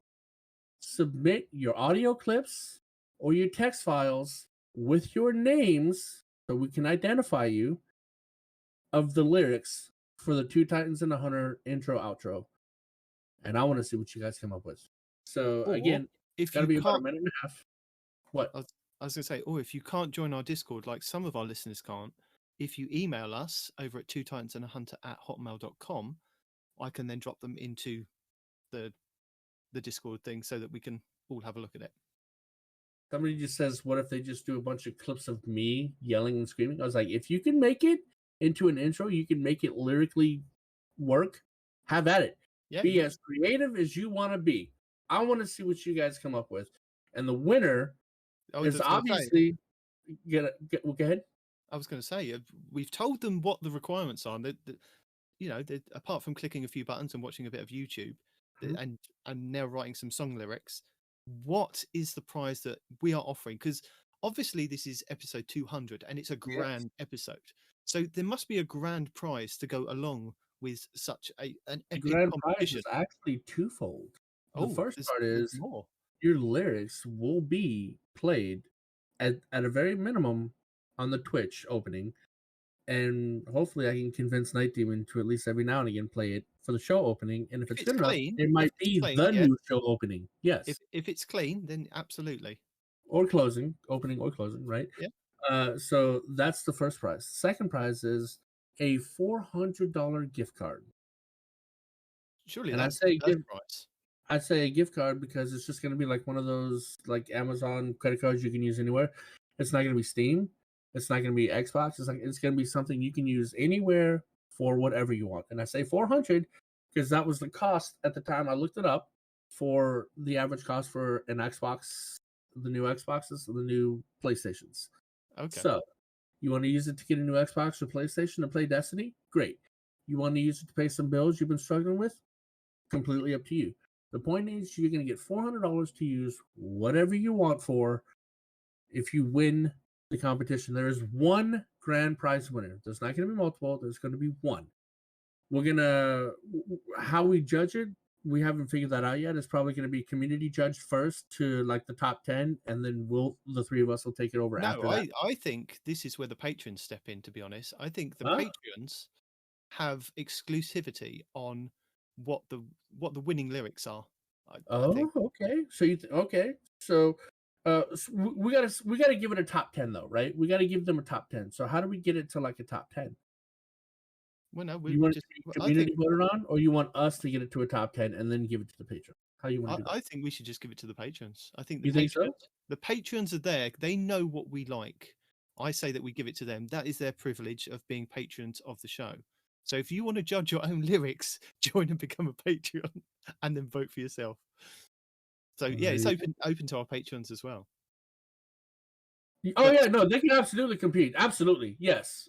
Submit your audio clips or your text files with your names so we can identify you of the lyrics for the Two Titans and a Hunter intro outro. And I want to see what you guys come up with. So again, if gotta you be about a can't, minute and a half. What? I was going to say, if you can't join our Discord, like some of our listeners can't, if you email us over at twotitansandahunter@hotmail.com, I can then drop them into the Discord thing so that we can all have a look at it. Somebody just says, what if they just do a bunch of clips of me yelling and screaming? I was like, if you can make it into an intro, you can make it lyrically work, have at it. Yeah, be as creative as you want to be. I want to see what you guys come up with. And the winner is obviously... Go ahead. I was going to say, we've told them what the requirements are. Apart from clicking a few buttons and watching a bit of YouTube, and now writing some song lyrics, what is the prize that we are offering? Because obviously this is episode 200 and it's a grand episode. So there must be a grand prize to go along with such an epic grand competition. Prize is actually twofold. The first part is more. Your lyrics will be played at a very minimum on the Twitch opening. And hopefully I can convince Nitedemon to at least every now and again play it for the show opening. And if it's good enough, it might be the new show opening. Yes. If it's clean, then absolutely. Or closing, opening or closing, right? Yeah. So that's the first prize. Second prize is a $400 gift card. Surely and that's the first prize. I'd say a gift card because it's just going to be like one of those like Amazon credit cards you can use anywhere. It's not going to be Steam. It's not going to be Xbox. It's going to be something you can use anywhere for whatever you want. And I say 400 because that was the cost at the time. I looked it up for the average cost for an Xbox, the new Xboxes, the new PlayStations. Okay. So you want to use it to get a new Xbox or PlayStation to play Destiny? Great. You want to use it to pay some bills you've been struggling with? Completely up to you. The point is you're going to get $400 to use whatever you want for if you win the competition. There is one grand prize winner. There's not going to be multiple. There's going to be one. We're going to, how we judge it, we haven't figured that out yet. It's probably going to be community judged first to like the top 10, and then the three of us will take it over after that. I think this is where the patrons step in, to be honest. I think the patrons have exclusivity on what the winning lyrics are. I think. Okay. So So we gotta give it a top 10 though, right? We gotta give them a top 10. So how do we get it to like a top 10? Well, no, you want to community voted on, or you want us to get it to a top 10 and then give it to the patron? How you want to do that? I think we should just give it to the patrons. I think you think so? The patrons are there. They know what we like. I say that we give it to them. That is their privilege of being patrons of the show. So if you want to judge your own lyrics, join and become a Patreon and then vote for yourself. So yeah, it's open to our patrons as well. Oh yeah, no, they can absolutely compete. Absolutely, yes.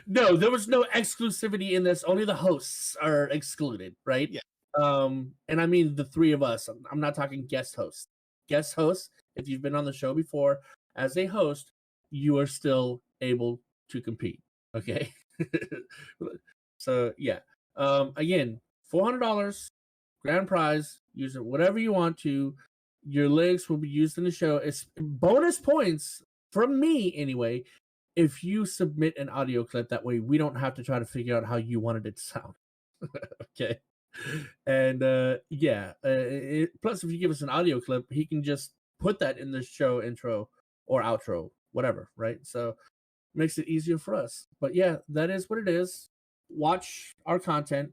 No, there was no exclusivity in this. Only the hosts are excluded, right? Yeah. And I mean the three of us. I'm not talking guest hosts. Guest hosts, if you've been on the show before as a host, you are still able to compete. Okay. So yeah. Again, $400 grand prize. Use it whatever you want to. Your lyrics will be used in the show. It's bonus points from me anyway. If you submit an audio clip, that way we don't have to try to figure out how you wanted it to sound. Okay. And plus if you give us an audio clip, he can just put that in the show intro or outro, whatever, right? So makes it easier for us. But yeah, that is what it is. Watch our content,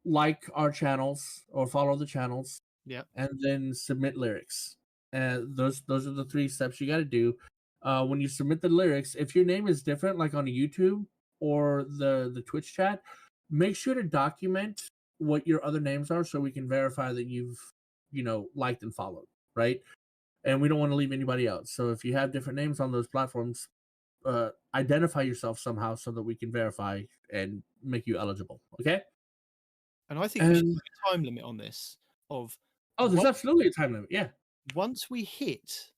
like our channels or follow the channels, and then submit lyrics. And those are the 3 steps you got to do. When you submit the lyrics, if your name is different, like on YouTube or the Twitch chat, make sure to document what your other names are so we can verify that you've liked and followed, right? And we don't want to leave anybody out. So if you have different names on those platforms, identify yourself somehow so that we can verify and make you eligible. Okay. And I think we should put a time limit on this. There's absolutely a time limit. Yeah. Once we hit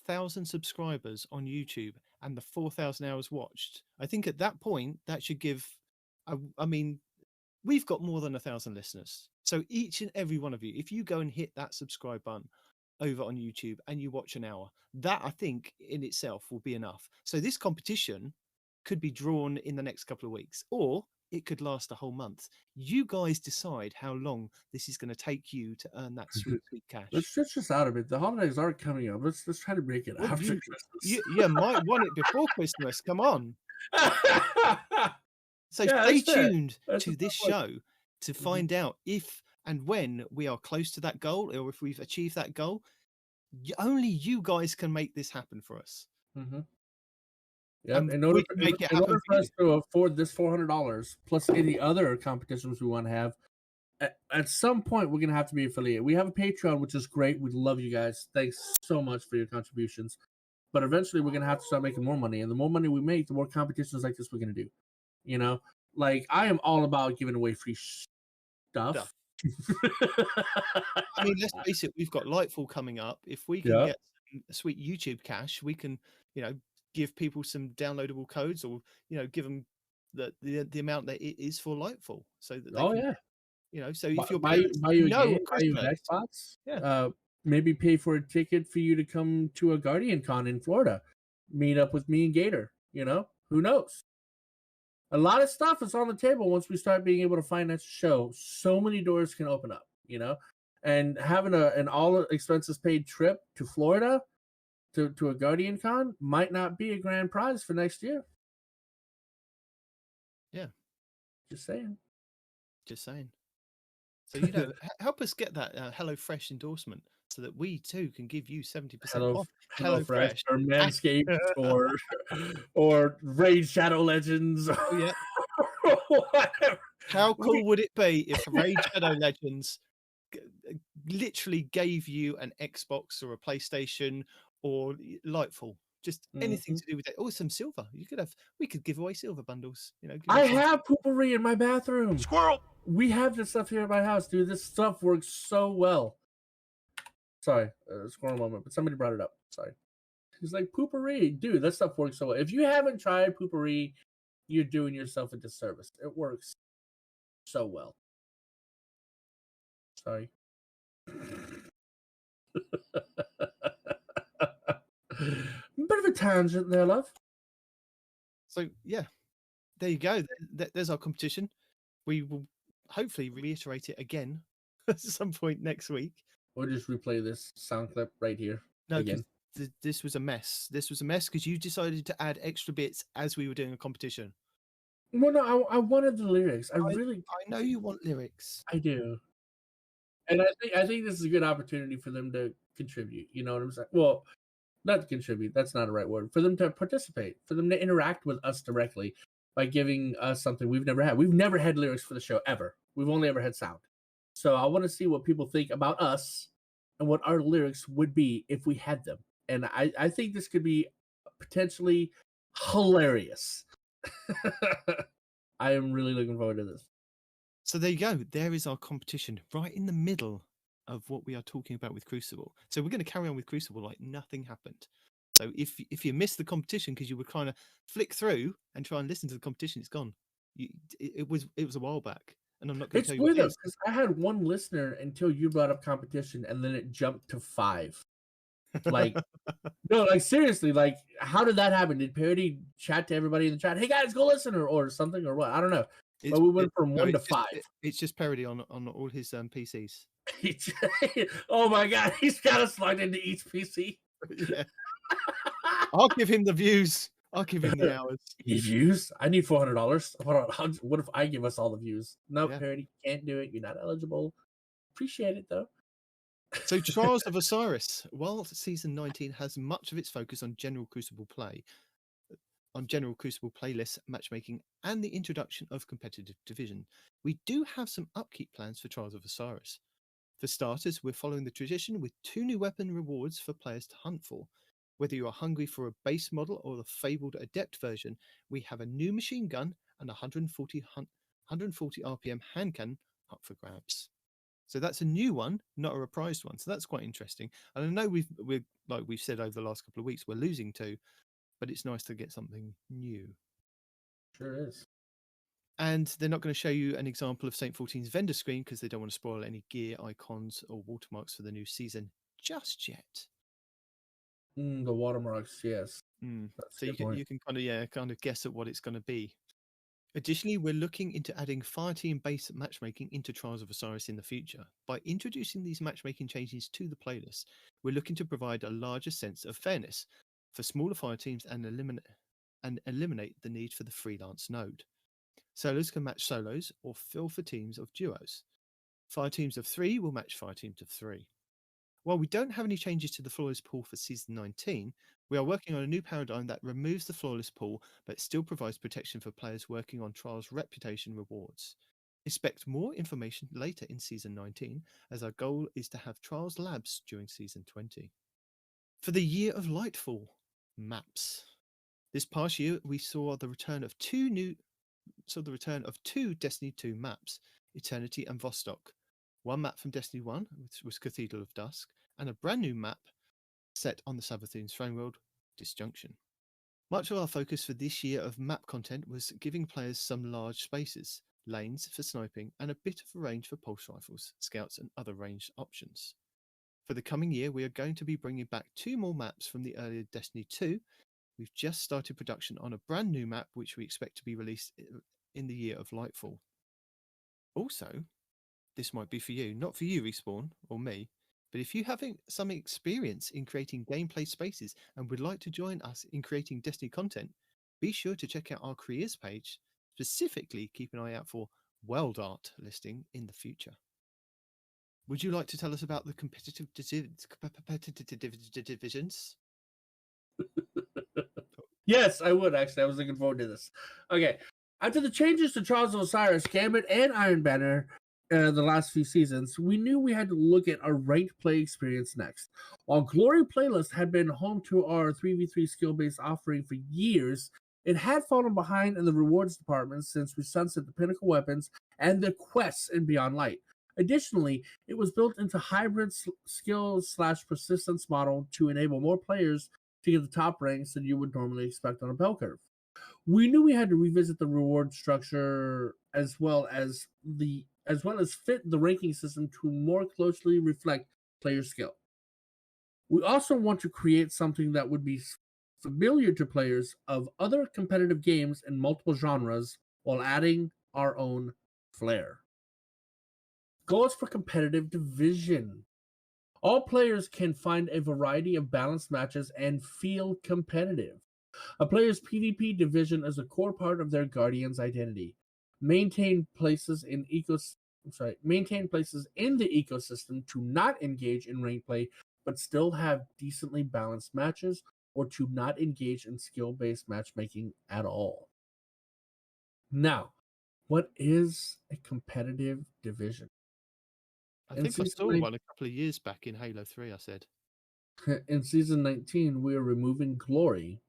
1,000 subscribers on YouTube and the 4,000 hours watched, I think at that point that should give. I mean, we've got more than 1,000 listeners. So each and every one of you, if you go and hit that subscribe button over on YouTube and you watch an hour, that I think in itself will be enough. So this competition could be drawn in the next couple of weeks, or it could last a whole month. You guys decide how long this is going to take you to earn that sweet, sweet cash. Let's stretch this out a bit. The holidays aren't coming up. Let's try to make it after Christmas. You might want it before Christmas. Come on. So stay tuned to this show to find out if and when we are close to that goal, or if we've achieved that goal. Only you guys can make this happen for us. Mm-hmm. Yeah, in order for us to afford this $400 plus any other competitions we want to have, at some point we're going to have to be affiliated. We have a Patreon, which is great. We love you guys. Thanks so much for your contributions. But eventually we're going to have to start making more money. And the more money we make, the more competitions like this we're going to do. Like I am all about giving away free stuff. I mean, let's face it, we've got Nightfall coming up. If we can get some sweet YouTube cash, we can, give people some downloadable codes, or give them the amount that it is for Nightfall, so that they can, so if you're buy you an Xbox, maybe pay for a ticket for you to come to a Guardian Con in Florida, meet up with me and Gator. Who knows? A lot of stuff is on the table once we start being able to finance the show. So many doors can open up, and having an all expenses paid trip to Florida to a Guardian Con might not be a grand prize for next year. Yeah. Just saying. So, help us get that HelloFresh endorsement so that we too can give you 70% off. HelloFresh or Manscaped or Raid Shadow Legends. Oh, yeah. Whatever. How cool would it be if Raid Shadow Legends literally gave you an Xbox or a PlayStation or Nightfall? Just anything to do with it. Or some silver. We could give away silver bundles. I have poopery in my bathroom. Squirrel. We have this stuff here at my house, dude. This stuff works so well. Sorry, squirrel moment, but somebody brought it up. Sorry. He's like, poopery. Dude, that stuff works so well. If you haven't tried poopery, you're doing yourself a disservice. It works so well. Sorry. Bit of a tangent there, love. So, yeah, there you go. There's our competition. We will hopefully reiterate it again at some point next week. Or just replay this sound clip right here. No, again. This was a mess. This was a mess because you decided to add extra bits as we were doing a competition. Well, no, I wanted the lyrics. I know you want lyrics. I do. And I think this is a good opportunity for them to contribute. You know what I'm saying? Well, not to contribute. That's not the right word. For them to participate. For them to interact with us directly by giving us something we've never had. We've never had lyrics for the show, ever. We've only ever had sound. So I want to see what people think about us and what our lyrics would be if we had them. And I think this could be potentially hilarious. I am really looking forward to this. So there you go. There is our competition right in the middle of what we are talking about with Crucible. So we're going to carry on with Crucible like nothing happened. So if you missed the competition because you were trying to flick through and try and listen to the competition, it's gone. It was a while back. And I'm not going to tell you what it is. Because I had one listener until you brought up competition, and then it jumped to 5. Like, no, like seriously, like how did that happen? Did Peroty chat to everybody in the chat, hey guys, go listen, or something, or what? I don't know. But we went from 1 to 5. It's just Peroty on all his PCs. Oh my god, he's got us logged into each PC. Yeah. I'll give him the views. I'll give him the hours. You views? I need $400. What if I give us all the views? No, Yeah. Peroty, can't do it. You're not eligible. Appreciate it though. So Trials of Osiris, while Season 19 has much of its focus on general Crucible playlists, matchmaking, and the introduction of competitive division, we do have some upkeep plans for Trials of Osiris. For starters, we're following the tradition with 2 new weapon rewards for players to hunt for. Whether you are hungry for a base model or the fabled Adept version, we have a new machine gun and 140 RPM hand cannon up for grabs. So that's a new one, not a reprised one. So that's quite interesting. And I know we're like we've said over the last couple of weeks, we're losing 2, but it's nice to get something new. Sure is. And they're not going to show you an example of Saint 14's vendor screen because they don't want to spoil any gear, icons, or watermarks for the new season just yet. The watermarks, yes. So you can kind of guess at what it's going to be. Additionally, we're looking into adding Fireteam-based matchmaking into Trials of Osiris in the future. By introducing these matchmaking changes to the playlist, we're looking to provide a larger sense of fairness for smaller fireteams and eliminate the need for the freelance node. Solos can match solos or fill for teams of duos. Fireteams of 3 will match fireteams of 3. While we don't have any changes to the flawless pool for Season 19, we are working on a new paradigm that removes the flawless pool but still provides protection for players working on Trials reputation rewards. Expect more information later in Season 19, as our goal is to have Trials labs during Season 20. For the Year of Lightfall, maps. This past year, we saw the return of two Destiny 2 maps, Eternity and Vostok. One map from Destiny 1, which was Cathedral of Dusk, and a brand new map set on the Savathun's throne world, Disjunction. Much of our focus for this year of map content was giving players some large spaces, lanes for sniping, and a bit of a range for pulse rifles, scouts, and other ranged options. For the coming year, we are going to be bringing back 2 more maps from the earlier Destiny 2. We've just started production on a brand new map, which we expect to be released in the Year of Lightfall. Also, this might be for you, not for you, Respawn, or me, but if you have some experience in creating gameplay spaces and would like to join us in creating Destiny content, be sure to check out our careers page. Specifically, keep an eye out for World Art listing in the future. Would you like to tell us about the competitive divisions? Yes, I would actually. I was looking forward to this. Okay. After the changes to Trials of Osiris, Gambit, and Iron Banner the last few seasons, we knew we had to look at our ranked play experience next. While Glory Playlist had been home to our 3v3 skill-based offering for years, it had fallen behind in the rewards department since we sunset the Pinnacle weapons and the quests in Beyond Light. Additionally, it was built into hybrid skill/persistence model to enable more players to get the top ranks than you would normally expect on a bell curve. We knew we had to revisit the reward structure as well as fit the ranking system to more closely reflect player skill. We also want to create something that would be familiar to players of other competitive games in multiple genres while adding our own flair. Goals for competitive division. All players can find a variety of balanced matches and feel competitive. A player's PvP division is a core part of their Guardian's identity. Maintain places in the ecosystem to not engage in rank play, but still have decently balanced matches, or to not engage in skill-based matchmaking at all. Now, what is a competitive division? I think I saw one a couple of years back in Halo 3, I said. In Season 19, we are removing Glory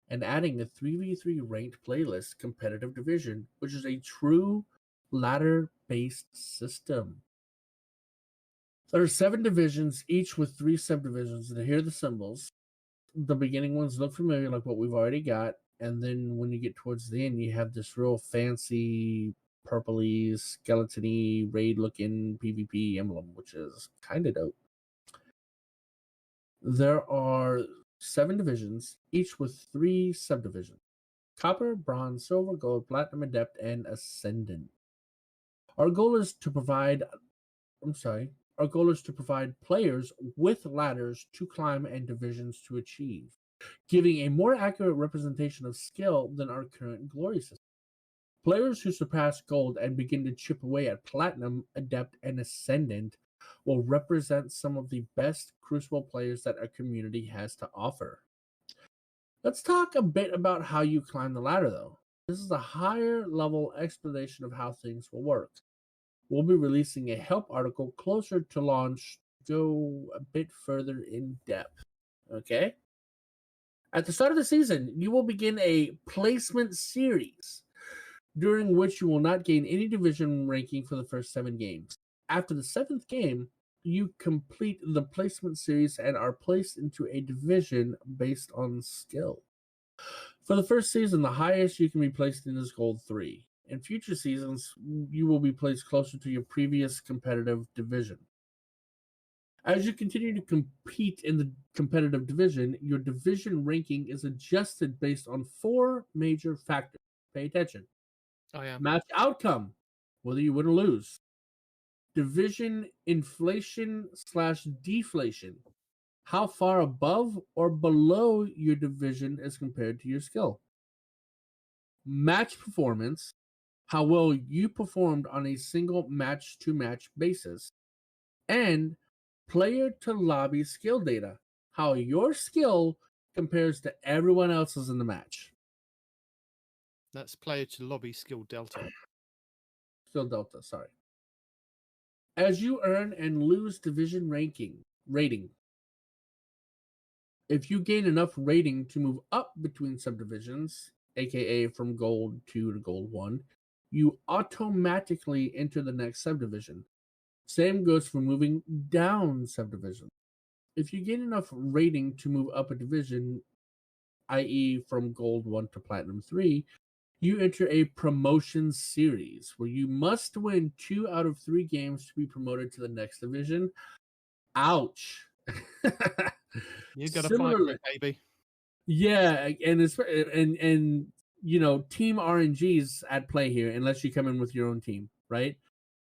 and adding a 3v3 ranked playlist competitive division, which is a true ladder-based system. There are 7 divisions, each with 3 subdivisions, and here are the symbols. The beginning ones look familiar, like what we've already got, and then when you get towards the end, you have this real fancy, purpley, skeleton-y, raid-looking PvP emblem, which is kind of dope. There are 7 divisions, each with 3 subdivisions. Copper, Bronze, Silver, Gold, Platinum, Adept, and Ascendant. Our goal is to provide players with ladders to climb and divisions to achieve, giving a more accurate representation of skill than our current glory system. Players who surpass Gold and begin to chip away at Platinum, Adept, and Ascendant will represent some of the best Crucible players that our community has to offer. Let's talk a bit about how you climb the ladder, though. This is a higher level explanation of how things will work. We'll be releasing a help article closer to launch to go a bit further in depth. Okay? At the start of the season, you will begin a placement series, during which you will not gain any division ranking for the first 7 games. After the 7th game, you complete the placement series and are placed into a division based on skill. For the first season, the highest you can be placed in is Gold 3. In future seasons, you will be placed closer to your previous competitive division. As you continue to compete in the competitive division, your division ranking is adjusted based on 4 major factors. Pay attention. I am. Match outcome, whether you win or lose. Division inflation/deflation, how far above or below your division is compared to your skill. Match performance, how well you performed on a single match-to-match basis. And player-to-lobby skill data, how your skill compares to everyone else's in the match. That's player to lobby skill delta. Skill delta, sorry. As you earn and lose division rating, if you gain enough rating to move up between subdivisions, aka from Gold 2 to Gold 1, you automatically enter the next subdivision. Same goes for moving down subdivision. If you gain enough rating to move up a division, i.e. from Gold 1 to Platinum 3, you enter a promotion series where you must win 2 out of 3 games to be promoted to the next division. Ouch. You got to fight for it, baby. Yeah, and you know, team RNG's at play here unless you come in with your own team, right?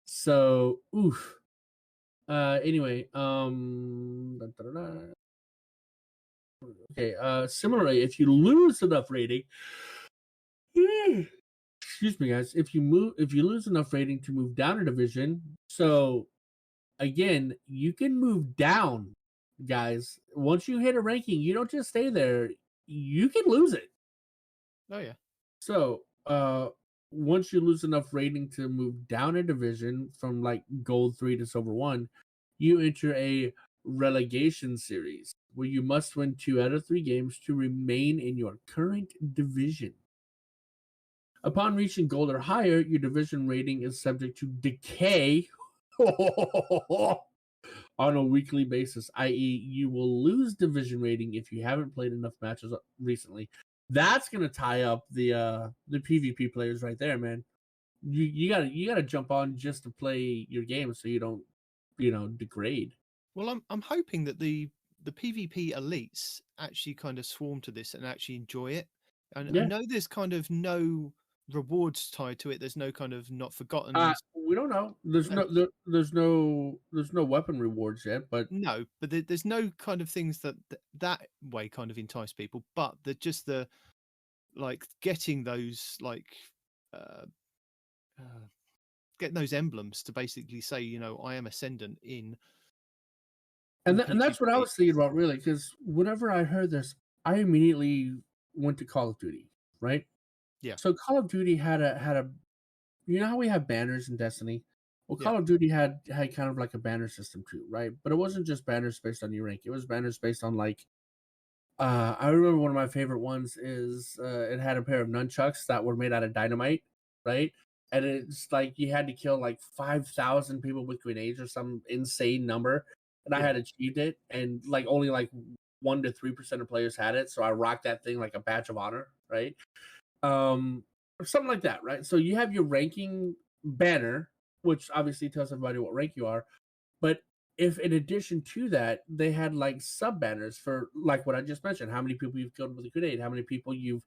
So, oof. Anyway, okay, similarly, if you lose enough rating, excuse me, guys, if you lose enough rating to move down a division, so again, you can move down, guys. Once you hit a ranking, you don't just stay there. You can lose it. Oh yeah. So, once you lose enough rating to move down a division from like Gold 3 to Silver 1, you enter a relegation series where you must win 2 out of 3 games to remain in your current division. Upon reaching Gold or higher, your division rating is subject to decay on a weekly basis, i.e., you will lose division rating if you haven't played enough matches recently. That's gonna tie up the PvP players right there, man. You gotta jump on just to play your game so you don't, degrade. Well, I'm hoping that the PvP elites actually kind of swarm to this and actually enjoy it. And I know there's kind of no rewards tied to it. There's no kind of not forgotten. We don't know. There's no weapon rewards yet, but no, but there's no kind of things that way kind of entice people. But just the like getting those getting those emblems to basically say, I am ascendant in. And that's what I was thinking about, really, because whenever I heard this, I immediately went to Call of Duty, right? Yeah. So Call of Duty had a you know how we have banners in Destiny? Well, Call of Duty had kind of like a banner system too, right? But it wasn't just banners based on your rank. It was banners based on I remember one of my favorite ones is it had a pair of nunchucks that were made out of dynamite, right? And it's like you had to kill like 5,000 people with grenades or some insane number. And I had achieved it, and only 1 to 3% of players had it. So I rocked that thing like a badge of honor, right? Or something like that, right? So you have your ranking banner, which obviously tells everybody what rank you are. But if in addition to that, they had sub banners for what I just mentioned, how many people you've killed with a grenade, how many people you've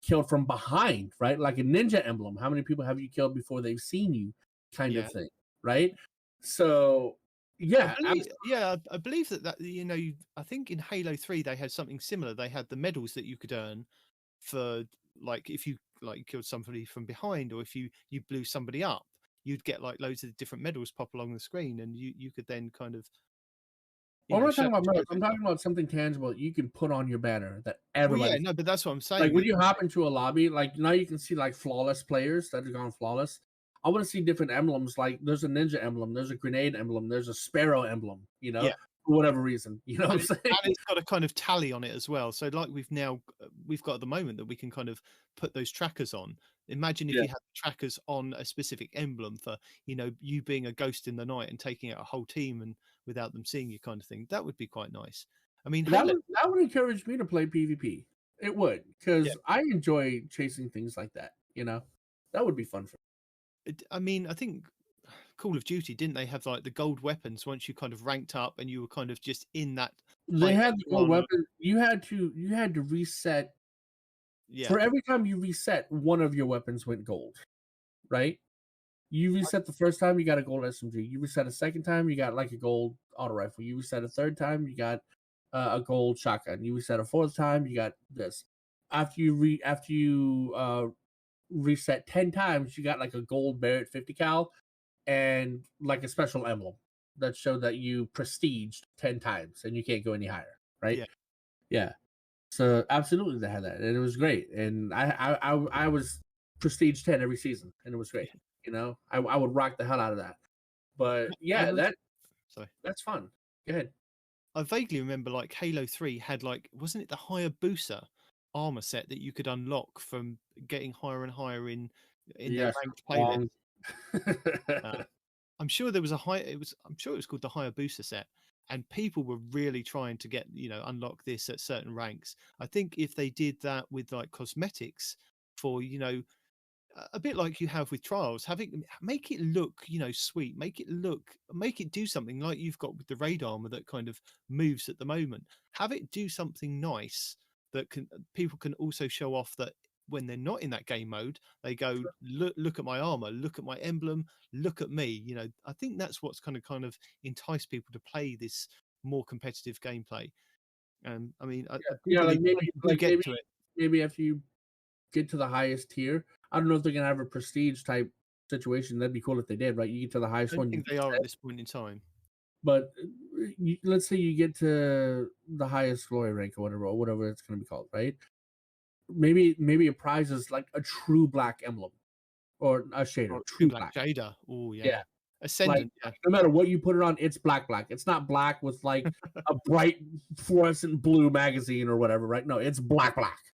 killed from behind, right? Like a ninja emblem. How many people have you killed before they've seen you, kind of thing, right? So yeah, I believe that I think in Halo 3 they had something similar. They had the medals that you could earn for like if you killed somebody from behind, or if you blew somebody up, you'd get like loads of different medals pop along the screen, and you could then kind of. I'm not talking about medals. I'm talking about something tangible that you can put on your banner that everybody. Well, yeah, no, but that's what I'm saying. Like when you hop into a lobby, like now you can see like flawless players that have gone flawless. I want to see different emblems. Like there's a ninja emblem, there's a grenade emblem, there's a sparrow emblem. For whatever reason, you know what I'm saying? And it's got a kind of tally on it as well. So like we've got at the moment that we can kind of put those trackers on. Imagine if you had trackers on a specific emblem for, you being a ghost in the night and taking out a whole team and without them seeing you, kind of thing. That would be quite nice. I mean, that would encourage me to play PvP. It would, because I enjoy chasing things like that. That would be fun for me. I mean, I think Call of Duty, didn't they have like the gold weapons once you kind of ranked up and you were kind of just in that? They had the gold weapon. You had to reset. Yeah. For every time you reset, one of your weapons went gold, right? You reset the first time, you got a gold SMG. You reset a second time, you got like a gold auto rifle. You reset a third time, you got a gold shotgun. You reset a fourth time, you got this. After you reset 10 times, you got like a gold Barrett 50 cal and like a special emblem that showed that you prestiged 10 times and you can't go any higher, right? Yeah. So absolutely they had that, and it was great. And I was prestige 10 every season, and it was great. I would rock the hell out of that. But yeah, that's fun. Go ahead. I vaguely remember like Halo 3 had like, wasn't it the Hayabusa armor set that you could unlock from getting higher and higher in their ranked playlist? I'm sure there was I'm sure it was called the Hayabusa set, and people were really trying to get unlock this at certain ranks. I think if they did that with like cosmetics for a bit like you have with Trials, make it look sweet, make it do something like you've got with the raid armor that kind of moves at the moment. Have it do something nice that people can also show off that when they're not in that game mode, they go, look at my armor, look at my emblem, look at me. I think that's what's kind of entice people to play this more competitive gameplay. And I mean, maybe after you get to the highest tier, I don't know if they're gonna have a prestige type situation. That'd be cool if they did, right? You get to the highest one. I think they are at this point in time. But let's say you get to the highest glory rank or whatever it's gonna be called, right? Maybe a prize is like a true black emblem or a shader, true black shader. Oh yeah. Ascendant. Like, no matter what you put it on, it's black. It's not black with like a bright fluorescent blue magazine or whatever, right? No, it's black.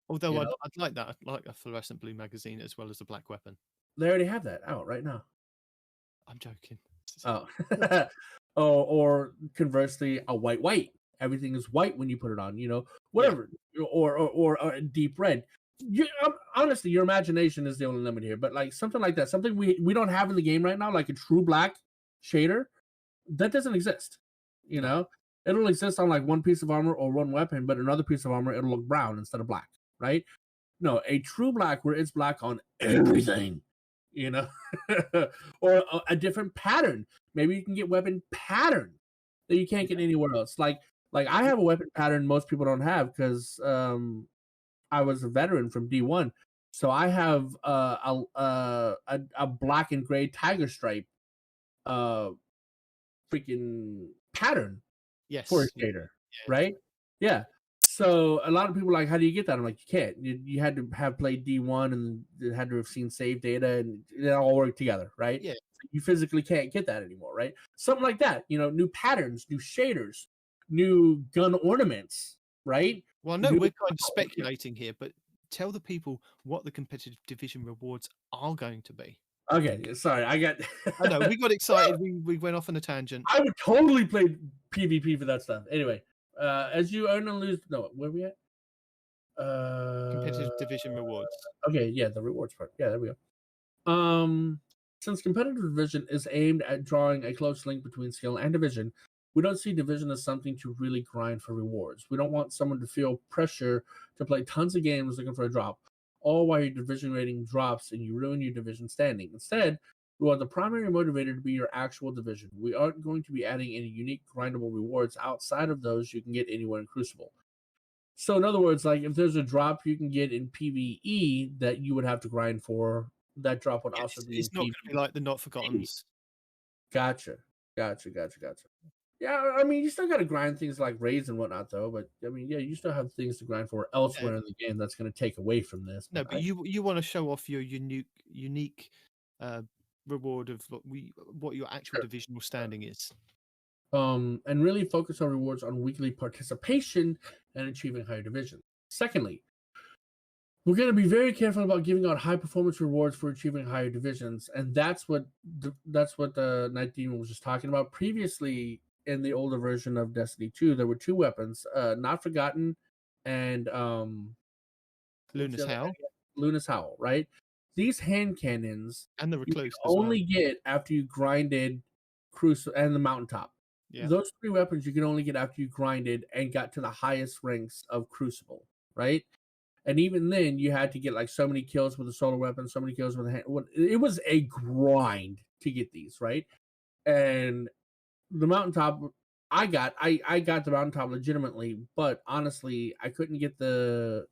Although I'd like that. I'd like a fluorescent blue magazine as well as a black weapon. They already have that out right now. I'm joking. Oh, or conversely, a white. Everything is white when you put it on, whatever, or a deep red. Honestly, your imagination is the only limit here. But like something like that, something we don't have in the game right now, like a true black shader, that doesn't exist. It'll exist on like one piece of armor or one weapon, but another piece of armor it'll look brown instead of black, right? No, a true black where it's black on everything, or a different pattern. Maybe you can get weapon pattern that you can't get anywhere else. Like I have a weapon pattern most people don't have because I was a veteran from D1, so I have a black and gray tiger stripe, freaking pattern. Yes. For a skater, right? Yeah. So a lot of people are like, how do you get that? I'm like, you can't. You had to have played D1 and it had to have seen save data and it all worked together, right? Yeah. You physically can't get that anymore, right? Something like that. New patterns, new shaders, new gun ornaments, right? Well, no, we're kind of speculating here, but tell the people what the competitive division rewards are going to be. Okay, sorry, I know we got excited. We went off on a tangent. I would totally play PvP for that stuff. Anyway, as you earn and lose. No, where are we at? Competitive division rewards. Okay, yeah, the rewards part. Yeah, there we go. Since competitive division is aimed at drawing a close link between skill and division, We don't see Division as something to really grind for rewards. We don't want someone to feel pressure to play tons of games looking for a drop, all while your Division rating drops and you ruin your Division standing. Instead, we want the primary motivator to be your actual Division. We aren't going to be adding any unique grindable rewards outside of those you can get anywhere in Crucible. So in other words, like if there's a drop you can get in PvE that you would have to grind for, that drop would also be It's in not going PvP. to be like the Not Forgottens. Gotcha. Yeah, I mean, you still got to grind things like raids and whatnot, though. But I mean, yeah, you still have things to grind for elsewhere in the game that's going to take away from this. No, but you want to show off your unique reward of what your actual divisional standing is. And really focus our rewards on weekly participation and achieving higher division. Secondly, we're going to be very careful about giving out high performance rewards for achieving higher divisions, and that's what Nitedemon was just talking about. Previously, in the older version of Destiny 2, there were two weapons, Not Forgotten and Luna's Howl, right? These hand cannons and the Recluse you only get after you grinded Crucible and the Mountaintop. Yeah. Those three weapons you can only get after you grinded and got to the highest ranks of Crucible, right? And even then, you had to get like so many kills with a solar weapon, so many kills with a hand. It was a grind to get these, right? And the Mountaintop, I got the Mountaintop legitimately, but honestly, I couldn't get the.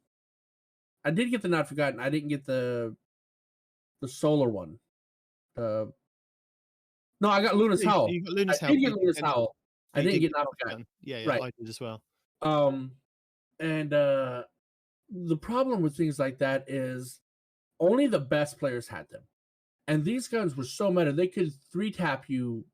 I did get the Not Forgotten. I didn't get the solar one. No, I got Luna's Howl. You got Luna's Howl. I did get Luna's Howl. I didn't get Not Forgotten. Yeah, right. I did as well. And the problem with things like that is only the best players had them. And these guns were so meta, they could 3-tap you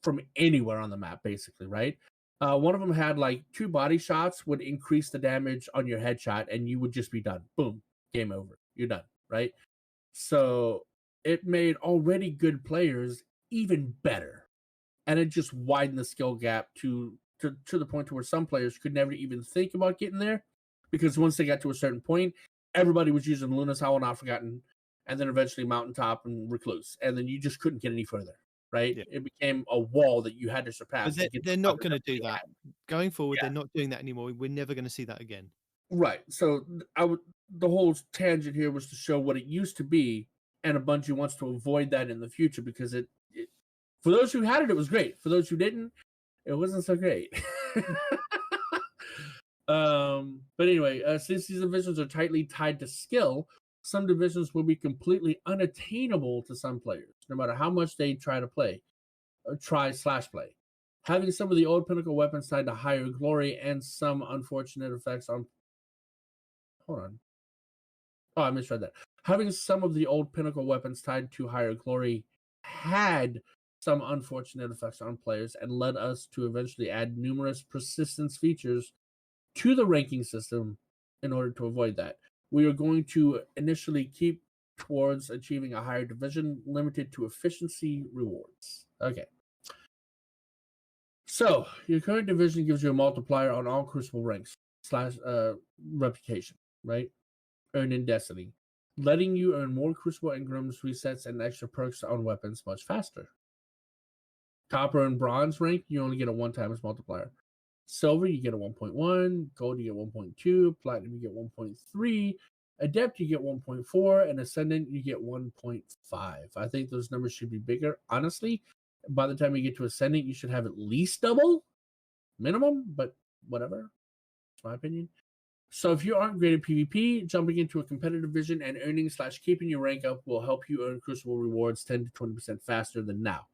from anywhere on the map, basically, right? One of them had like 2 body shots would increase the damage on your headshot, and you would just be done. Boom, game over. You're done, right? So it made already good players even better. And it just widened the skill gap to the point to where some players could never even think about getting there. Because once they got to a certain point, everybody was using Luna's Howl, Not Forgotten, and then eventually Mountaintop and Recluse. And then you just couldn't get any further, right? Yeah. It became a wall that you had to surpass. But they're not going to do that. Going forward, they're not doing that anymore. We're never going to see that again. Right. So the whole tangent here was to show what it used to be, and Bungie wants to avoid that in the future because it for those who had it, it was great. For those who didn't, it wasn't so great. But anyway, since these divisions are tightly tied to skill, some divisions will be completely unattainable to some players, no matter how much they try to play, or try/play. Having some of the old Pinnacle weapons tied to higher glory and some unfortunate effects on. Hold on. Oh, I misread that. Having some of the old Pinnacle weapons tied to higher glory had some unfortunate effects on players and led us to eventually add numerous persistence features to the ranking system in order to avoid that. We are going to initially keep towards achieving a higher division limited to efficiency rewards. Okay. So, your current division gives you a multiplier on all Crucible ranks / reputation, right? Earned in Destiny, letting you earn more Crucible engrams, resets, and extra perks on weapons much faster. Copper and Bronze rank, you only get a 1x multiplier. Silver, you get a 1.1. Gold, you get 1.2. Platinum, you get 1.3. Adept, you get 1.4. And Ascendant, you get 1.5. I think those numbers should be bigger. Honestly, by the time you get to Ascendant, you should have at least double minimum, but whatever. That's my opinion. So if you aren't great at PvP, jumping into a competitive division and earning / keeping your rank up will help you earn Crucible rewards 10 to 20% faster than now.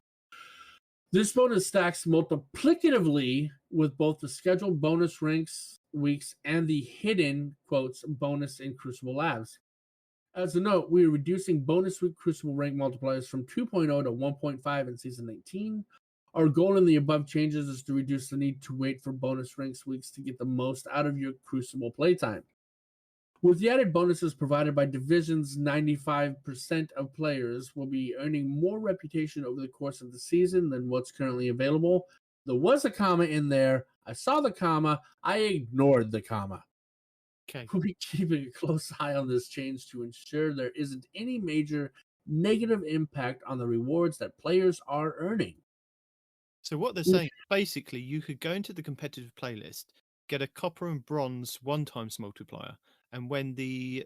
This bonus stacks multiplicatively with both the scheduled bonus ranks weeks and the hidden, quotes, bonus in Crucible Labs. As a note, we are reducing bonus week Crucible rank multipliers from 2.0 to 1.5 in Season 19. Our goal in the above changes is to reduce the need to wait for bonus ranks weeks to get the most out of your Crucible playtime. With the added bonuses provided by Division's 95% of players will be earning more reputation over the course of the season than what's currently available. There was a comma in there. I saw the comma. I ignored the comma. Okay. We'll be keeping a close eye on this change to ensure there isn't any major negative impact on the rewards that players are earning. So what they're saying, basically, you could go into the competitive playlist, get a copper and bronze 1x multiplier, and when the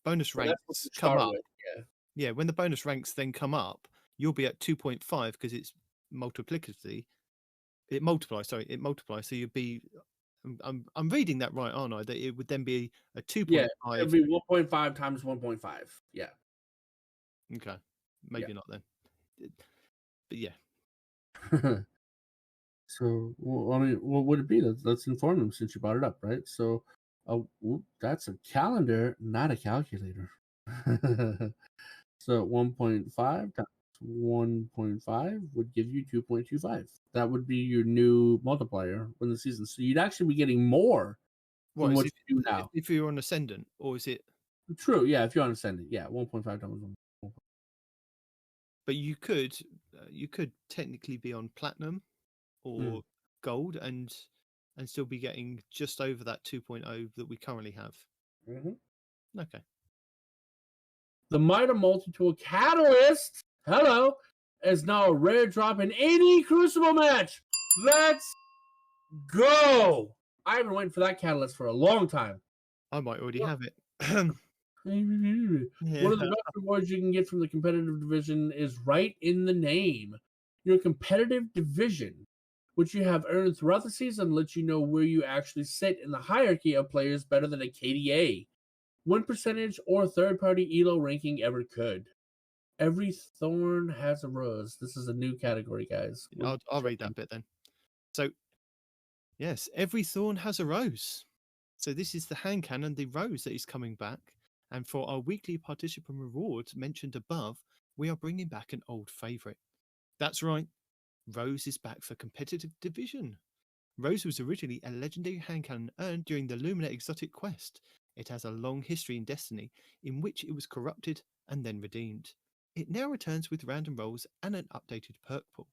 bonus Well, ranks that's what you come start up, with, yeah, when the bonus ranks then come up, you'll be at 2.5 because it's multiplicatively. It multiplies. Sorry, it multiplies. So you'd be. I'm reading that right, aren't I? That it would then be a 2.5. Yeah, it'd be 1.5 times 1.5. Yeah. Okay, maybe not then. But yeah, So, well, I mean, what would it be? Let's inform them since you brought it up, right? So, that's a calendar, not a calculator. So, 1.5 times 1.5 would give you 2.25. That would be your new multiplier when the season. So, you'd actually be getting more than what you do now. if you're on ascendant, or is it? True, yeah. If you're on ascendant, yeah, 1.5 times 1. But you could technically be on platinum or gold and still be getting just over that 2.0 that we currently have. Mm-hmm. Okay. The Mitre Multi-Tool Catalyst, hello, is now a rare drop in any Crucible match. Let's go! I've been waiting for that Catalyst for a long time. I might already have it. One of the best rewards you can get from the competitive division is right in the name. Your competitive division, which you have earned throughout the season, lets you know where you actually sit in the hierarchy of players better than a KDA, win percentage, or third-party ELO ranking ever could. Every thorn has a rose. This is a new category, guys. I'll read that bit then. So, yes, every thorn has a rose. So this is the hand cannon, the rose, that is coming back. And for our weekly participant rewards mentioned above, we are bringing back an old favourite. That's right, Rose is back for competitive division. Rose was originally a legendary hand cannon earned during the Lumina Exotic Quest. It has a long history in Destiny, in which it was corrupted and then redeemed. It now returns with random rolls and an updated perk pool.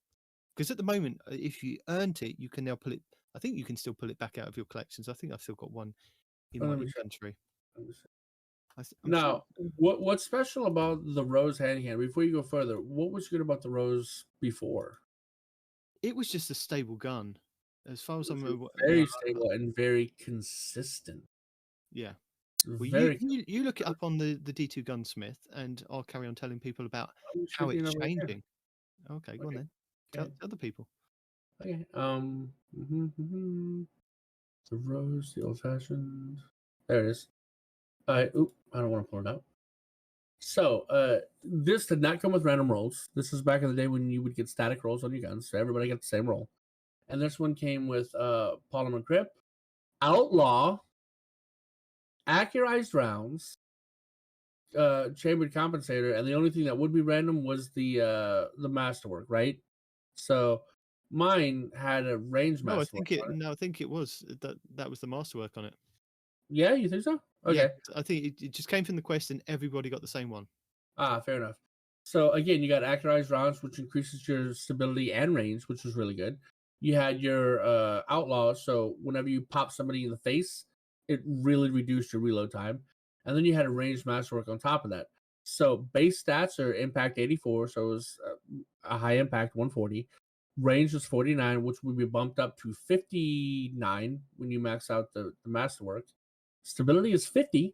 Because at the moment, if you earned it, you can now pull it. I think you can still pull it back out of your collections. I think I've still got one in my inventory. Now, what's special about the Rose hand cannon? Before you go further, what was good about the Rose before? It was just a stable gun, as far as I'm aware. Very stable and very consistent. Yeah. Well, you look it up on the D2 Gunsmith, and I'll carry on telling people about how it's changing. Okay, go on then. Tell other people. Okay. The Rose, the old fashioned. There it is. I don't want to pull it out. So, this did not come with random rolls. This is back in the day when you would get static rolls on your guns, so everybody got the same roll. And this one came with polymer grip, outlaw, accurized rounds, chambered compensator, and the only thing that would be random was the masterwork, right? So mine had a range masterwork. I think it was that was the masterwork on it. Yeah, you think so? Okay. Yeah, I think it just came from the quest and everybody got the same one. Ah, fair enough. So again, you got accurized rounds, which increases your stability and range, which was really good. You had your outlaw, so whenever you pop somebody in the face, it really reduced your reload time. And then you had a ranged masterwork on top of that. So base stats are impact 84, so it was a high impact 140. Range was 49, which would be bumped up to 59 when you max out the masterwork. Stability is 50.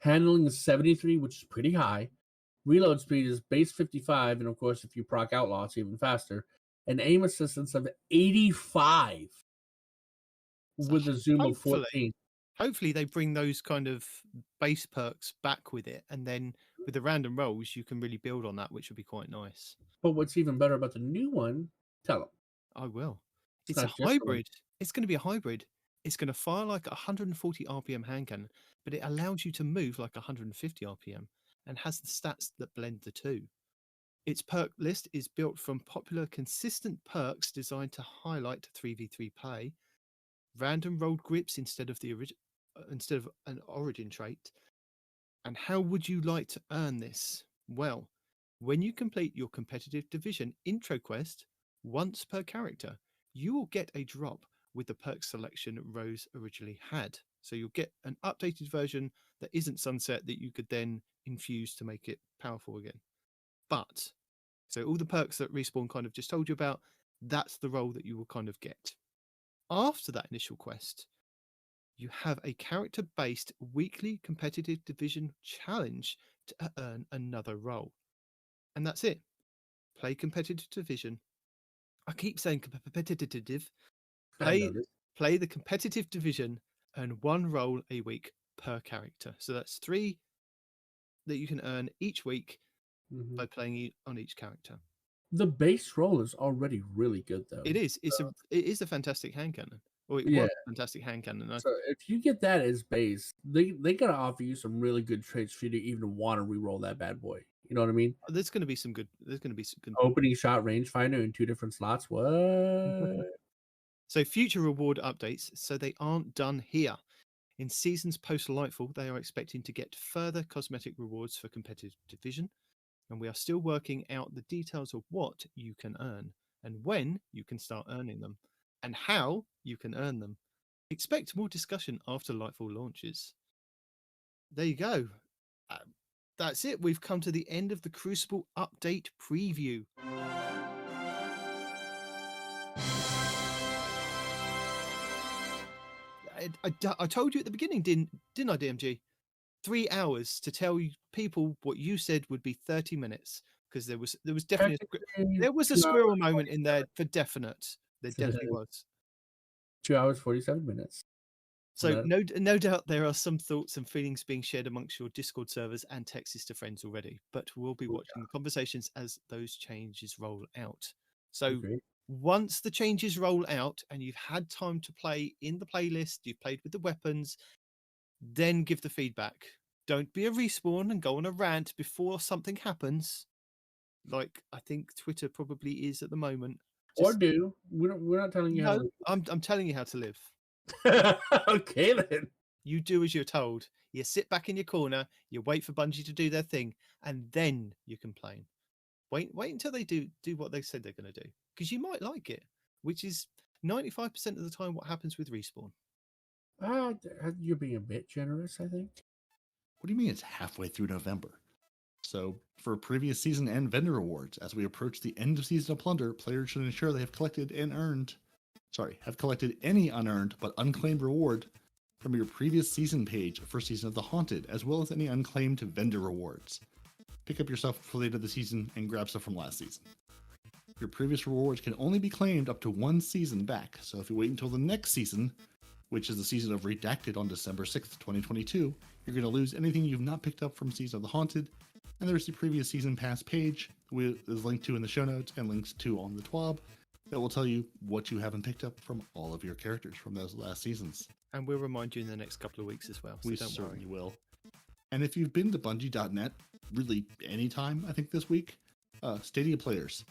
Handling is 73, which is pretty high. Reload speed is base 55, and of course, if you proc outlaw, it's even faster. And aim assistance of 85 with a zoom of 14. Hopefully, they bring those kind of base perks back with it, and then with the random rolls, you can really build on that, which would be quite nice. But what's even better about the new one? Tell them. I will. It's a hybrid. It's going to be a hybrid. It's going to fire like 140 RPM hand cannon, but it allows you to move like 150 RPM and has the stats that blend the two. Its perk list is built from popular consistent perks designed to highlight 3v3 play, random rolled grips instead of an origin trait. And how would you like to earn this? Well, when you complete your competitive division intro quest once per character, you will get a drop with the perk selection Rose originally had. So you'll get an updated version that isn't Sunset that you could then infuse to make it powerful again. But, so all the perks that Respawn kind of just told you about, That's the role that you will kind of get. After that initial quest, you have a character-based weekly competitive division challenge to earn another role. And that's it. Play competitive division. I keep saying competitive. I noticed. Play the competitive division, earn 1 role a week per character. So that's 3 that you can earn each week Mhm. by playing on each character. The base roll is already really good, though. It is. It is a fantastic hand cannon. Or it was Yeah. a fantastic hand cannon. So if you get that as base, they gotta offer you some really good traits for you to even want to re-roll that bad boy. You know what I mean? There's going to be some good. There's going to be some good. Opening shot rangefinder in 2 different slots. What? So future reward updates. So they aren't done here. In seasons post Lightfall, they are expecting to get further cosmetic rewards for competitive division, and we are still working out the details of what you can earn and when you can start earning them and how you can earn them. Expect more discussion after Lightfall launches. There you go. That's it. We've come to the end of the Crucible update preview. I told you at the beginning, didn't I, DMG? 3 hours to tell you people what you said would be 30 minutes, because there was definitely a squirrel moment in there for definite. There definitely was. 2 hours 47 minutes. So no doubt there are some thoughts and feelings being shared amongst your Discord servers and texts to friends already, but we'll be watching the conversations as those changes roll out. So once the changes roll out and you've had time to play in the playlist, you've played with the weapons, then give the feedback. Don't be a respawn and go on a rant before something happens, like I think Twitter probably is at the moment. Or do. We're not telling you how to live. I'm telling you how to live. Okay, then. You do as you're told. You sit back in your corner, you wait for Bungie to do their thing, and then you complain. Wait until they do what they said they're going to do, because you might like it, which is 95% of the time what happens with Respawn. You're being a bit generous, I think. What do you mean it's halfway through November? So, for previous season and vendor awards, as we approach the end of season of Plunder, players should ensure they have collected any unearned but unclaimed reward from your previous season page for Season of the Haunted, as well as any unclaimed vendor rewards. Pick up your stuff for later this season and grab stuff from last season. Your previous rewards can only be claimed up to 1 season back, so if you wait until the next season, which is the season of Redacted on December 6th, 2022, you're going to lose anything you've not picked up from Season of the Haunted. And there's the previous season pass page, which is linked to in the show notes and links to on the TWAB, that will tell you what you haven't picked up from all of your characters from those last seasons. And we'll remind you in the next couple of weeks as well. So we don't certainly worry. will. And if you've been to Bungie.net, really anytime, I think this week, Stadia players,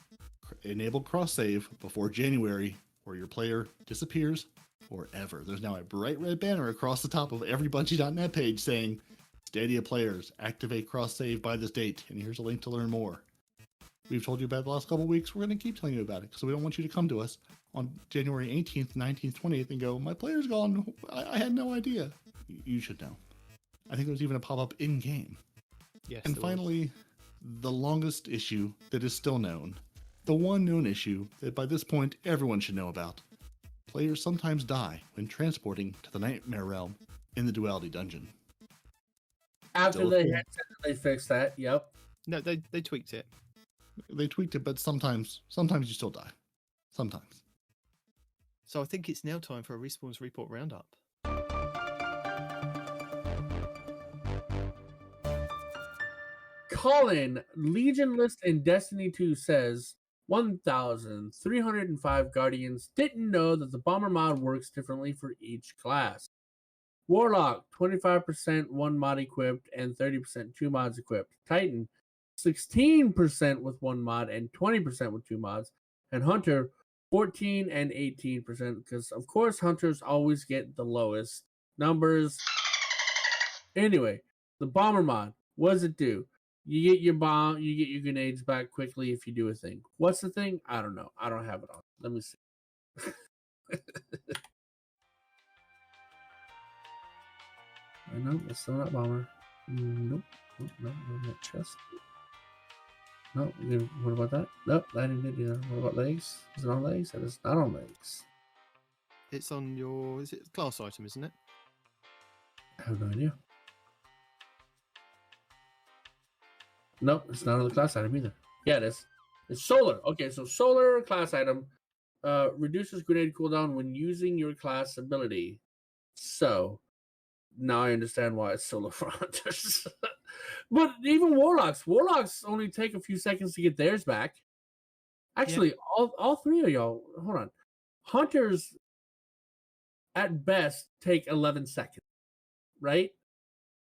enable cross-save before January, or your player disappears forever. There's now a bright red banner across the top of every Bungie.net page saying, Stadia players, activate cross-save by this date, and here's a link to learn more. We've told you about it the last couple of weeks. We're going to keep telling you about it, because we don't want you to come to us on January 18th, 19th, 20th and go, my player's gone. I had no idea. You should know. I think there's even a pop-up in-game. Yes. And finally, the longest issue that is still known. The one known issue that by this point everyone should know about. Players sometimes die when transporting to the Nightmare Realm in the Duality Dungeon. After they fixed that, yep. No, they tweaked it. They tweaked it, but sometimes you still die. Sometimes. So I think it's now time for a Respawn's Report Roundup. Colin, Legion list in Destiny 2 says 1,305 Guardians didn't know that the Bomber mod works differently for each class. Warlock, 25% 1 mod equipped and 30% 2 mods equipped. Titan, 16% with 1 mod and 20% with 2 mods. And Hunter, 14 and 18%, because of course Hunters always get the lowest numbers. Anyway, the Bomber mod, what does it do? You get your bomb, you get your grenades back quickly if you do a thing. What's the thing? I don't know. I don't have it on. Let me see. I know, it's still not Bomber. Nope. No, not chest. No, what about that? Nope, I didn't do that. What about legs? Is it on legs? That is not on legs. It's on your, is it class item, isn't it? I have no idea. Nope, it's not on the class item either. Yeah, it is. It's solar. Okay, so solar class item reduces grenade cooldown when using your class ability. So now I understand why it's solar for hunters. But even warlocks only take a few seconds to get theirs back. Actually, all three of y'all, hold on. Hunters at best take 11 seconds, right?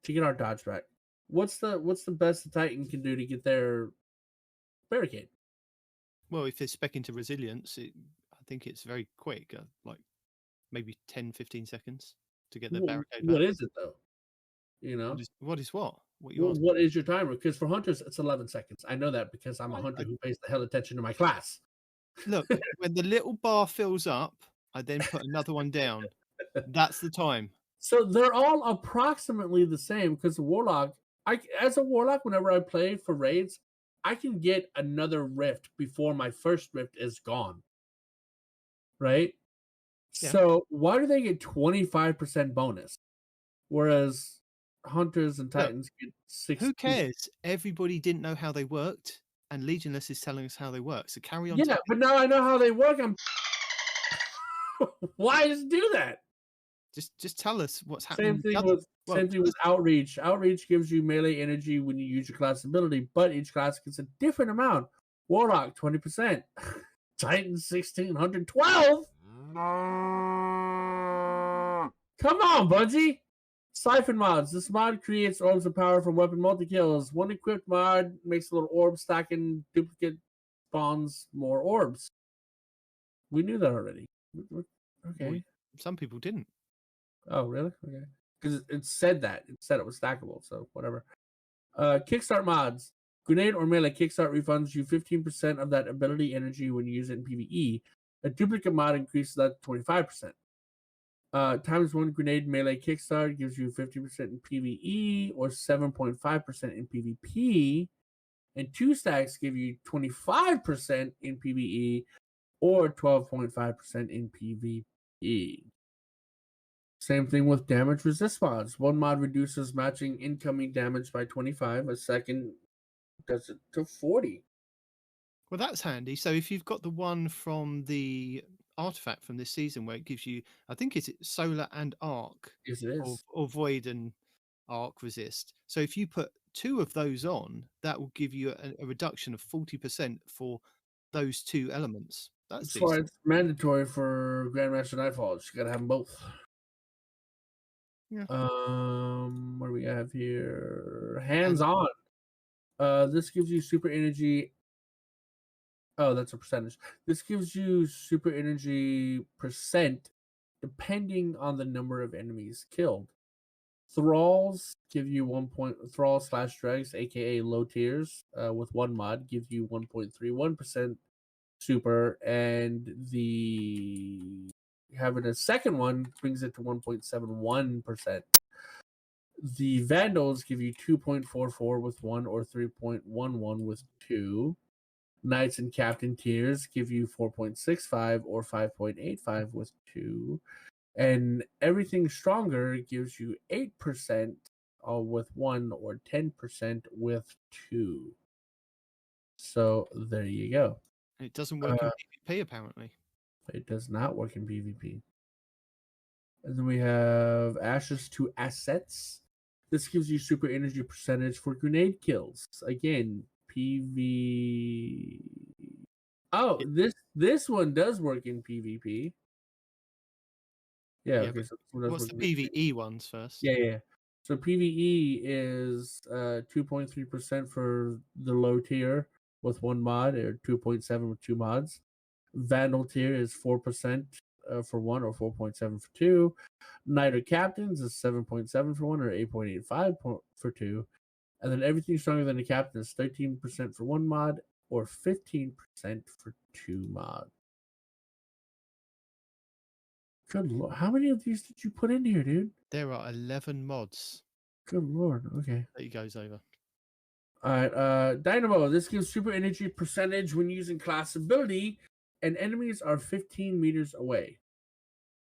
To get our dodge back. What's the best the Titan can do to get their barricade? Well, if they're spec into resilience, I think it's very quick, like maybe 10, 15 seconds to get their barricade back. What is it though? You know, what is what? What is your timer? Because for hunters, it's 11 seconds. I know that because I'm a hunter who pays the hell attention to my class. Look, when the little bar fills up, I then put another one down. That's the time. So they're all approximately the same because as a warlock, whenever I play for raids, I can get another rift before my first rift is gone. Right? Yeah. So why do they get 25% bonus? Whereas hunters and titans get 60%. Who cares? Everybody didn't know how they worked, and Legionless is telling us how they work. So carry on. Yeah, but now I know how they work. Why just do that? Just tell us what's happening. Same thing with Outreach. Outreach gives you melee energy when you use your class ability, but each class gets a different amount. Warlock 20%, Titan 1612. Come on, Bungie. Siphon mods. This mod creates orbs of power from weapon multi-kills. One equipped mod makes a little orb stacking duplicate spawns more orbs. We knew that already. Okay. Some people didn't. Oh, really? Okay. Because it said that. It said it was stackable, so whatever. Kickstart mods. Grenade or melee kickstart refunds you 15% of that ability energy when you use it in PvE. A duplicate mod increases that to 25%. Times 1 grenade melee kickstart gives you 50% in PvE or 7.5% in PvP. And 2 stacks give you 25% in PvE or 12.5% in PvE. Same thing with damage resist mods. One mod reduces matching incoming damage by 25. A second does it to 40. Well, that's handy. So if you've got the one from the artifact from this season where it gives you, I think it's solar and arc. Yes, it is. Or void and arc resist. So if you put 2 of those on, that will give you a reduction of 40% for those 2 elements. That's why it's mandatory for Grandmaster Nightfall. You gotta have them both. Yeah. What do we have here? Hands on. This gives you super energy. Oh, that's a percentage. This gives you super energy percent depending on the number of enemies killed. Thralls give you 1 point. Thrall/dregs, aka low tiers, with one mod gives you 1.31% super, and the having a second one brings it to 1.71%. The Vandals give you 2.44 with 1 or 3.11 with 2. Knights and Captain tiers give you 4.65 or 5.85 with 2. And everything stronger gives you 8% with 1 or 10% with 2. So there you go. It doesn't work in PvP, apparently. It does not work in PvP. And then we have Ashes to Assets. This gives you super energy percentage for grenade kills. Again, PV. Oh, this one does work in PvP. Yeah. Okay, so what's the PvE ones first? Yeah. So PvE is 2.3% for the low tier with 1 mod, or 2.7 with 2 mods. Vandal tier is 4% for 1 or 4.7 for 2. Knight or Captains is 7.7 for 1 or 8.85 for 2. And then everything stronger than the Captain is 13% for 1 mod or 15% for 2 mods. Good lord. How many of these did you put in here, dude? There are 11 mods. Good lord. Okay. That he goes over. All right, Dynamo. This gives super energy percentage when using class ability, and enemies are 15 meters away.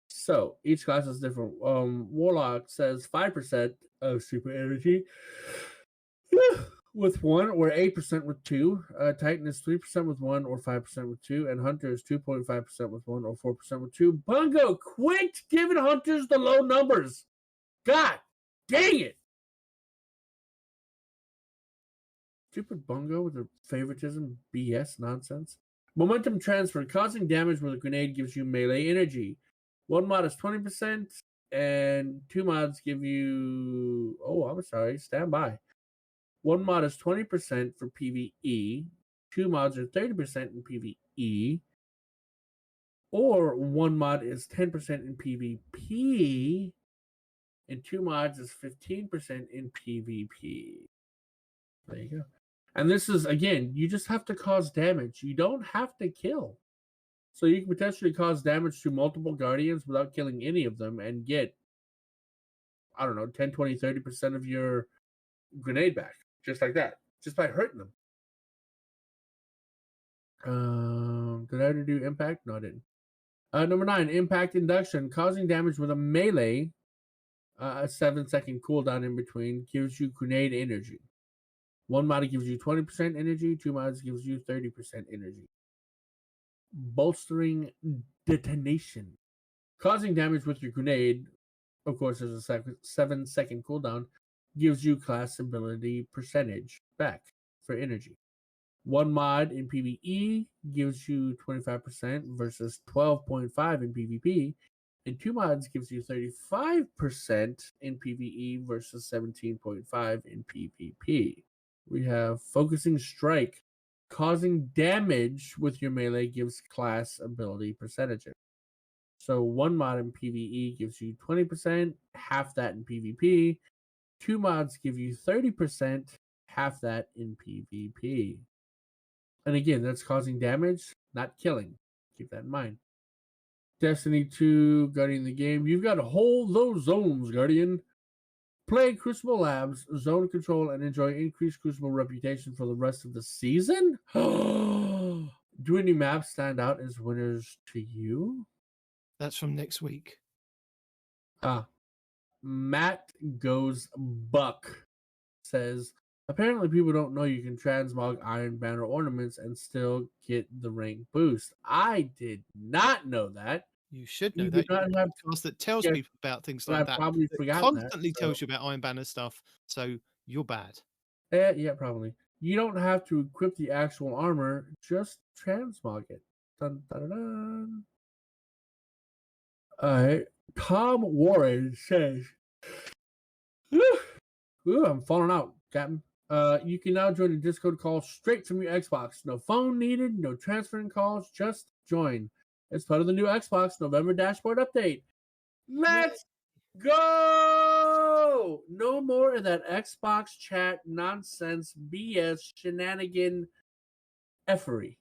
So each class is different. Warlock says 5% of super energy with 1 or 8% with 2. Titan is 3% with 1 or 5% with 2. And Hunter is 2.5% with 1 or 4% with 2. Bungo, quit giving Hunters the low numbers. God dang it. Stupid Bungo with their favoritism BS nonsense. Momentum transfer. Causing damage with a grenade gives you melee energy. One mod is 20%, and 2 mods give you... Oh, I'm sorry. Stand by. One mod is 20% for PvE. 2 mods are 30% in PvE. Or one mod is 10% in PvP, and 2 mods is 15% in PvP. There you go. And this is, again, you just have to cause damage. You don't have to kill. So you can potentially cause damage to multiple Guardians without killing any of them and get, I don't know, 10, 20, 30% of your grenade back. Just like that. Just by hurting them. Did I already do impact? No, I didn't. Number 9, impact induction. Causing damage with a melee, a 7-second cooldown in between, gives you grenade energy. One mod gives you 20% energy, 2 mods gives you 30% energy. Bolstering detonation. Causing damage with your grenade, of course, there's a 7-second cooldown, gives you class ability percentage back for energy. One mod in PvE gives you 25% versus 12.5 in PvP, and 2 mods gives you 35% in PvE versus 17.5 in PvP. We have Focusing Strike. Causing damage with your melee gives class ability percentages. So one mod in PvE gives you 20%, half that in PvP. 2 mods give you 30%, half that in PvP. And again, that's causing damage, not killing. Keep that in mind. Destiny 2, Guardian the game. You've got to hold those zones, Guardian. Play Crucible Labs, zone control, and enjoy increased Crucible reputation for the rest of the season? Do any maps stand out as winners to you? That's from next week. Matt Goes Buck says, apparently people don't know you can transmog Iron Banner ornaments and still get the rank boost. I did not know that. You should know You that. do not have Podcast that tells Yeah, people about things but like I that. probably That forgot constantly that, tells you about Iron Banner stuff. So you're bad. Yeah, probably. You don't have to equip the actual armor, just transmog it. Dun, dun, dun, dun. All right. Tom Warren says, Ooh, I'm falling out, Captain. You can now join a Discord call straight from your Xbox. No phone needed, no transferring calls, just join. It's part of the new Xbox November dashboard update. Let's go! No more of that Xbox chat nonsense, BS, shenanigan, effery.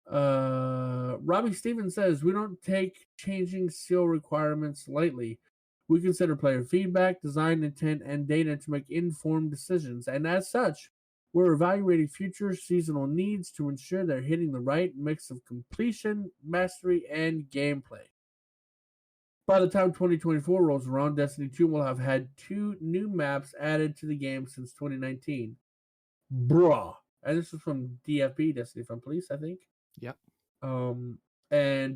Robbie Stevens says, we don't take changing seal requirements lightly. We consider player feedback, design intent, and data to make informed decisions, and as such, we're evaluating future seasonal needs to ensure they're hitting the right mix of completion, mastery, and gameplay. By the time 2024 rolls around, Destiny 2 will have had 2 new maps added to the game since 2019. Bruh. And this is from DFP, Destiny Fun Police, I think. Yep. And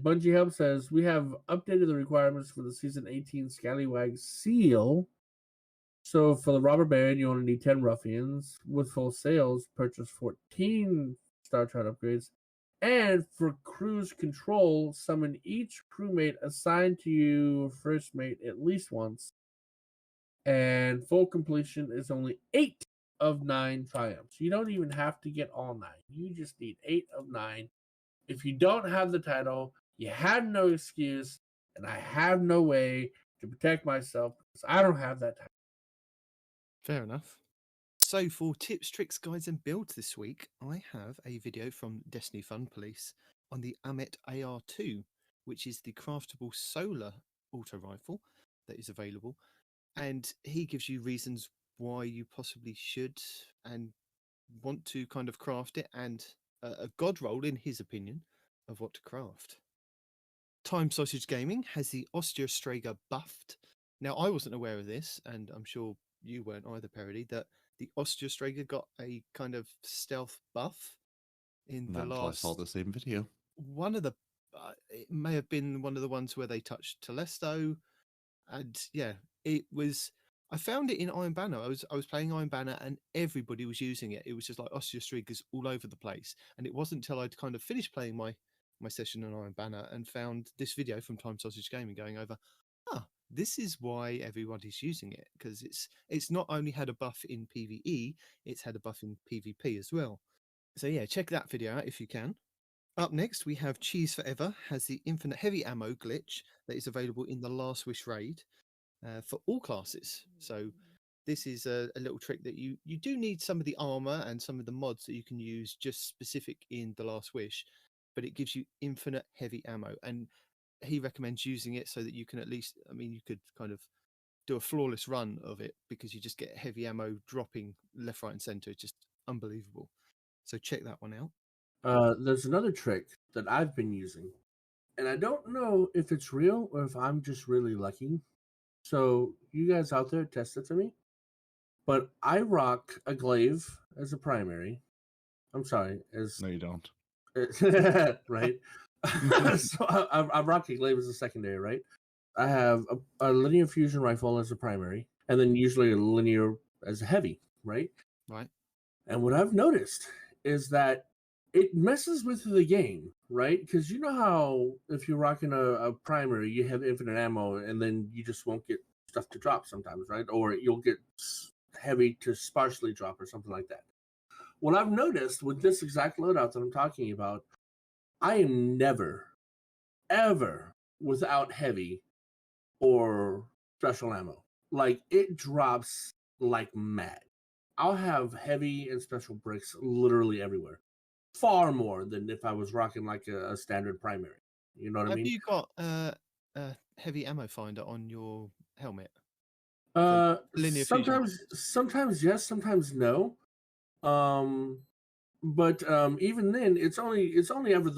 Bungie Help says, we have updated the requirements for the Season 18 Scallywag Seal. So for the Robber Baron, you only need 10 Ruffians. With full sales, purchase 14 Star Chart upgrades. And for Cruise Control, summon each crewmate assigned to you first mate at least once. And full completion is only 8 of 9 triumphs. You don't even have to get all 9. You just need 8 of 9. If you don't have the title, you have no excuse, and I have no way to protect myself because I don't have that title. Fair enough. So for tips, tricks, guides, and builds this week, I have a video from Destiny Fun Police on the Amet AR2, which is the craftable solar auto rifle that is available. And he gives you reasons why you possibly should and want to kind of craft it, and a god roll, in his opinion, of what to craft. Time Sausage Gaming has the Osteostrager buffed. Now, I wasn't aware of this, and I'm sure you weren't either, Peroty, that the Osteostrager got a kind of stealth buff in the Not until I last... saw the same video. One of the... it may have been one of the ones where they touched Telesto, and yeah, it was... I found it in Iron Banner. I was playing Iron Banner and everybody was using it. It was just like Osteostrigers all over the place. And it wasn't until I'd kind of finished playing my session on Iron Banner and found this video from Time Sausage Gaming going over, this is why everybody's using it, because it's not only had a buff in PvE, it's had a buff in PvP as well. So yeah, check that video out if you can. Up next, we have Cheese Forever has the infinite heavy ammo glitch that is available in the Last Wish raid. For all classes. So this is a little trick that you do need some of the armor and some of the mods that you can use just specific in the Last Wish, but it gives you infinite heavy ammo, and he recommends using it so that you can at least, I mean, you could kind of do a flawless run of it because you just get heavy ammo dropping left, right and center. It's just unbelievable. So check that one out. There's another trick that I've been using, and I don't know if it's real or if I'm just really lucky. So you guys out there, test it for me. But I rock a glaive as a primary. I'm sorry, as No, you don't. right. So I rock a glaive as a secondary, right? I have a linear fusion rifle as a primary, and then usually a linear as a heavy, right? Right. And what I've noticed is that it messes with the game, right? Because you know how if you're rocking a primary, you have infinite ammo, and then you just won't get stuff to drop sometimes, right? Or you'll get heavy to sparsely drop or something like that. What I've noticed with this exact loadout that I'm talking about, I am never, ever without heavy or special ammo. Like, it drops like mad. I'll have heavy and special bricks literally everywhere. Far more than if I was rocking like a standard primary. You know what I mean? Have you got a heavy ammo finder on your helmet? Linear Sometimes yes, sometimes no. But even then, it's only ever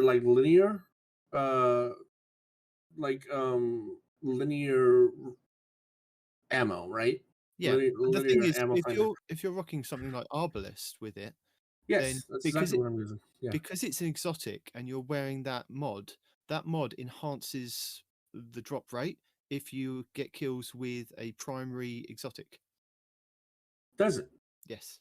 like linear, linear ammo, right? Yeah. The thing Linear is, ammo finder. if you're rocking something like Arbalest with it, Yes, then that's because exactly what I'm using. Yeah. because it's an exotic and you're wearing that mod enhances the drop rate if you get kills with a primary exotic. Does it? Yes.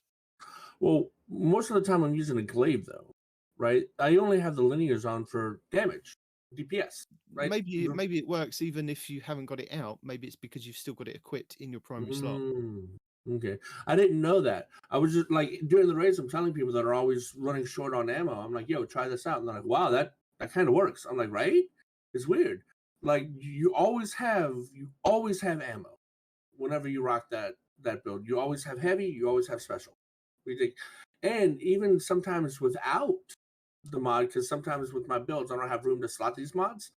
Well, most of the time I'm using a glaive though, right? I only have the linears on for damage, DPS, right? Maybe it works even if you haven't got it out. Maybe it's because you've still got it equipped in your primary slot. Okay. I didn't know that. I was just like during the raids, I'm telling people that are always running short on ammo. I'm like, yo, try this out. And they're like, wow, that kind of works. I'm like, right? It's weird. Like you always have ammo whenever you rock that build. You always have heavy, you always have special. And even sometimes without the mod, because sometimes with my builds, I don't have room to slot these mods.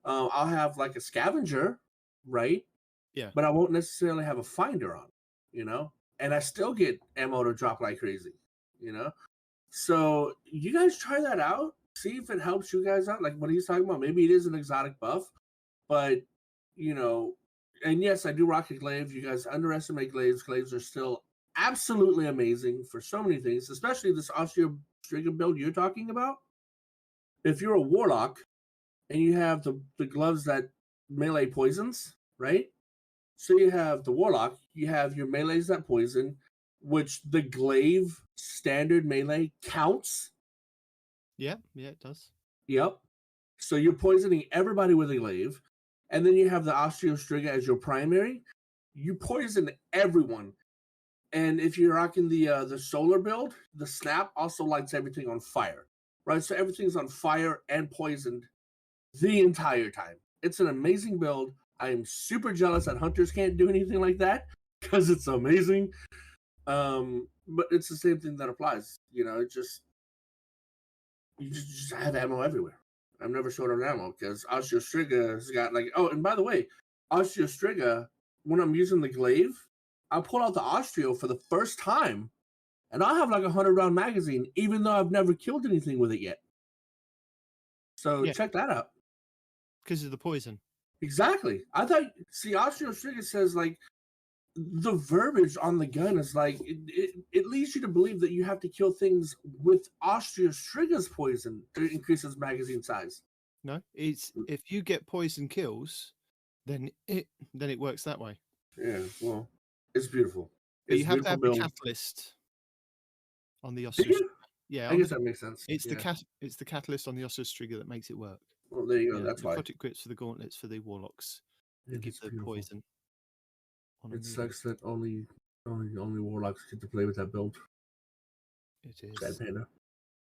I'll have like a scavenger, right? Yeah. But I won't necessarily have a finder on, you know? And I still get ammo to drop like crazy, you know? So you guys try that out. See if it helps you guys out. Like what he's talking about. Maybe it is an exotic buff, but, you know, and yes, I do rock a glaive. You guys underestimate glaives. Glaives are still absolutely amazing for so many things, especially this Osteostrager build you're talking about. If you're a warlock and you have the gloves that melee poisons, right? So you have the warlock, you have your melees that poison, which the glaive standard melee counts. Yeah, it does. Yep. So you're poisoning everybody with a glaive. And then you have the Osteostrager as your primary. You poison everyone. And if you're rocking the solar build, the snap also lights everything on fire, right? So everything's on fire and poisoned the entire time. It's an amazing build. I am super jealous that hunters can't do anything like that because it's amazing. But it's the same thing that applies. You know, you just have ammo everywhere. I'm never short on ammo because Osteostrager has got like, oh, and by the way, Osteostrager, when I'm using the glaive, I pull out the Austrio for the first time, and I have like a 100-round magazine, even though I've never killed anything with it yet. So Yeah. check that out. Because of the poison. Exactly. I thought, see, Austrio Striga says like the verbiage on the gun is like it leads you to believe that you have to kill things with Austrio Striga's poison to increase its magazine size. No, it's if you get poison kills, then it works that way. Yeah, well, it's beautiful. But It's you have to have build. the catalyst on the Do Austro. you? Yeah, I guess that makes sense. it's yeah. it's the catalyst on the Austro Striga that makes it work. Well, there you go. Yeah, That's why. necrotic grips for the gauntlets for the warlocks. They give It's the beautiful. poison. on a It new sucks that only warlocks get to play with that build. list. It Sad is. panda.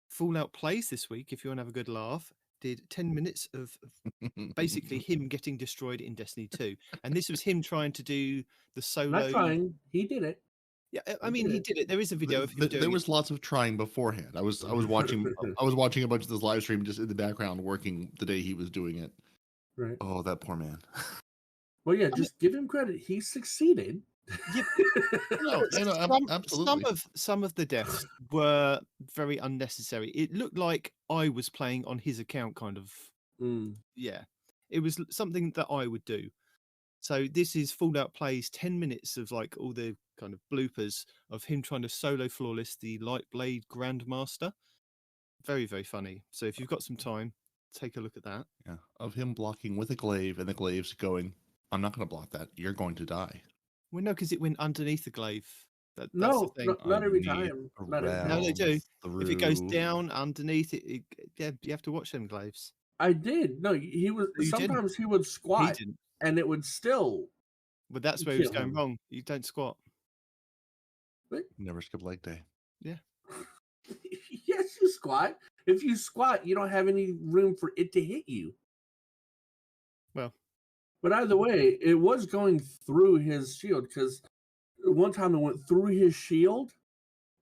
Fallout Plays this week, if you want to have a good laugh, did 10 minutes of basically him getting destroyed in Destiny 2. And this was him trying to do the solo. Not trying. He did it. Yeah, I mean, he did it. There is a video of him doing There was lots of trying beforehand. I was watching a bunch of this live stream just in the background, working the day he was doing it. Right. Oh, that poor man. Well, yeah, just give him credit. He succeeded. Yeah. No, absolutely. Some of the deaths were very unnecessary. It looked like I was playing on his account, kind of. Yeah, it was something that I would do. So this is Fallout Plays 10 minutes of like all the kind of bloopers of him trying to solo flawless the Lightblade Grandmaster. Very, very funny. So if you've got some time, take a look at that. Yeah, of him blocking with a glaive and the glaive's going, I'm not going to block that. You're going to die. Well, no, because it went underneath the glaive. That's No, the thing. not every time. Not every time. No, they do. Through. If it goes down underneath it, yeah, you have to watch them glaives. I did. No, he was. You Sometimes he would He squat, didn't. and it would still. But that's where he was kill going him. wrong. You don't squat. Never skip leg day. Yes, you squat. If you squat, you don't have any room for it to hit you. Well, but either way, it was going through his shield because one time it went through his shield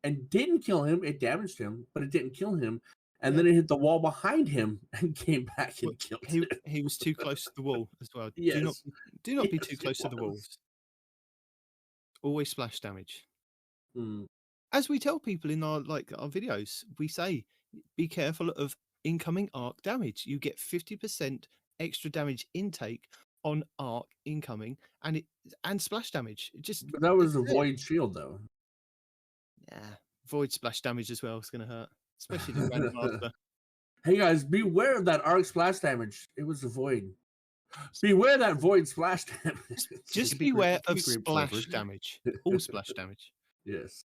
and didn't kill him. It damaged him, but it didn't kill him. And then it hit the wall behind him and came back and killed him. He was too close to the wall as well. Yes. Do not be Yes, too close it to the was. walls. Always splash damage. Mm. As we tell people in our videos, we say be careful of incoming arc damage. You get 50% extra damage intake on arc incoming and splash damage. But that was a void shield, though. Yeah, void splash damage as well is going to hurt, especially the Grandmaster. Hey guys, beware of that arc splash damage. It was a void. Beware that void splash damage. Just be beware great- of be great splash flavor. damage. All splash damage. Yes.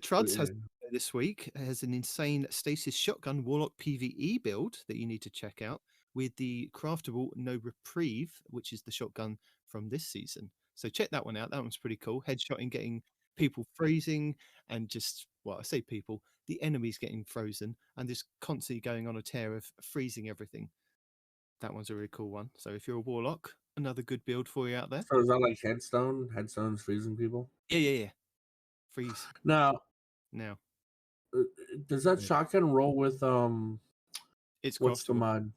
Truds has Yeah. this week has an insane stasis shotgun warlock PvE build that you need to check out with the craftable No Reprieve, which is the shotgun from this season. So check that one out. That one's pretty cool. Headshotting, getting people freezing, and just, well, I say people, the enemies getting frozen, and just constantly going on a tear of freezing everything. That one's a really cool one. So if you're a warlock, another good build for you out there. So is that like Headstone? Headstone's freezing people? Yeah. Freeze Now, now. does that shotgun roll with It's what's the craftable. mod?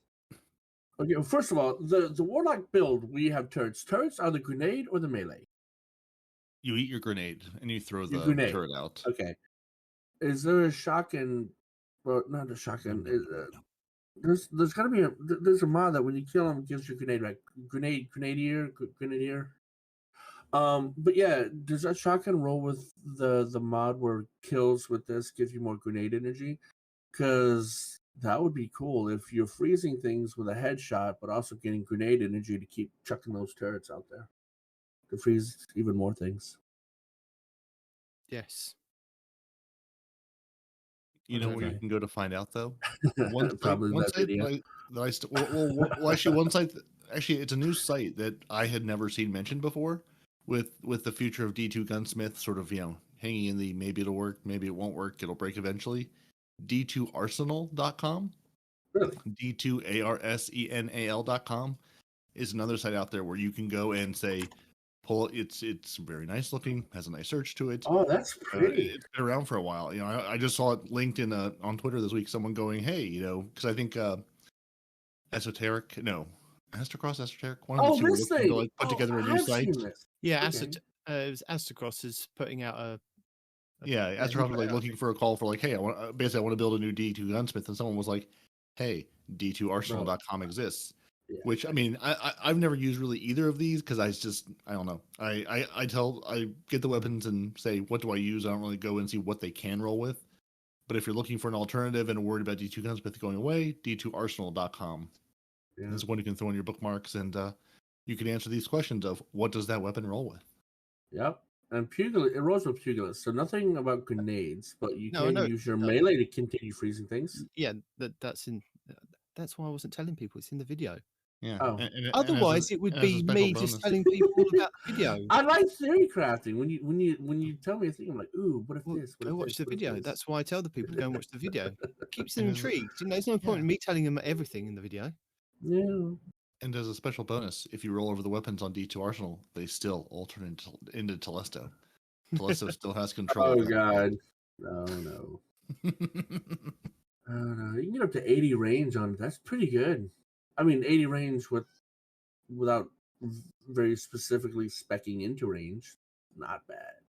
Okay, well, first of all, the warlock build, we have turrets. Turrets are the grenade or the melee? You eat your grenade and you throw the grenade. turret out. Okay. Is there a shotgun? Well, not a shotgun. There's gotta be there's a mod that when you kill him gives you grenade, right? Grenadier. But yeah, does that shotgun roll with the mod where kills with this give you more grenade energy? Because that would be cool if you're freezing things with a headshot, but also getting grenade energy to keep chucking those turrets out there to freeze even more things. Yes. You know where you Okay. can go to find out though? Probably one that site video. that I well, actually one site. Actually, it's a new site that I had never seen mentioned before. With the future of D2 Gunsmith, sort of hanging in the maybe it'll work, maybe it won't work, it'll break eventually. D2arsenal.com. Really? D2arsenal.com is another site out there where you can go and say, it's very nice looking, has a nice search to it. Oh, that's pretty. It's been around for a while. I just saw it linked in on Twitter this week. Someone going, hey, because I think Astrocross Esoteric. One of the two were This looking thing. to put together a new I've site. seen this. Yeah, Okay. It was Astacross is putting out a Yeah, Astrocross was like looking for a call for like, hey, I want to build a new D2 gunsmith, and someone was like, hey, D2Arsenal.com exists. Yeah. Which I mean, I've never used really either of these because I don't know. I get the weapons and say what do I use. I don't really go and see what they can roll with. But if you're looking for an alternative and worried about D2 gunsmith going away, D2Arsenal.com is one you can throw in your bookmarks, and you can answer these questions of what does that weapon roll with. Yep. And Pugilist, it rolls with Pugilist, so nothing about grenades, but you No, can no, use your no. melee to continue freezing things. Yeah, that's why I wasn't telling people. It's in the video. Yeah. Oh. Otherwise, it would be me just telling people all about the video. I like theory crafting. When you tell me a thing, I'm like, ooh, what if Well, this? What go if watch this? the What if video. this? That's why I tell the people to go and watch the video. Keeps them And as- intrigued. You know, there's no point in me telling them everything in the video. Yeah. And as a special bonus, if you roll over the weapons on D2 Arsenal, they still alter into Telesto. Telesto still has control. Oh of that. god. Oh no. Oh no. You can get up to 80 range on it. That's pretty good. I mean, 80 range without very specifically specking into range. Not bad.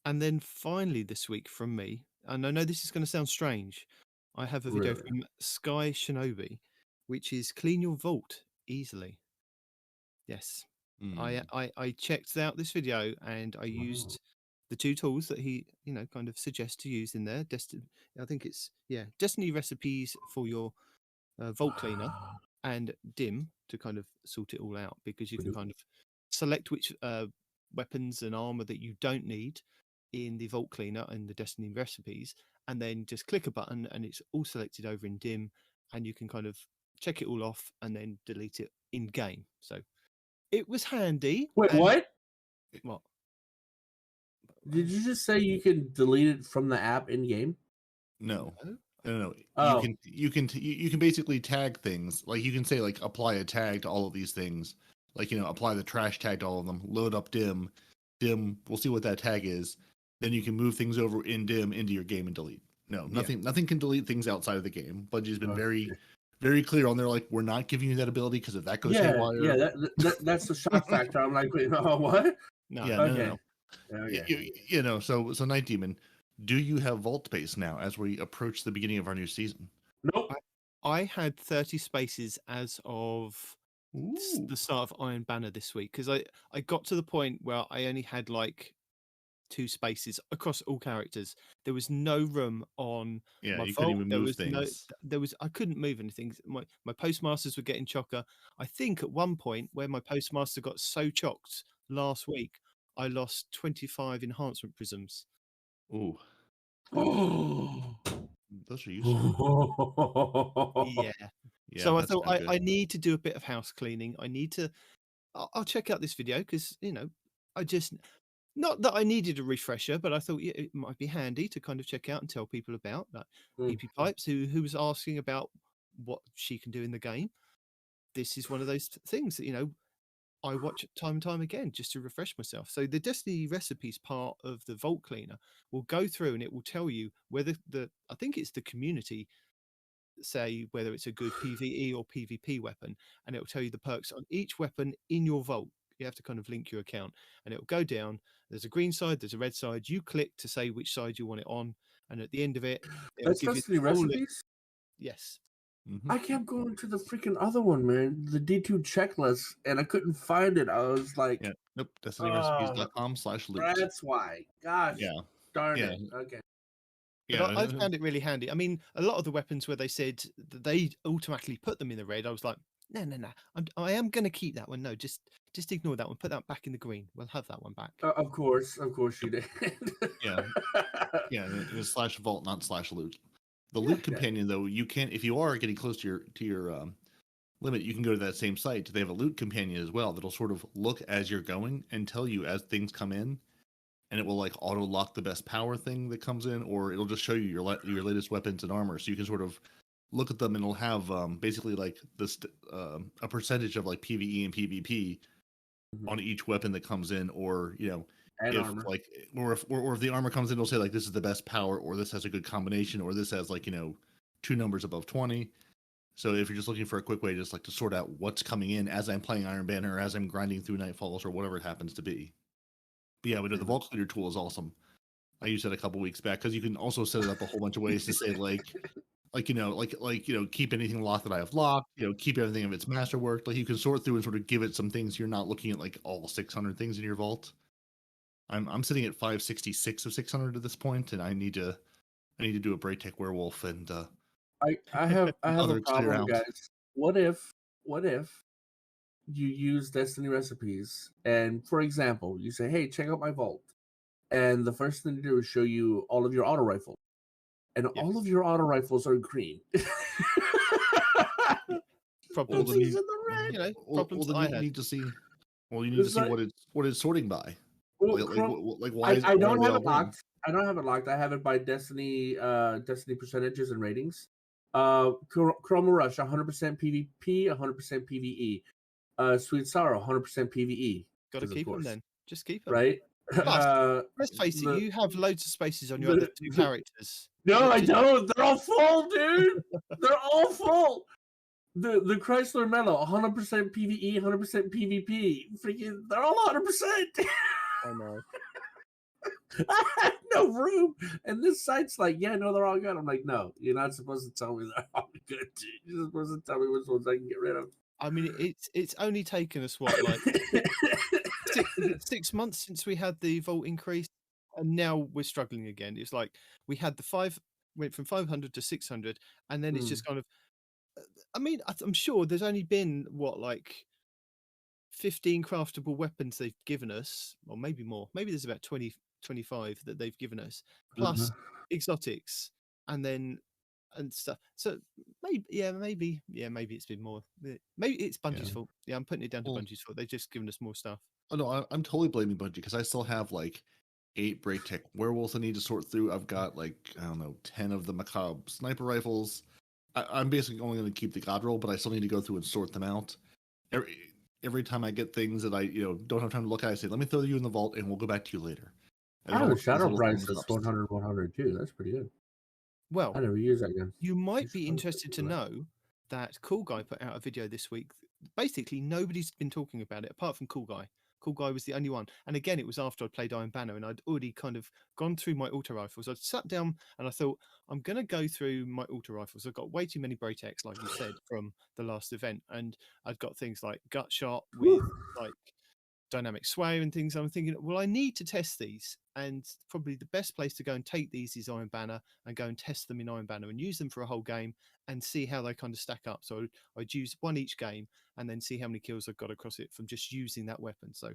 And then finally this week from me, and I know this is going to sound strange, I have a video Really? from Sky Shinobi, which is clean your vault easily. Yes. Mm. I checked out this video and I used the two tools that he, kind of suggests to use in there. I think it's Destiny recipes for your vault cleaner and dim to kind of sort it all out, because you can kind of select which weapons and armor that you don't need in the vault cleaner and the Destiny recipes, and then just click a button and it's all selected over in dim, and you can kind of check it all off and then delete it in game. So it was handy. Wait, and- what? What? Did you just say you can delete it from the app in game? No. No? No. Oh. You can basically tag things. Like you can say like apply a tag to all of these things. Like, apply the trash tag to all of them. Load up dim. Dim. We'll see what that tag is. Then you can move things over in dim into your game and delete. No, nothing can delete things outside of the game. Bungie's been very, very clear on there. Like, we're not giving you that ability because if that goes haywire. Yeah, that's the shock factor. I'm like, wait, no, what? No. Yeah, Okay. no. Okay. So Nitedemon, do you have vault space now as we approach the beginning of our new season? Nope. I had 30 spaces as of Ooh. the start of Iron Banner this week, because I got to the point where I only had like 2 spaces across all characters. There was no room on Yeah, my you vault. couldn't even There move was things. I couldn't move anything. My postmasters were getting chocker. I think at one point where my postmaster got so chocked last week, I lost 25 enhancement prisms. Ooh, Oh. those are useful. Yeah. Yeah, So I that's thought no good. I need to do a bit of house cleaning. I'll check out this video because, I just, not that I needed a refresher, but I thought it might be handy to kind of check out and tell people about that. PP Pipes, who was asking about what she can do in the game. This is one of those things that, I watch time and time again just to refresh myself. So the Destiny recipes part of the Vault Cleaner will go through and it will tell you whether I think it's the community say whether it's a good PvE or PvP weapon, and it will tell you the perks on each weapon in your vault. You have to kind of link your account, and it will go down. There's a green side, there's a red side. You click to say which side you want it on, and at the end of it, it'll That's give you Destiny the full recipes? Yes. Mhm. I kept going to the freaking other one, man. The D2 checklist, and I couldn't find it. I was like, Yeah, nope. DestinyRecipes.com/loot. that's why. Gosh, Yeah, darn yeah. it. Okay. But I found it really handy. I mean, a lot of the weapons where they said that they automatically put them in the red, I was like, no. I am going to keep that one. No, just ignore that one. Put that back in the green. We'll have that one back. Of course you did. Yeah. Yeah, it was /vault, not /loot. The loot companion, though, you can, if you are getting close to your limit, you can go to that same site. They have a loot companion as well that'll sort of look as you're going and tell you as things come in, and it will like auto lock the best power thing that comes in, or it'll just show you your latest weapons and armor, so you can sort of look at them, and it'll have basically like this a percentage of like PvE and PvP on each weapon that comes in, or And if armor. like or if the armor comes in, it'll say like this is the best power, or this has a good combination, or this has like 2 numbers above 20. So if you're just looking for a quick way just like to sort out what's coming in as I'm playing Iron Banner, or as I'm grinding through Nightfalls, or whatever it happens to be, But yeah, but the vault cleaner tool is awesome. I used it a couple weeks back because you can also set it up a whole bunch of ways to say like keep anything locked that I have locked, keep everything of its masterwork. Like you can sort through and sort of give it some things. You're not looking at like all 600 things in your vault. I'm sitting at 566 of 600 at this point, and I need to do a Braytech werewolf and I have a other clear problem, out. guys. What if you use Destiny recipes and, for example, you say, "Hey, check out my vault," and the first thing to do is show you all of your auto rifles, and all of your auto rifles are green. Problems, He's in the red. problems I had. Need to see. Well, you need to see what it's sorting by. Well, Why I don't why have are it they all green? locked. I don't have it locked. I have it by Destiny percentages and ratings. Chroma Rush 100% PvP, 100% PvE. Sweet Sorrow 100% PvE. Got to keep them then. Just keep them. Right? Plus, let's face it, you have loads of spaces on your other two characters. No, I don't. They're all full, dude. They're all full. The Chrysler Mellow 100% PvE, 100% PvP. Freaking, they're all 100%. I know. I have no room. And this site's like, yeah, no, they're all good. I'm like, no, you're not supposed to tell me they're all good. You're supposed to tell me which ones I can get rid of. I mean, it's only taken us what, like 6 months since we had the vault increase, and now we're struggling again. It's like we had went from 500 to 600, and then it's just kind of. I mean, I'm sure there's only been like 15 craftable weapons they've given us, or maybe more. Maybe there's about 20, 25 that they've given us, plus exotics, and stuff. So maybe it's been more. Maybe it's Bungie's fault. Yeah, I'm putting it down to Bungie's fault. They've just given us more stuff. Oh no, I'm totally blaming Bungie because I still have like 8 Braytech werewolves I need to sort through. I've got like 10 of the macabre sniper rifles. I'm basically only going to keep the god roll, but I still need to go through and sort them out. Every time I get things that I don't have time to look at, I say, "Let me throw you in the vault, and we'll go back to you later." And Shadow Price is 100, 100 too. That's pretty good. Well, I never use that again. You might be interested to know that Cool Guy put out a video this week. Basically, nobody's been talking about it apart from Cool Guy. Cool Guy was the only one. And again, it was after I played Iron Banner and I'd already kind of gone through my auto rifles. I'd sat down and I thought, I'm going to go through my auto rifles. I've got way too many Braytechs, like you said, from the last event. And I've got things like Gut Shot with like dynamic sway and things. I'm thinking, well, I need to test these. And probably the best place to go and take these is Iron Banner and go and test them in Iron Banner and use them for a whole game and see how they kind of stack up. So I'd use one each game and then see how many kills I've got across it from just using that weapon. So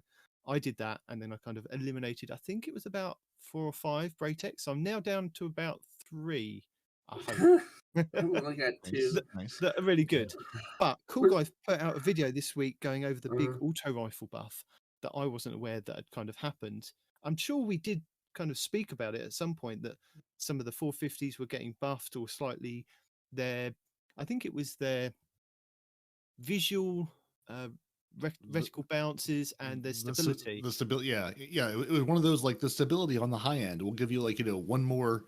I did that, and then I kind of eliminated, I think it was about 4 or 5 Braytechs. So I'm now down to about 3. I hope. I only got 2. Nice. That are really good. But Cool Guy put out a video this week going over the big auto rifle buff that I wasn't aware that had kind of happened. I'm sure we did kind of speak about it at some point, that some of the 450s were getting buffed or slightly I think it was their visual reticle bounces and their stability. The stability, yeah. It was one of those, like, the stability on the high end will give you like one more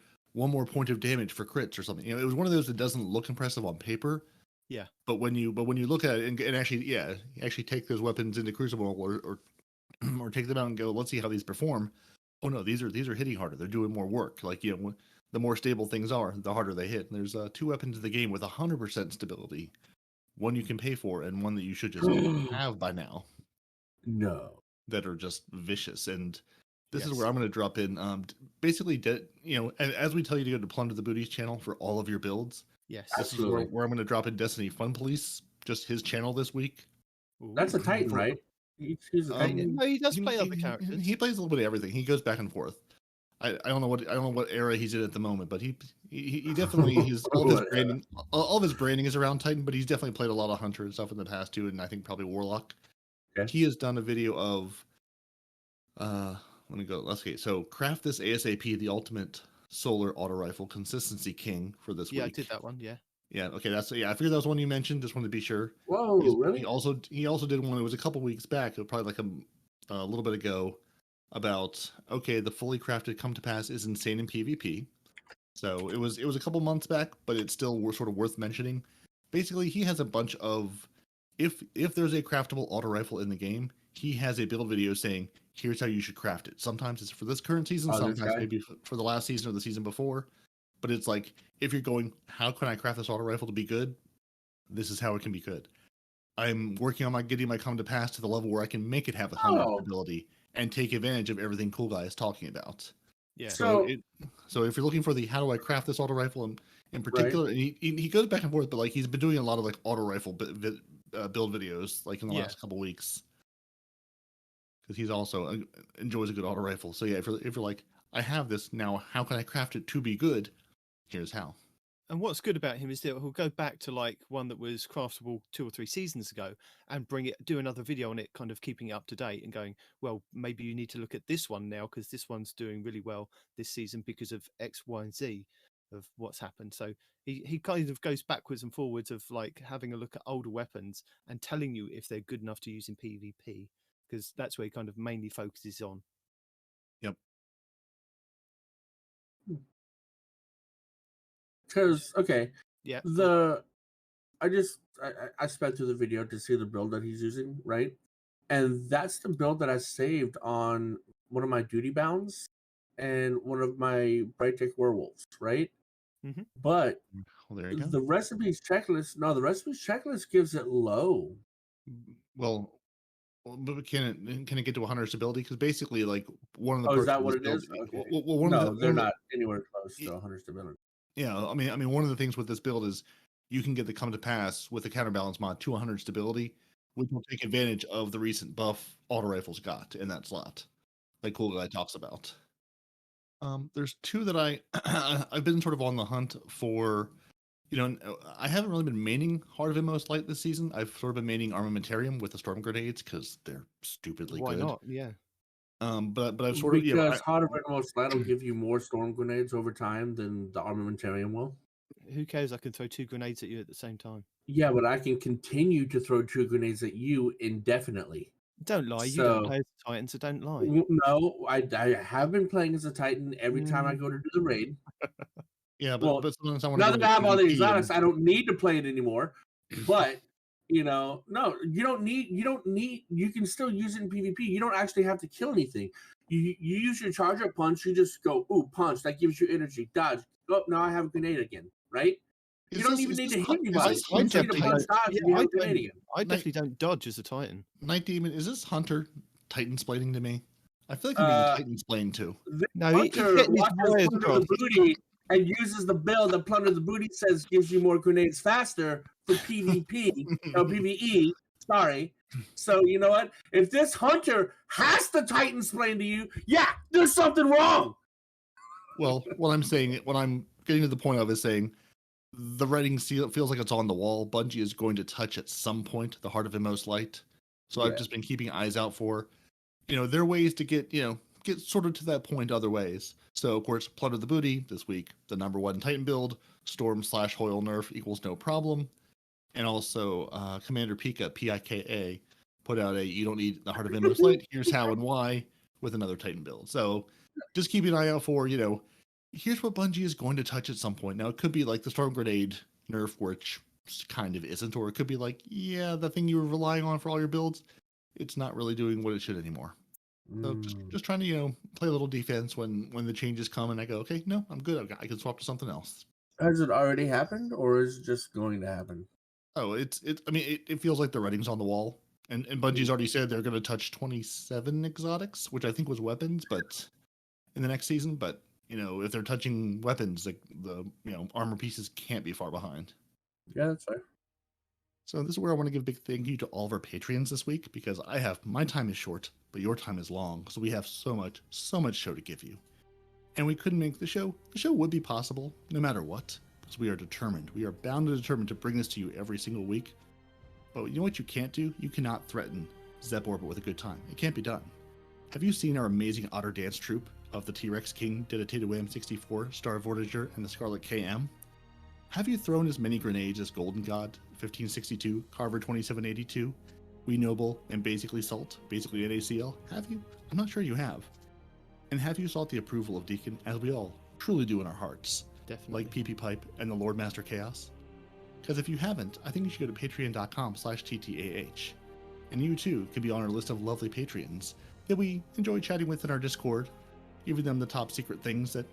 point of damage for crits or something. It was one of those that doesn't look impressive on paper. Yeah. But when you look at it and actually take those weapons into Crucible or take them out and go, let's see how these perform. Oh no, these are hitting harder. They're doing more work. Like, the more stable things are, the harder they hit. And there's 2 weapons in the game with 100% stability. One you can pay for, and one that you should just have by now. No. That are just vicious. And this is where I'm going to drop in. Basically, as we tell you to go to Plunder the Booties channel for all of your builds. Yes. This is where I'm going to drop in Destiny Fun Police, just his channel this week. That's a Titan, right? He's a Titan. No, he does play other characters. He plays a little bit of everything. He goes back and forth. I don't know what era he's in at the moment, but he definitely all of his branding is around Titan, but he's definitely played a lot of Hunter and stuff in the past too, and I think probably Warlock. Okay. He has done a video of let me go. Let's see. So craft this ASAP, the ultimate solar auto rifle consistency king for this week. Yeah, I did that one. Yeah. Yeah. Okay. I figured that was one you mentioned. Just wanted to be sure. Whoa, really? He also did one. It was a couple weeks back. Probably like a little bit ago. About the fully crafted come to pass is insane in PvP. So it was a couple months back, but it's still sort of worth mentioning. Basically, he has a bunch of if there's a craftable auto rifle in the game, he has a build video saying here's how you should craft it. Sometimes it's for this current season, Oh, this sometimes guy? maybe for the last season or the season before. But it's like, if you're going, how can I craft this auto rifle to be good? This is how it can be good. I'm working on getting my come to pass to the level where I can make it have the hunger Oh. ability and take advantage of everything Cool Guy is talking about. Yeah. So- So if you're looking for the how do I craft this auto rifle in particular, and he goes back and forth, but like he's been doing a lot of like auto rifle build videos like in the last couple weeks, because he's also enjoys a good auto rifle. So yeah, if you're like, I have this now, how can I craft it to be good? Here's how. And what's good about him is that he'll go back to like one that was craftable 2 or 3 seasons ago and do another video on it, kind of keeping it up to date and going, well, maybe you need to look at this one now because this one's doing really well this season because of X, Y, and Z of what's happened. So he kind of goes backwards and forwards of like having a look at older weapons and telling you if they're good enough to use in PvP, because that's where he kind of mainly focuses on. Yep. Because okay, Yeah. I sped through the video to see the build that he's using, right? And that's the build that I saved on one of my duty bounds and one of my Bright Tech werewolves, right? Mhm. But Well, there you go. the recipes checklist gives it low. Well, but can it get to 100 stability? Because basically, like one of the Oh, is perks that of what this it build, is? Okay. well, one No, of the, they're one of the- not anywhere close to 100 stability. Yeah, I mean, one of the things with this build is you can get the come to pass with the counterbalance mod to 100 stability, which will take advantage of the recent buff auto rifles got in that slot, like Cool Guy talks about. There's two that I've been sort of on the hunt for. I haven't really been maining Heart of Inmost Light this season. I've sort of been maining Armamentarium with the storm grenades because they're stupidly Why good. not? Yeah. But I've sort of Because Heart of Inmost Light will give you more storm grenades over time than the Armamentarium will. Who cares? I can throw 2 grenades at you at the same time. Yeah, but I can continue to throw 2 grenades at you indefinitely. Don't lie. You don't play as a Titan, so don't lie. No, I have been playing as a Titan every time I go to do the raid. Yeah, Well, but sometimes I want now to that go I have all the PvP exotics, and- I don't need to play it anymore. But no, you don't need. You can still use it in PvP. You don't actually have to kill anything. You use your charge up punch. You just go, ooh, punch. That gives you energy. Dodge. Oh, now I have a grenade again. Right? You don't even need to hit anybody. You just need to punch dodge and you have a grenade again. I definitely don't dodge as a Titan. Nitedemon, is this Hunter Titan splaining to me? I feel like I'm being Titan splained too. No, Hunter getting his watches wires Plunder crossed. the Booty and uses the build that Plunder the Booty says gives you more grenades faster for PvP, no PvE. Sorry. So you know what? If this Hunter has to Titan splain to you, yeah, there's something wrong. Well, what I'm getting to the point of is saying the writing feels like it's on the wall. Bungie is going to touch at some point the Heart of Inmost Light. So I've just been keeping eyes out for, there are ways to get sort of to that point other ways. So of course, Plunder the Booty this week, the #1 Titan build, Storm/Hoyle nerf equals no problem. And also Commander Pika, Pika, put out you don't need the Heart of Inmost Light, here's how and why with another Titan build. So just keep an eye out for, here's what Bungie is going to touch at some point. Now, it could be like the Storm Grenade nerf, which kind of isn't, or it could be like, the thing you were relying on for all your builds, it's not really doing what it should anymore. So just trying to, play a little defense when the changes come and I go, okay, no, I'm good. I can swap to something else. Has it already happened or is it just going to happen? Oh, it feels like the writing's on the wall. And Bungie's already said they're going to touch 27 exotics, which I think was weapons, but in the next season. But if they're touching weapons, like the armor pieces can't be far behind. Yeah, that's fair. So this is where I want to give a big thank you to all of our Patreons this week, because my time is short, but your time is long. So we have so much show to give you. And we couldn't make the show. The show would be possible no matter what, because we are determined. We are bound and determined to bring this to you every single week. But you know what you can't do? You cannot threaten Zep Orbit with a good time. It can't be done. Have you seen our amazing Otter Dance troupe of the T-Rex King, Dedicated Wham 64, Star Vortiger, and the Scarlet KM? Have you thrown as many grenades as Golden God, 1562, Carver 2782, We Noble, and basically Salt, basically NACL? Have you? I'm not sure you have. And have you sought the approval of Deacon, as we all truly do in our hearts? Definitely. Like PP Pipe and the Lord Master Chaos? Because if you haven't, I think you should go to patreon.com/TTAH. And you too can be on our list of lovely Patreons that we enjoy chatting with in our Discord, giving them the top secret things that,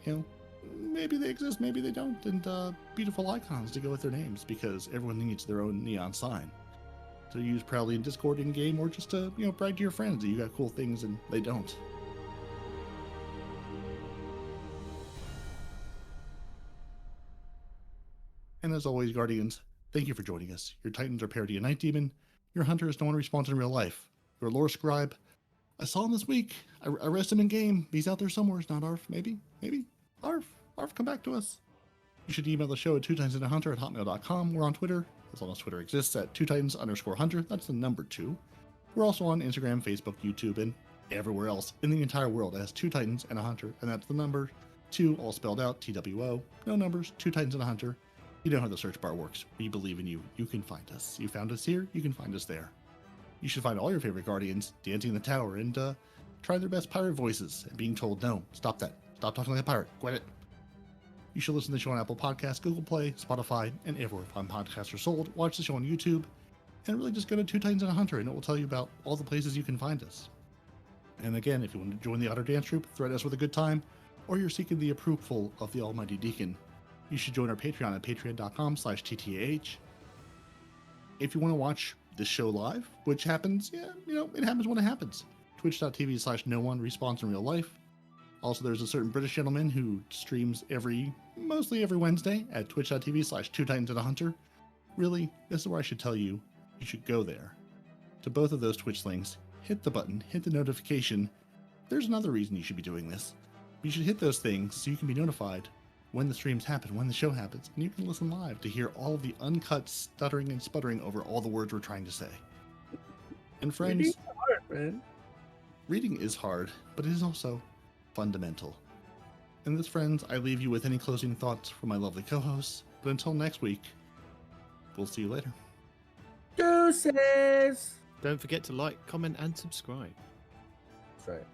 maybe they exist, maybe they don't, and beautiful icons to go with their names, because everyone needs their own neon sign to use proudly in Discord, in game, or just to brag to your friends that you got cool things and they don't. And as always, Guardians, thank you for joining us. Your Titans are Peroty and Nitedemon. Your Hunter is no one responds in real life. Your Lore Scribe, I saw him this week. I rest him in game. He's out there somewhere. It's not Arf. Maybe. Arf, come back to us. You should email the show at twotitansandahunter@hotmail.com. We're on Twitter, as long as Twitter exists, at twotitans_hunter. That's the number 2. We're also on Instagram, Facebook, YouTube, and everywhere else in the entire world as Two Titans and a Hunter, and that's the number 2, all spelled out, TWO. No numbers, Two Titans and a Hunter. You know how the search bar works. We believe in you. You can find us. You found us here, you can find us there. You should find all your favorite Guardians dancing in the tower and trying their best pirate voices and being told, no, stop that. Stop talking like a pirate. Quit it. You should listen to the show on Apple Podcasts, Google Play, Spotify, and everywhere fine podcasts are sold. Watch the show on YouTube, and really just go to Two Titans and a Hunter, and it will tell you about all the places you can find us. And again, if you want to join the Otter Dance Troupe, thread us with a good time, or you're seeking the approval of the Almighty Deacon, you should join our Patreon at patreon.com/TTAH. If you want to watch this show live, which happens, it happens when it happens. Twitch.tv/no1response in real life. Also, there's a certain British gentleman who streams mostly every Wednesday at twitch.tv/twotitansandahunter. Really, this is where I should tell you, you should go there. To both of those Twitch links, hit the button, hit the notification. There's another reason you should be doing this. You should hit those things so you can be notified when the streams happen, when the show happens, and you can listen live to hear all of the uncut stuttering and sputtering over all the words we're trying to say. And friends, Reading's hard, man. Reading is hard, but it is also fundamental. And with friends, I leave you with any closing thoughts from my lovely co-hosts, but until next week, we'll see you later. Deuces! Don't forget to like, comment, and subscribe. That's right.